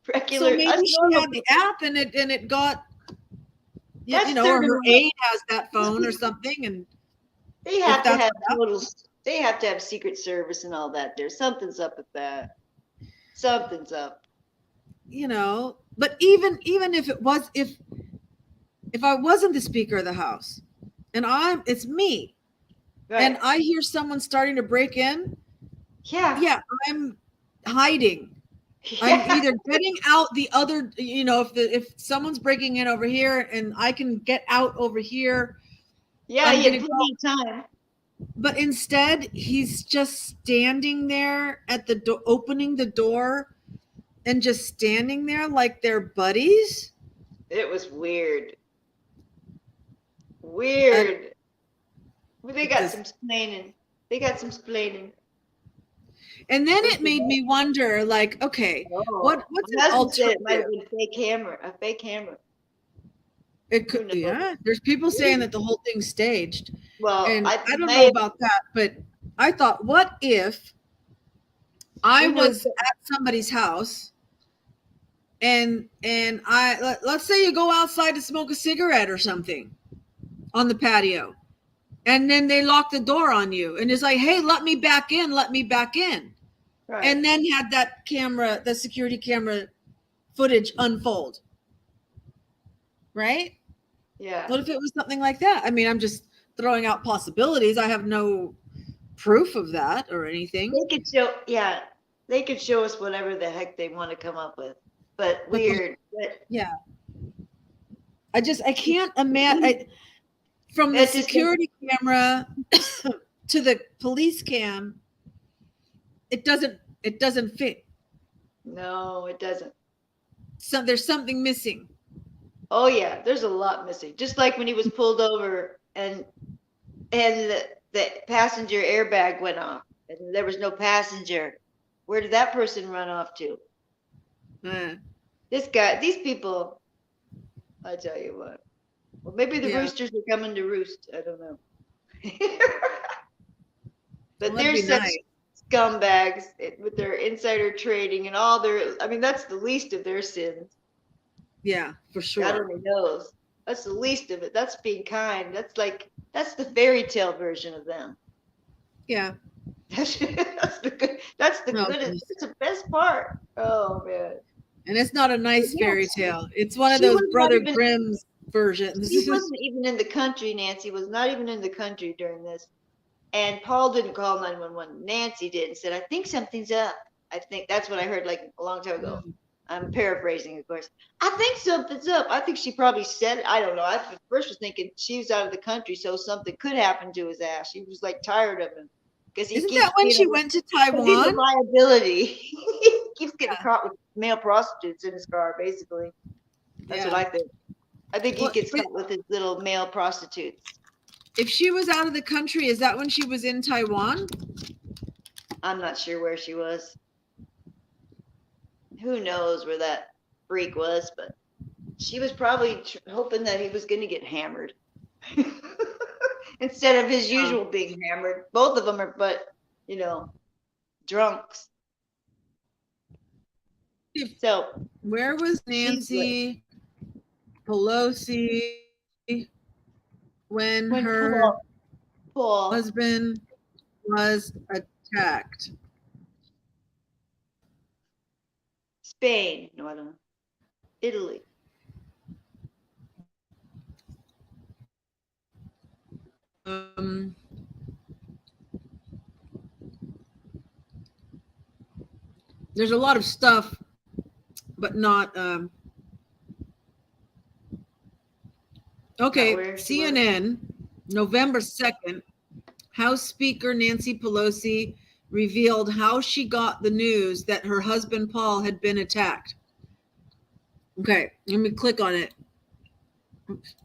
So Regular, us maybe she normal had the people. app and it got That's you know, their or her normal. aide has that phone or something, and They if have to that's have enough, total, they have to have Secret Service and all that. There's something's up with that. Something's up. you know. But even if it was if I wasn't the speaker of the house and it's me and Right. I hear someone starting to break in, Yeah. yeah, I'm hiding. I'm Yeah. either getting out the other, you know, if someone's breaking in over here and I can get out over here, Yeah, I'm he gonna had go. plenty of time. But instead, he's just standing there at the door, opening the door, and just standing there like they're buddies. It was weird. I, Weird. Well, they it got just, some splaining. They got some splaining. and then it made me wonder, like, okay, Oh, what's my an husband said it might have alternative? been fake camera, a fake camera. It Who could, knows? yeah. There's people saying that the whole thing's staged, Well, and I I don't know may have, about that, but I thought, what if I who knows? was at somebody's house and let's say you go outside to smoke a cigarette or something on the patio, and then they lock the door on you and it's like, hey, let me back in, Right. and then had that camera, the security camera footage unfold, right? Yeah. What if it was something like that? I mean, I'm just throwing out possibilities. I have no proof of that or anything, They could show, yeah, they could show us whatever the heck they want to come up with. But but weird. But yeah, I can't imagine from the that just doesn't, security camera to the police cam, it doesn't fit. no, it doesn't. So there's something missing. Oh yeah, there's a lot missing. Just like when he was pulled over and the passenger airbag went off and there was no passenger. Where did that person run off to? Uh, This guy, these people, I tell you what. Well, maybe the Yeah. roosters are coming to roost. I don't know. But Well, that'd they're be such nice. scumbags with their insider trading and all their, I mean, that's the least of their sins. Yeah, for God sure. only knows. That's the least of it. That's being kind. That's the fairy tale version of them. Yeah. That's the good. That's the No, good. It's the best part. Oh man. and it's not a nice Yeah, fairy tale. It's one of she those was not Brother even. Grimm's versions. She wasn't even in the country. Nancy was not even in the country during this. And Paul didn't call 911. Nancy did and said, "I think something's up." I think that's what I heard like a long time ago. I'm paraphrasing, of course. I think something's up. I think she probably said it. I don't know. I at first was thinking she was out of the country, so something could happen to his ass. She was like tired of him because he Isn't keeps that when being she went to because he's a Taiwan? liability. He keeps getting Yeah. caught with male prostitutes in his car, basically. That's what I think. I think he Well, gets caught with his little male prostitutes. if she was out of the country, is that when she was in Taiwan? I'm not sure where she was. Who knows where that freak was, but she was probably hoping that he was going to get hammered instead of his usual being hammered. Both of them are, but you know, drunks. So Where was she's like, Nancy Pelosi when when her Paul, husband was attacked? Spain, no, I don't know, Italy. Um, there's a lot of stuff, but not. Okay, where she was. CNN, November 2nd, House Speaker Nancy Pelosi revealed how she got the news that her husband Paul had been attacked. Okay, let me click on it. Oops.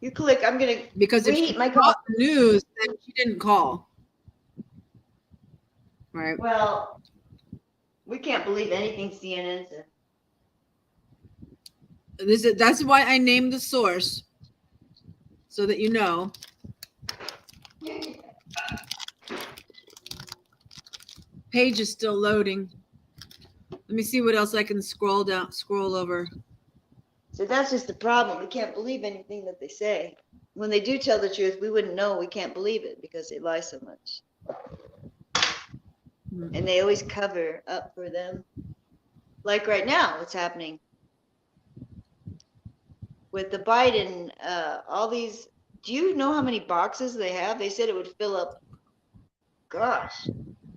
You click, I'm gonna Because if she reheat my got coffee. the news, then she didn't call. Right. Well, we can't believe anything CNN says. That's why I named the source, so that you know. Page is still loading. Let me see what else I can scroll over. So that's just the problem. We can't believe anything that they say. When they do tell the truth, we wouldn't know. We can't believe it because they lie so much. And they always cover up for them. Like right now, what's happening with the Biden, all these, do you know how many boxes they have? They said it would fill up, gosh,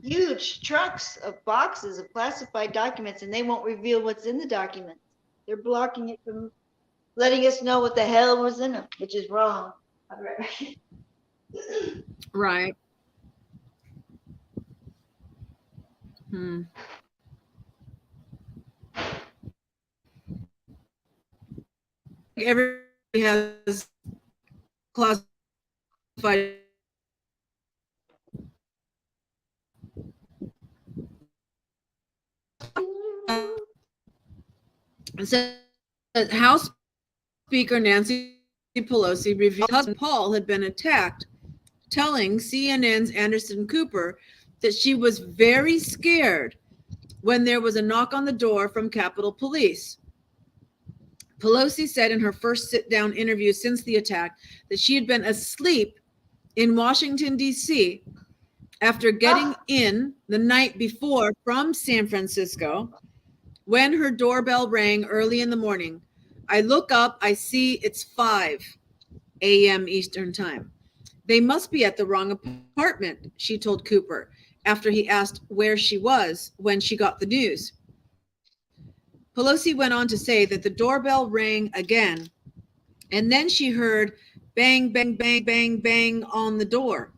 huge trucks of boxes of classified documents, and they won't reveal what's in the documents. They're blocking it from letting us know what the hell was in them, which is wrong. Right. Everybody has classified. It says House Speaker Nancy Pelosi revealed husband Paul had been attacked, telling CNN's Anderson Cooper that she was very scared when there was a knock on the door from Capitol Police. Pelosi said in her first sit-down interview since the attack that she had been asleep in Washington, D.C. after getting in the night before from San Francisco when her doorbell rang early in the morning. I look up, I see it's 5 a.m. Eastern Time. They must be at the wrong apartment, she told Cooper after he asked where she was when she got the news. Pelosi went on to say that the doorbell rang again, and then she heard bang, bang, bang, bang, bang on the door.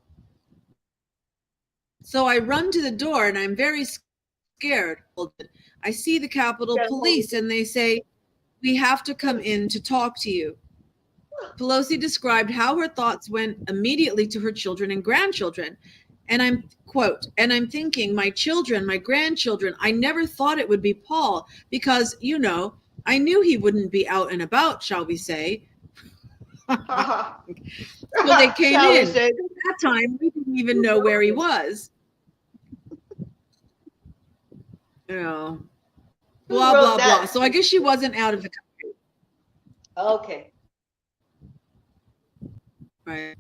So I run to the door and I'm very scared. I see the Capitol Police and they say, we have to come in to talk to you. Pelosi described how her thoughts went immediately to her children and grandchildren. And I'm, quote, and I'm thinking, my children, my grandchildren, I never thought it would be Paul because, you know, I knew he wouldn't be out and about, shall we say. So they came in. At that time, we didn't even know where he was. You know, blah, blah, blah. So I guess she wasn't out of the country. Okay. Right.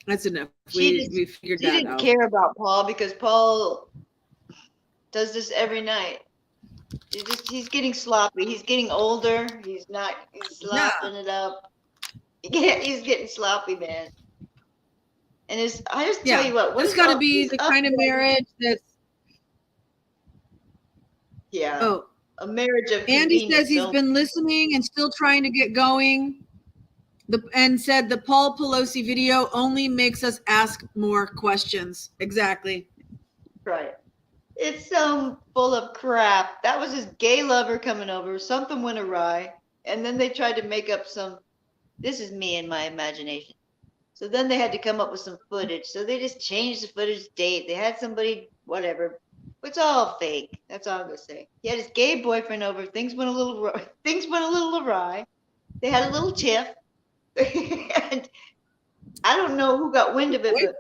That's enough. We figured that out. She didn't care about Paul because Paul does this every night. He's getting sloppy. He's getting older. He's slopping it up. He's getting sloppy, man. And I just tell you what it's got to be the kind of marriage that's. Yeah. Oh, a marriage of. Andy says he's been listening and still trying to get going. And said the Paul Pelosi video only makes us ask more questions. Exactly. Right. It's full of crap. That was his gay lover coming over. Something went awry. And then they tried to make up this is me in my imagination. So then they had to come up with some footage. So they just changed the footage date. They had somebody, whatever. It's all fake. That's all I'm gonna say. He had his gay boyfriend over. Things went a little awry. They had a little tiff, and I don't know who got wind of it, but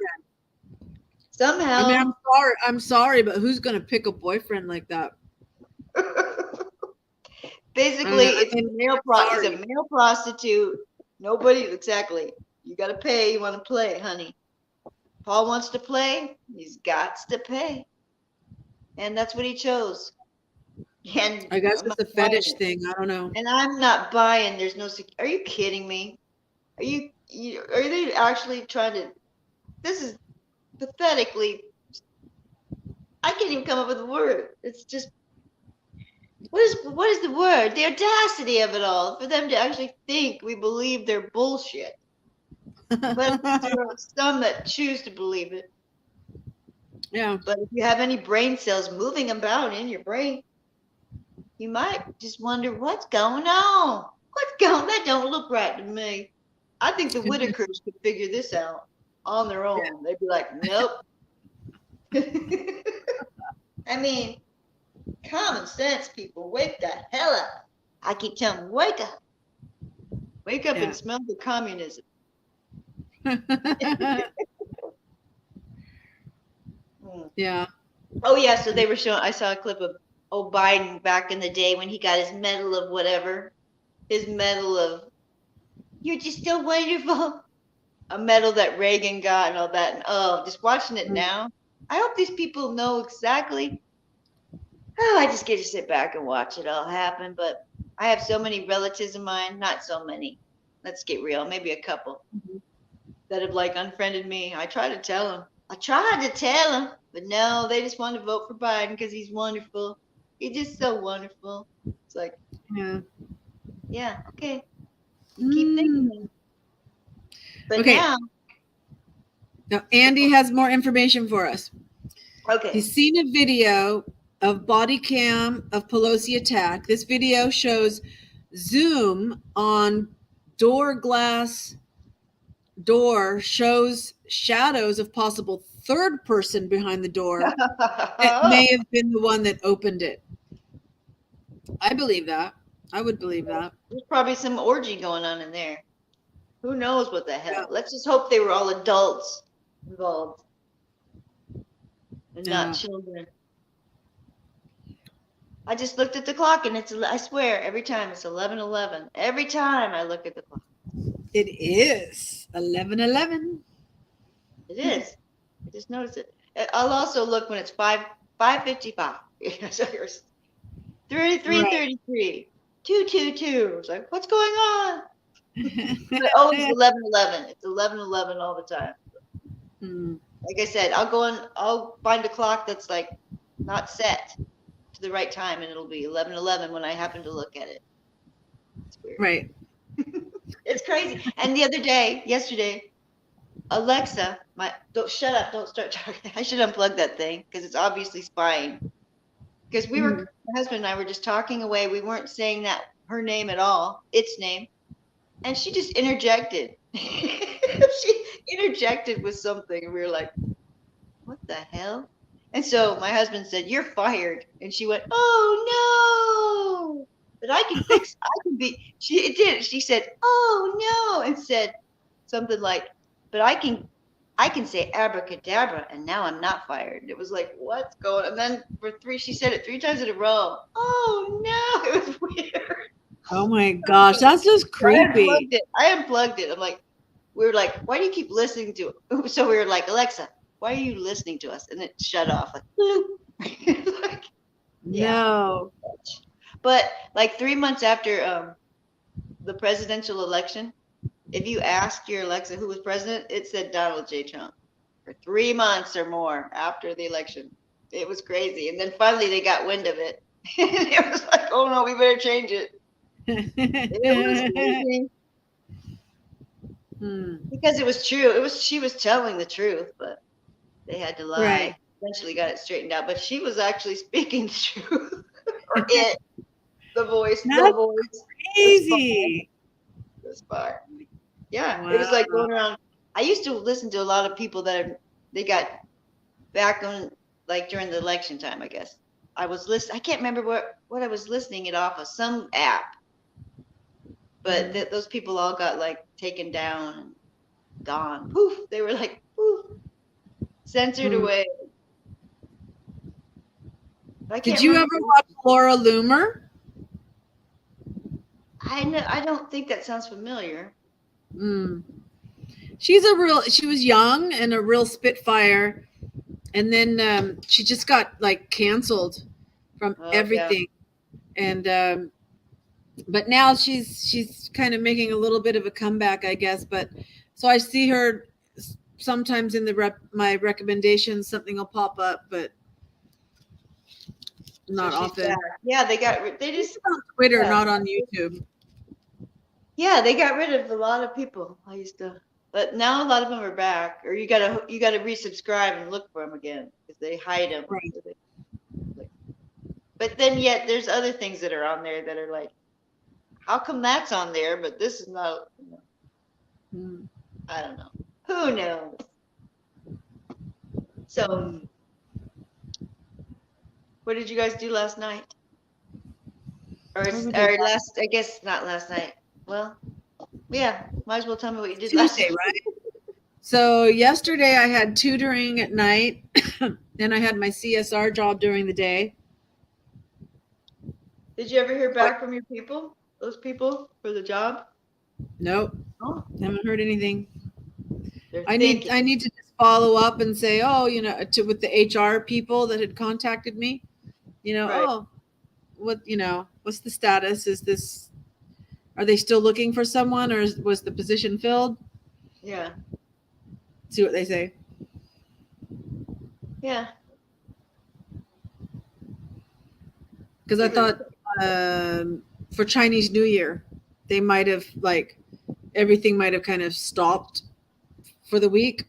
somehow. I mean, I'm sorry, but who's gonna pick a boyfriend like that? Basically, I mean, it's a male prostitute. Nobody, exactly. You got to pay. You want to play, honey. Paul wants to play. He's got to pay. And that's what he chose. And I guess I'm it's not a fetish buying it. thing. I don't know. And I'm not buying. There's no. Are you kidding me? Are they actually trying to? This is pathetically. I can't even come up with a word. It's just. What is the word? The audacity of it all for them to actually think we believe their bullshit. But there are some that choose to believe it. Yeah. But if you have any brain cells moving about in your brain, you might just wonder what's going on. That don't look right to me. I think the Whitakers could figure this out on their own. Yeah. They'd be like, nope. I mean, common sense, people, wake the hell up. I keep telling them, wake up. Wake up and smell the communism. Yeah. Oh yeah, so they were showing. I saw a clip of Biden back in the day when he got his medal of whatever, his medal of "You're just so wonderful," a medal that Reagan got and all that. And just watching it now, I hope these people know exactly. Oh, I just get to sit back and watch it all happen. But I have so many relatives of mine, not so many. Let's get real, maybe a couple that have like unfriended me. I tried to tell them. But no, they just want to vote for Biden because he's wonderful. He's just so wonderful. It's like, yeah, okay. You keep thinking. But okay. Now, Andy has more information for us. Okay. He's seen a video of body cam of Pelosi attack. This video shows zoom on door shows shadows of possible third person behind the door. It may have been the one that opened it. I believe that. I would believe that. There's probably some orgy going on in there. Who knows what the hell? Yeah. Let's just hope they were all adults involved and not children. I just looked at the clock and I swear, every time it's 11:11. Every time I look at the clock. It is 11:11. It is. I just noticed it. I'll also look when it's 5:55. 3:33. 2:22. It's like, what's going on? But, it's 11:11. It's 11:11 all the time. Like I said, I'll find a clock that's like not set to the right time, and it'll be 11:11 when I happen to look at it. It's weird. Right. It's crazy. And yesterday, Alexa, shut up, don't start talking. I should unplug that thing because it's obviously spying. Because my husband and I were just talking away. We weren't saying her name at all, its name. And she just interjected. She interjected with something. And we were like, what the hell? And so my husband said, you're fired. And she went, oh, no. But I can fix, she did. She said, oh, no. And said something like, but I can say abracadabra, and now I'm not fired. It was like, what's going on? And then she said it 3 times in a row. Oh, no. It was weird. Oh, my gosh. That's just creepy. I unplugged it. We were like, why do you keep listening to it? So we were like, Alexa, why are you listening to us? And it shut off. Like, no. But like 3 months after the presidential election, if you asked your Alexa who was president, it said Donald J. Trump for 3 months or more after the election. It was crazy. And then finally they got wind of it. It was like, oh no, we better change it. It was crazy. Because it was true. She was telling the truth, but they had to lie. Right. Eventually got it straightened out. But she was actually speaking the truth. Or the voice. Crazy. The spy. Yeah, wow. It was like going around I used to listen to a lot of people they got back on, like during the election time, I guess. I can't remember what I was listening it off of, some app, but those people all got like taken down and gone. Poof, they were like poof, censored Mm. away. I Did can't you ever remember. watch Laura Loomer? I don't think that sounds familiar. Mm. She was young and a real spitfire. And then she just got like canceled from Oh yeah. everything. And but now she's kind of making a little bit of a comeback, I guess. But so I see her sometimes in my recommendations, something will pop up, but not So she's often. back. Yeah, they She's just on Twitter, yeah. not on YouTube. Yeah, they got rid of a lot of people. I used to, but now a lot of them are back, or you gotta resubscribe and look for them again because they hide them. Right. But then yet there's other things that are on there that are like, how come that's on there, but this is not? Mm. I don't know. Who knows? So, Mm. what did you guys do last night? Or What we did last? I guess not last night. Well, yeah. Might as well tell me what you did last Tuesday, night. right? So yesterday I had tutoring at night, and I had my CSR job during the day. Did you ever hear What? back from your people? Those people for the job? Nope, Oh, haven't heard anything. they're I thinking. need to just follow up and say, oh, with the HR people that had contacted me, Right. oh, what's the status? Are they still looking for someone, or was the position filled? Yeah. See what they say. Yeah. Because I Give it thought for Chinese New Year, they might have everything might have kind of stopped for the week,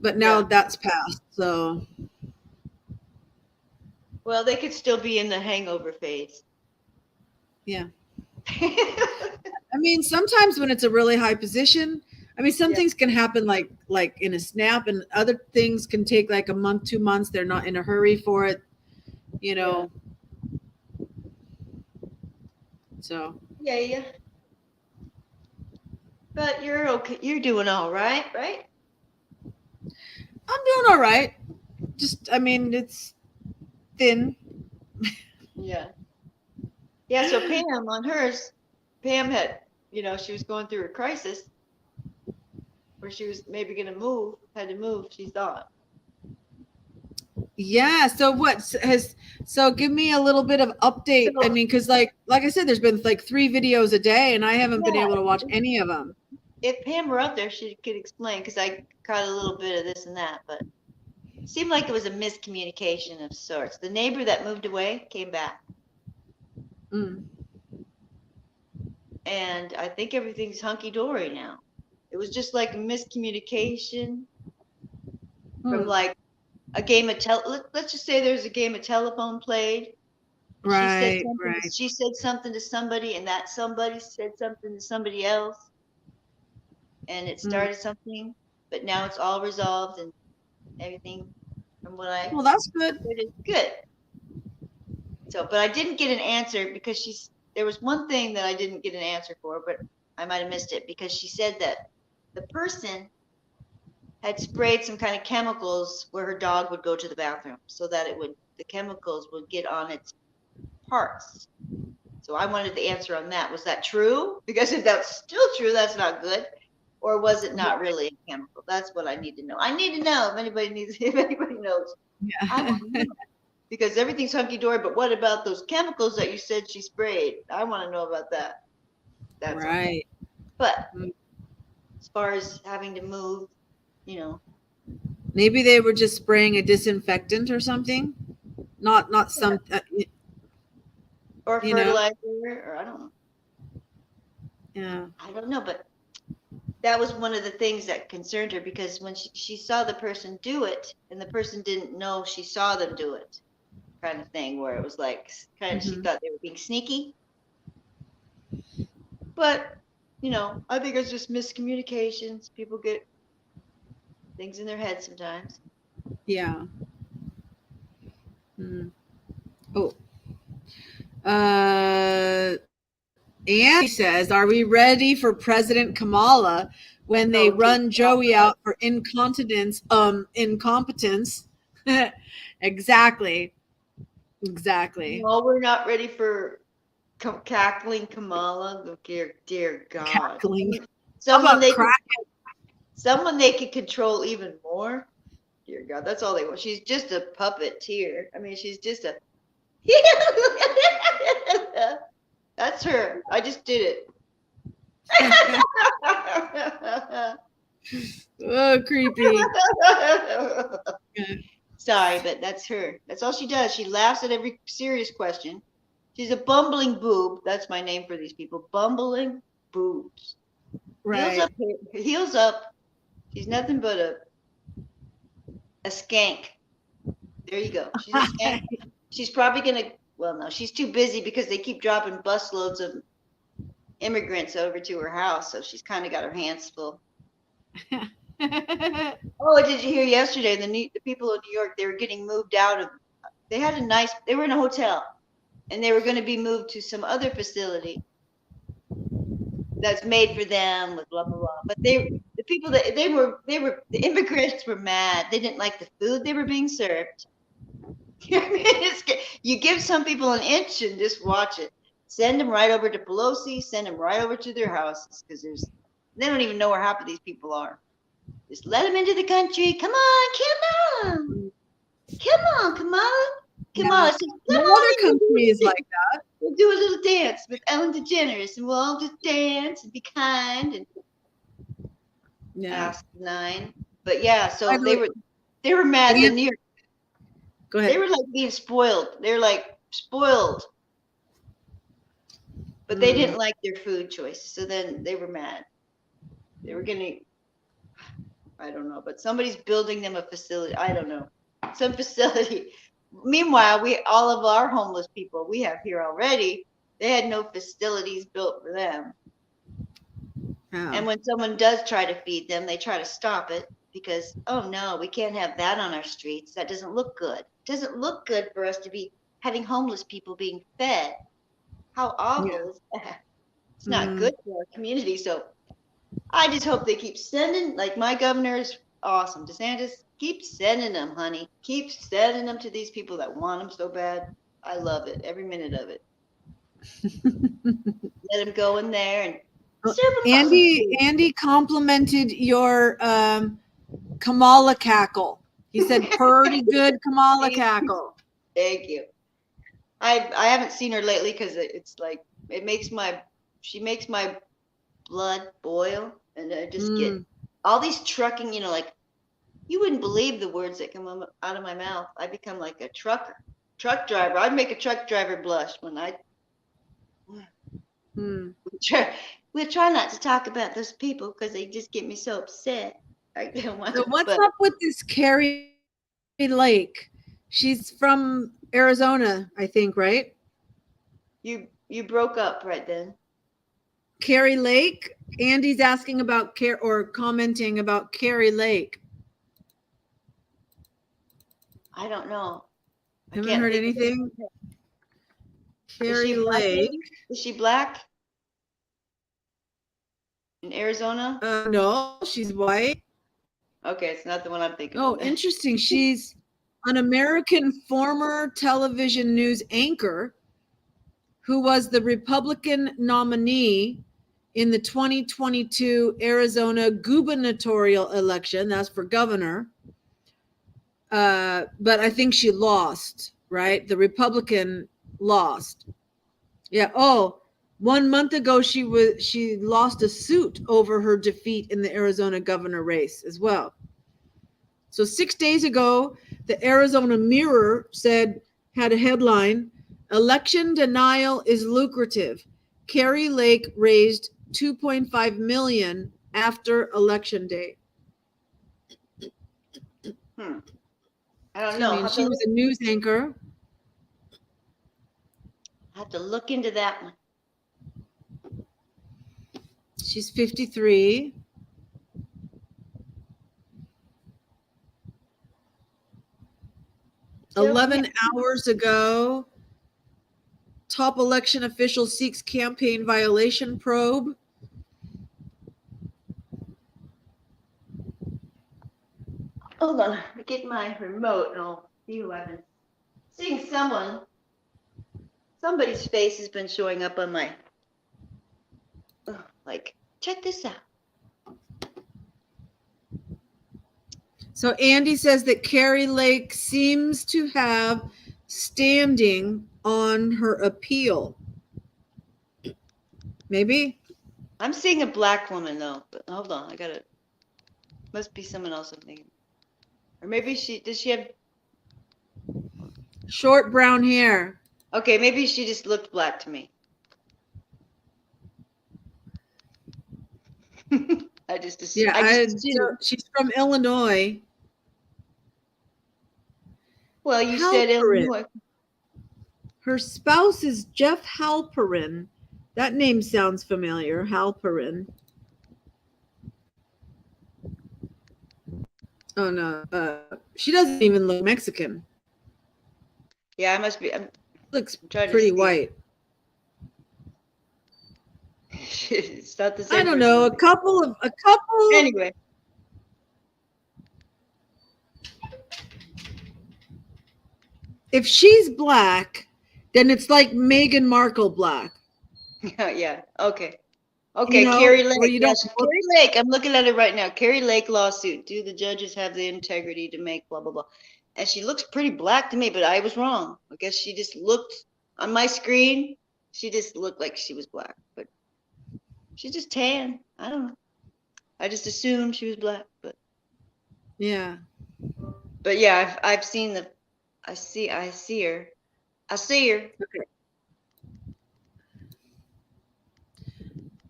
but now Yeah. that's passed. So Well, they could still be in the hangover phase. yeah, I mean, sometimes when it's a really high position, I mean, some Yeah. things can happen like in a snap, and other things can take like a month, 2 months. They're not in a hurry for it, you know. So Yeah, yeah. But you're okay. You're doing all right, right? I'm doing all right. Just, I mean, it's thin. Yeah. Yeah, so Pam on hers, Pam had, she was going through a crisis where she was maybe going to had to move, she thought. Yeah. So so give me a little bit of update. I So, mean, because like I said, there's been like 3 videos a day, and I haven't been yeah, able to watch any of them. if Pam were up there, she could explain because I caught a little bit of this and that, but it seemed like it was a miscommunication of sorts. The neighbor that moved away came back, Mm. and I think everything's hunky dory now. It was just like a miscommunication from Hmm. like a game of let's just say there's a game of telephone played. Right. Right. She said something to somebody, and that somebody said something to somebody else, and it Mm. started something, but now it's all resolved and everything from what I Well, that's good. heard is good. So, but I didn't get an answer because there was one thing that I didn't get an answer for, but I might have missed it because she said that the person had sprayed some kind of chemicals where her dog would go to the bathroom so that the chemicals would get on its parts. So I wanted the answer on that. Was that true? Because if that's still true, that's not good. Or was it not really a chemical? That's what I need to know. I need to know if anybody knows. I Yeah. want to know. Because everything's hunky dory, but what about those chemicals that you said she sprayed? I want to know about that. That's all. Right. But Mm. as far as having to move, Maybe they were just spraying a disinfectant or something. Not some. or You know. fertilizer, or I don't know. Yeah. I don't know, but that was one of the things that concerned her because when she saw the person do it and the person didn't know she saw them do it, kind of thing, where it was like kind of she Mm-hmm. thought they were being sneaky. But I think it's just miscommunications. People get things in their head sometimes. Yeah. Oh. Andy says, "Are we ready for President Kamala when they run Joey out for incompetence?" Exactly. No, we're not ready for cackling Kamala. Look, dear God. Cackling. How Someone about crack? someone they could control even more. Dear God, that's all they want. She's just a puppeteer. I mean, she's just a. That's her. I just did it. Oh, creepy. Sorry, but that's her. That's all she does. She laughs at every serious question. She's a bumbling boob. That's my name for these people. Bumbling boobs. Right. Heels up. She's nothing but a skank. There you go. She's a skank. She's probably gonna. Well, no, she's too busy because they keep dropping busloads of immigrants over to her house, so she's kind of got her hands full. Oh, did you hear yesterday? The people in New York, they were getting moved out of. They were in a hotel, and they were going to be moved to some other facility that's made for them with blah blah blah. But the immigrants were mad. They didn't like the food they were being served. You give some people an inch and just watch it. Send them right over to Pelosi. Send them right over to their houses because they don't even know where half of these people are. Just let them into the country. Come on, Kamala. No other country is like that. We'll do a little dance with Ellen DeGeneres, and we'll all just dance and be kind and asinine. But yeah, so they were mad in New York. Go ahead. They were like being spoiled. They're like spoiled. But they didn't like their food choices, so then they were mad. They were gonna, I don't know, but somebody's building them a facility. I don't know, some facility. Meanwhile, all of our homeless people we have here already, they had no facilities built for them. Oh. And when someone does try to feed them, they try to stop it because, oh no, we can't have that on our streets. That doesn't look good. It doesn't look good for us to be having homeless people being fed. How awful is that? It's not good for our community. So I just hope they keep sending, like my governor is awesome. DeSantis, keep sending them, honey. Keep sending them to these people that want them so bad. I love it, every minute of it. Let them go in there and Andy complimented your Kamala cackle. He said, "Pretty good Kamala cackle." Thank you. I haven't seen her lately because it's like she makes my blood boil, and I just get all these trucking. Like you wouldn't believe the words that come out of my mouth. I become like a truck driver. I'd make a truck driver blush when I. We'll try not to talk about those people because they just get me so upset. I don't want so what's up with this Carrie Lake? She's from Arizona, I think, right? You broke up right then. Carrie Lake. Andy's asking about commenting about Carrie Lake. I don't know. Haven't heard anything. Carrie Lake. Is she black? In Arizona? No, she's white. Okay, it's not the one I'm thinking. Oh, interesting. She's an American former television news anchor who was the Republican nominee in the 2022 Arizona gubernatorial election. That's for governor. But I think she lost, right? The Republican lost. Yeah. Oh, 1 month ago, she lost a suit over her defeat in the Arizona governor race as well. So 6 days ago, the Arizona Mirror had a headline, "Election denial is lucrative. Carrie Lake raised $2.5 million after election day." I don't know. She was a news anchor. I have to look into that one. She's 53. 11 hours ago, top election official seeks campaign violation probe. Hold on, let me get my remote and I'll see who I've been seeing. Somebody's face has been showing up on my, like, check this out. So Andy says that Carrie Lake seems to have standing on her appeal. Maybe. I'm seeing a black woman though, but hold on, must be someone else I'm thinking. Or maybe does she have, Short brown hair. okay, maybe she just looked black to me. I just assumed. She's from Illinois. Well, you said Halperin. Illinois. Her spouse is Jeff Halperin. That name sounds familiar. Halperin. Oh no, she doesn't even look Mexican. Yeah, I must be. Looks trying to pretty see. white. It's not the same. I don't know. A couple. Anyway. If she's black, then it's like Meghan Markle black. Yeah. Okay. Okay. You know, Carrie Lake. where you don't Yes, Carrie Lake. I'm looking at it right now. Carrie Lake lawsuit. Do the judges have the integrity to make blah blah blah? And she looks pretty black to me, but I was wrong. I guess she just looked on my screen. She just looked like she was black, but she's just tan. I don't know. I just assumed she was black, but yeah. But yeah, I've seen the. I see her. I see her. Okay.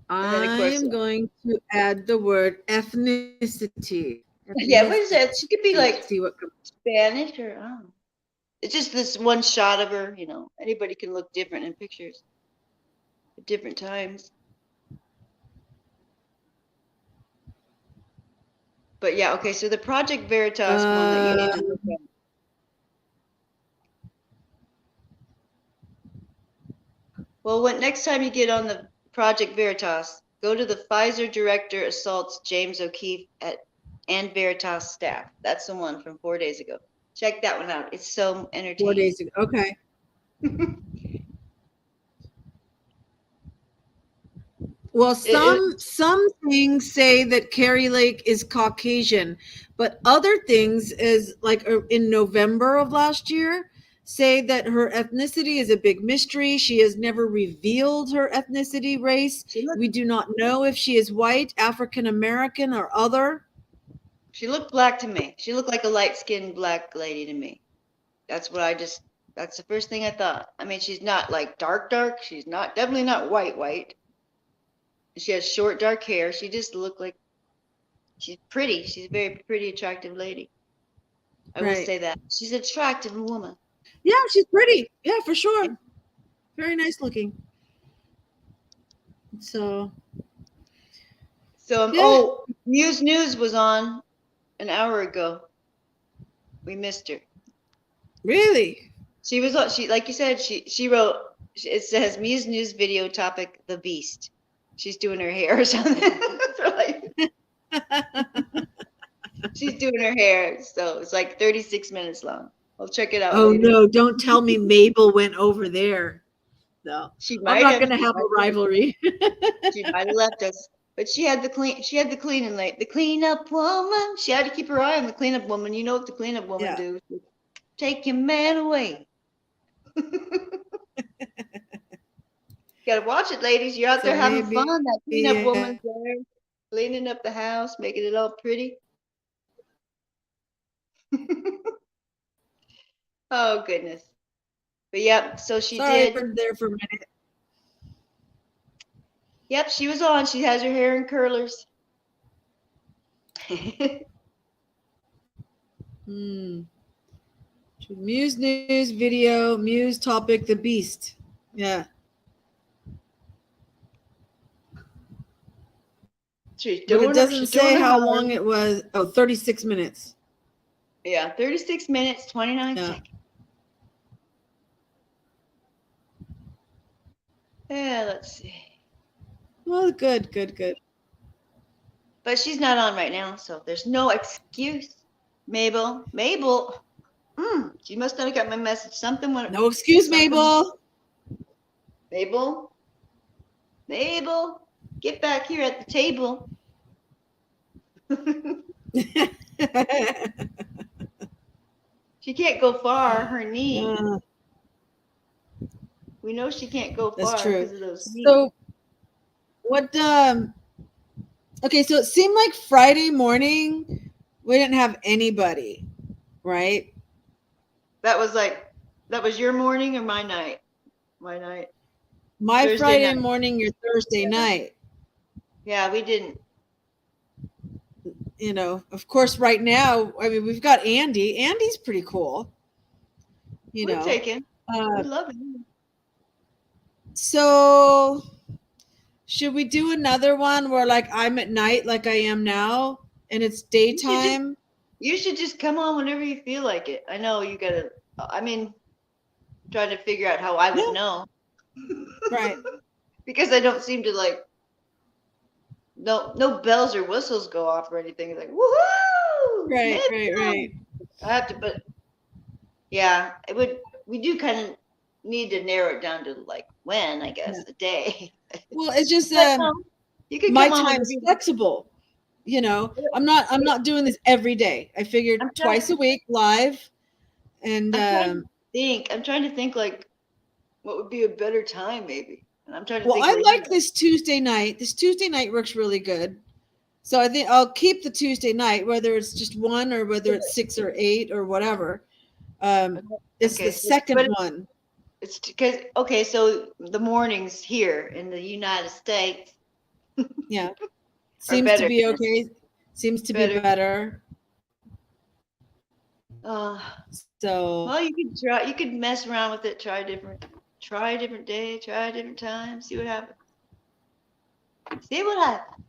then, of course, I'm going to add the word ethnicity. Yeah, what is that? She could be like See what comes. Spanish or I don't know. It's just this one shot of her, you know. Anybody can look different in pictures at different times. But yeah, okay, so the Project Veritas one that you need to look at. Well, next time you get on the Project Veritas, go to the Pfizer director assaults James O'Keefe and Veritas staff. That's the one from 4 days ago. Check that one out. It's so entertaining. 4 days ago. Okay. Well, some things say that Carrie Lake is Caucasian, but other things is like in November of last year say that her ethnicity is a big mystery. She has never revealed her ethnicity, race. We do not know if she is white, African American, or other. She looked black to me. She looked like a light-skinned black lady to me. That's the first thing I thought. I mean, she's not like dark. She's definitely not white. She has short, dark hair. She just looked like she's pretty. She's a very pretty, attractive lady. I will say that. She's an attractive woman. Yeah, she's pretty. Yeah, for sure. Very nice looking. So. Oh, Muse News was on an hour ago. We missed her. Really? She was on. Like you said, she wrote. It says Muse News video topic: the Beast. She's doing her hair or something. She's doing her hair, so it's like 36 minutes long. I'll check it out. Oh later. no! Don't tell me Mabel went over there. No, I'm not going to have a rivalry. She might have left us, but she had the cleaning lady, the cleanup woman. She had to keep her eye on the cleanup woman. You know what the cleanup woman do? Take your man away. Gotta watch it, ladies. You're out there having fun. That cleanup woman's there, cleaning up the house, making it all pretty. Oh goodness. But yep, so she did. I there for a minute. Yep, she was on. She has her hair in curlers. Muse News video, Muse topic, the Beast. Yeah. But it doesn't say how long it was. Oh, 36 minutes. Yeah, 36 minutes, 29 seconds. Yeah, let's see. Well, good, good, good. But she's not on right now, so there's no excuse. Mabel, she must not have got my message. Something went. No excuse, Something. Mabel. Mabel, Mabel, get back here at the table. She can't go far. Her knee. Uh, We know she can't go that's far true. because of those knees. So what? Okay, so it seemed like Friday morning we didn't have anybody, right? That was your morning or my night? My night. My Thursday Friday night. morning, your Thursday Yeah. night. Yeah, we didn't. You know, of course, right now, I mean, we've got Andy. Andy's pretty cool. You We'll know, take him. We uh, love him. so should we do another one where like I'm at night, like I am now, and it's daytime? You should just come on whenever you feel like it. I know you gotta. I mean, trying to figure out how I would Yeah. know Right. because I don't seem to like. No bells or whistles go off or anything. It's like woohoo! Right. Let's Right. go. Right. I have to, but yeah, it would. We do kind of need to narrow it down to like when, I guess, a day. Well, it's just But no, you can my come on time's whenever you. flexible. You know, I'm not doing this every day. I figured I'm twice a week live, and I'm trying to think like what would be a better time maybe. And I'm trying to well, think I where you like this Tuesday night. This Tuesday night works really good. So I think I'll keep the Tuesday night, whether it's just one or whether it's 6 or 8 or whatever. It's the Okay, second but one. it's because okay, so the mornings here in the United States Yeah. are Seems to better. be okay. Seems to be Better. better. Uh, So well, you could try. You could mess around with it. Try a different day. Try a different time. See what happens. See what happens.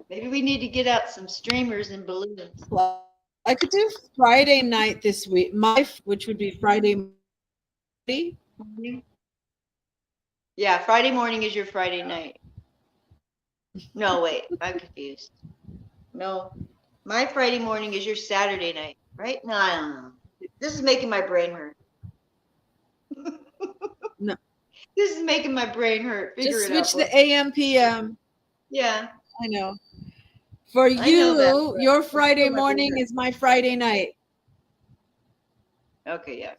Maybe we need to get out some streamers and balloons. well, I could do Friday night this week. Which would be Friday morning. Yeah, Friday morning is your Friday night. No, wait, I'm confused. No, my Friday morning is your Saturday night, right? No, I don't know. This is making my brain hurt. No. This is making my brain hurt. Figure Just it out. switch the AM PM. Yeah, I know. For I know that, you, but your it's Friday still my brain morning hurt. is my Friday night. Okay, yeah.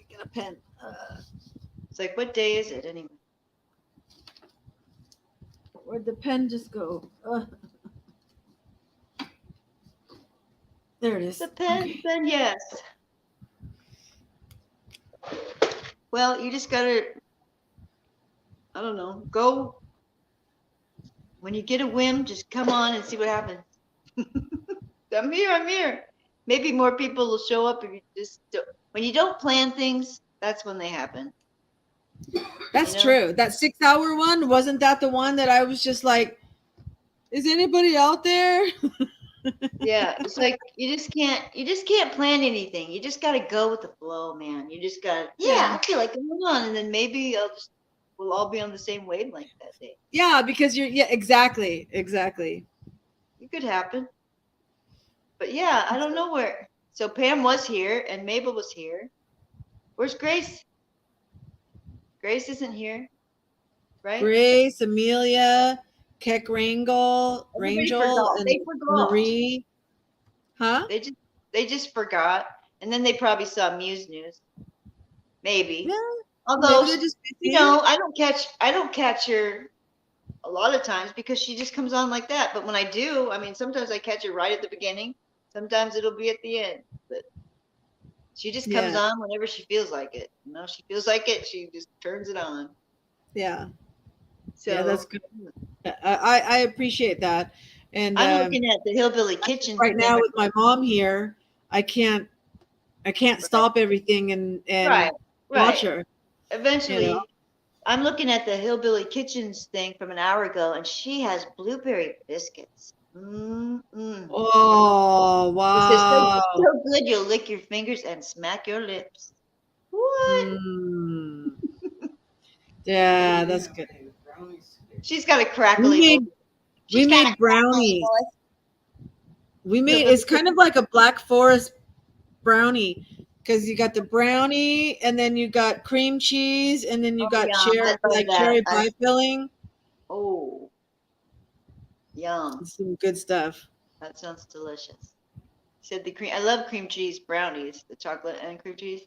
Get a pen. It's like, what day is it anyway? Where'd the pen just go? There it is. The pen, Okay. pen, yes. Well, you just gotta, I don't know, go. When you get a whim, just come on and see what happens. I'm here. Maybe more people will show up if you just don't. When you don't plan things, that's when they happen. That's You know? true. That 6 hour one, wasn't that the one that I was just like, is anybody out there? Yeah, it's like you just can't plan anything. You just gotta go with the flow, man. You just gotta, I feel like going on, and then maybe we'll all be on the same wavelength that day. Yeah, because exactly. It could happen. But yeah, I don't know where. So Pam was here and Mabel was here. Where's Grace? Grace isn't here, right? Grace, Amelia, Keck Rangel, Everybody forgot. and They forgot. Marie. Huh? They just forgot, and then they probably saw Muse News. Maybe. Yeah. Although Maybe they're just busy. I don't catch her a lot of times because she just comes on like that. But when I do, I mean, sometimes I catch her right at the beginning. Sometimes it'll be at the end. But she just comes on whenever she feels like it. She feels like it, she just turns it on. Yeah. So yeah, that's good. I appreciate that. And I'm looking at the Hillbilly Kitchen right now with my mom here. I can't stop everything and watch her. Eventually, I'm looking at the Hillbilly Kitchens thing from an hour ago, and she has blueberry biscuits. Oh, wow. So good you'll lick your fingers and smack your lips. What? Yeah, that's good. Brownies today. She's got a We crackly made voice. we She's got a made crackly brownies. voice. We made it's kind of like a Black Forest brownie because you got the brownie and then you got cream cheese and then you Oh, got yum. I love that. cherry pie filling. Oh, yum. Some good stuff. That sounds delicious. Said the cream. I love cream cheese brownies, the chocolate and cream cheese.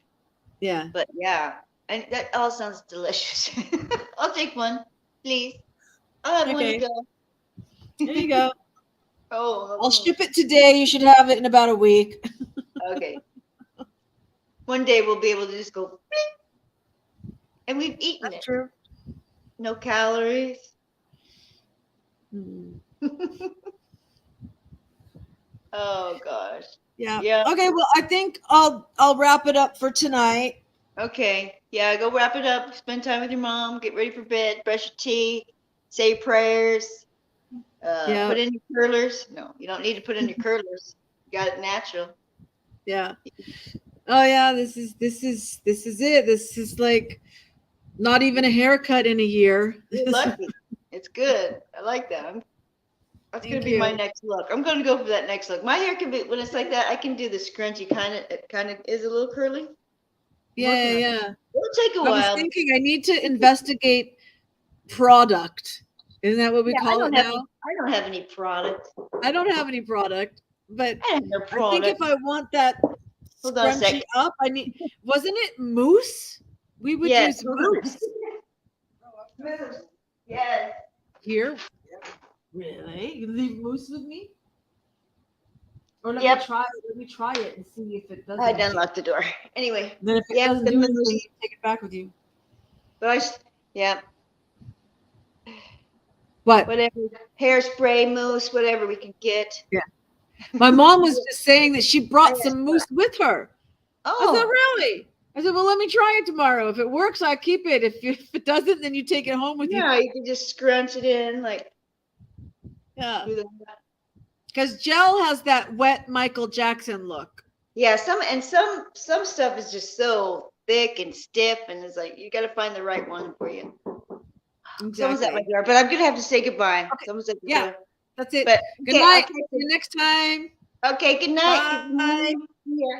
Yeah. But yeah, and that all sounds delicious. I'll take one, please. I'll have one to Okay. go. There you go. Oh, I'll ship it today. You should have it in about a week. okay. One day we'll be able to just go, "Bling," and we've eaten That's it. true. No calories. Hmm. Oh gosh. Yeah. Yeah. Okay. Well, I think I'll wrap it up for tonight. Okay. Yeah. Go wrap it up. Spend time with your mom. Get ready for bed. Brush your teeth. Say prayers. Yeah. Put in your curlers. No, you don't need to put in your curlers. You got it natural. Yeah. Oh yeah. This is it. This is like not even a haircut in a year. You're lucky. It's good. I like that. That's Thank gonna be my you. next look. I'm gonna go for that next look. My hair can be when it's like that. I can do the scrunchy kind of. It kind of is a little curly. Yeah. Yeah. It'll take a I was while. thinking I need to investigate product. Isn't that what we Yeah, I call it don't have now? any. I don't have any product. I don't have any product, but I have no I think product. if I want that Hold on a scrunchy second. up, I need. Wasn't it mousse? We would Yes. use mousse Moose. Yes. here. Really? You leave mousse with me? Or let Yep. me try. Let me try it and see if it does. I anything. unlocked the door. Anyway, Then if it yeah, doesn't the do anything, mousse. you take it back with you. but yeah, What? whatever. Hairspray, mousse, whatever we can get. My mom was just saying that she brought some mousse with her. I said, Oh, really? I said, well, let me try it tomorrow. If it works, I keep it. If it doesn't, then you take it home with you. yeah, you can just scrunch it in like. Yeah. Do that. Because gel has that wet Michael Jackson look. Yeah, some stuff is just so thick and stiff, and it's like you got to find the right one for you. Someone's at my Exactly. door, but I'm gonna have to say goodbye. Okay. Someone's at the Yeah. door. That's it. But Good okay, night. okay, See you next time. okay, good night. Bye. Yeah.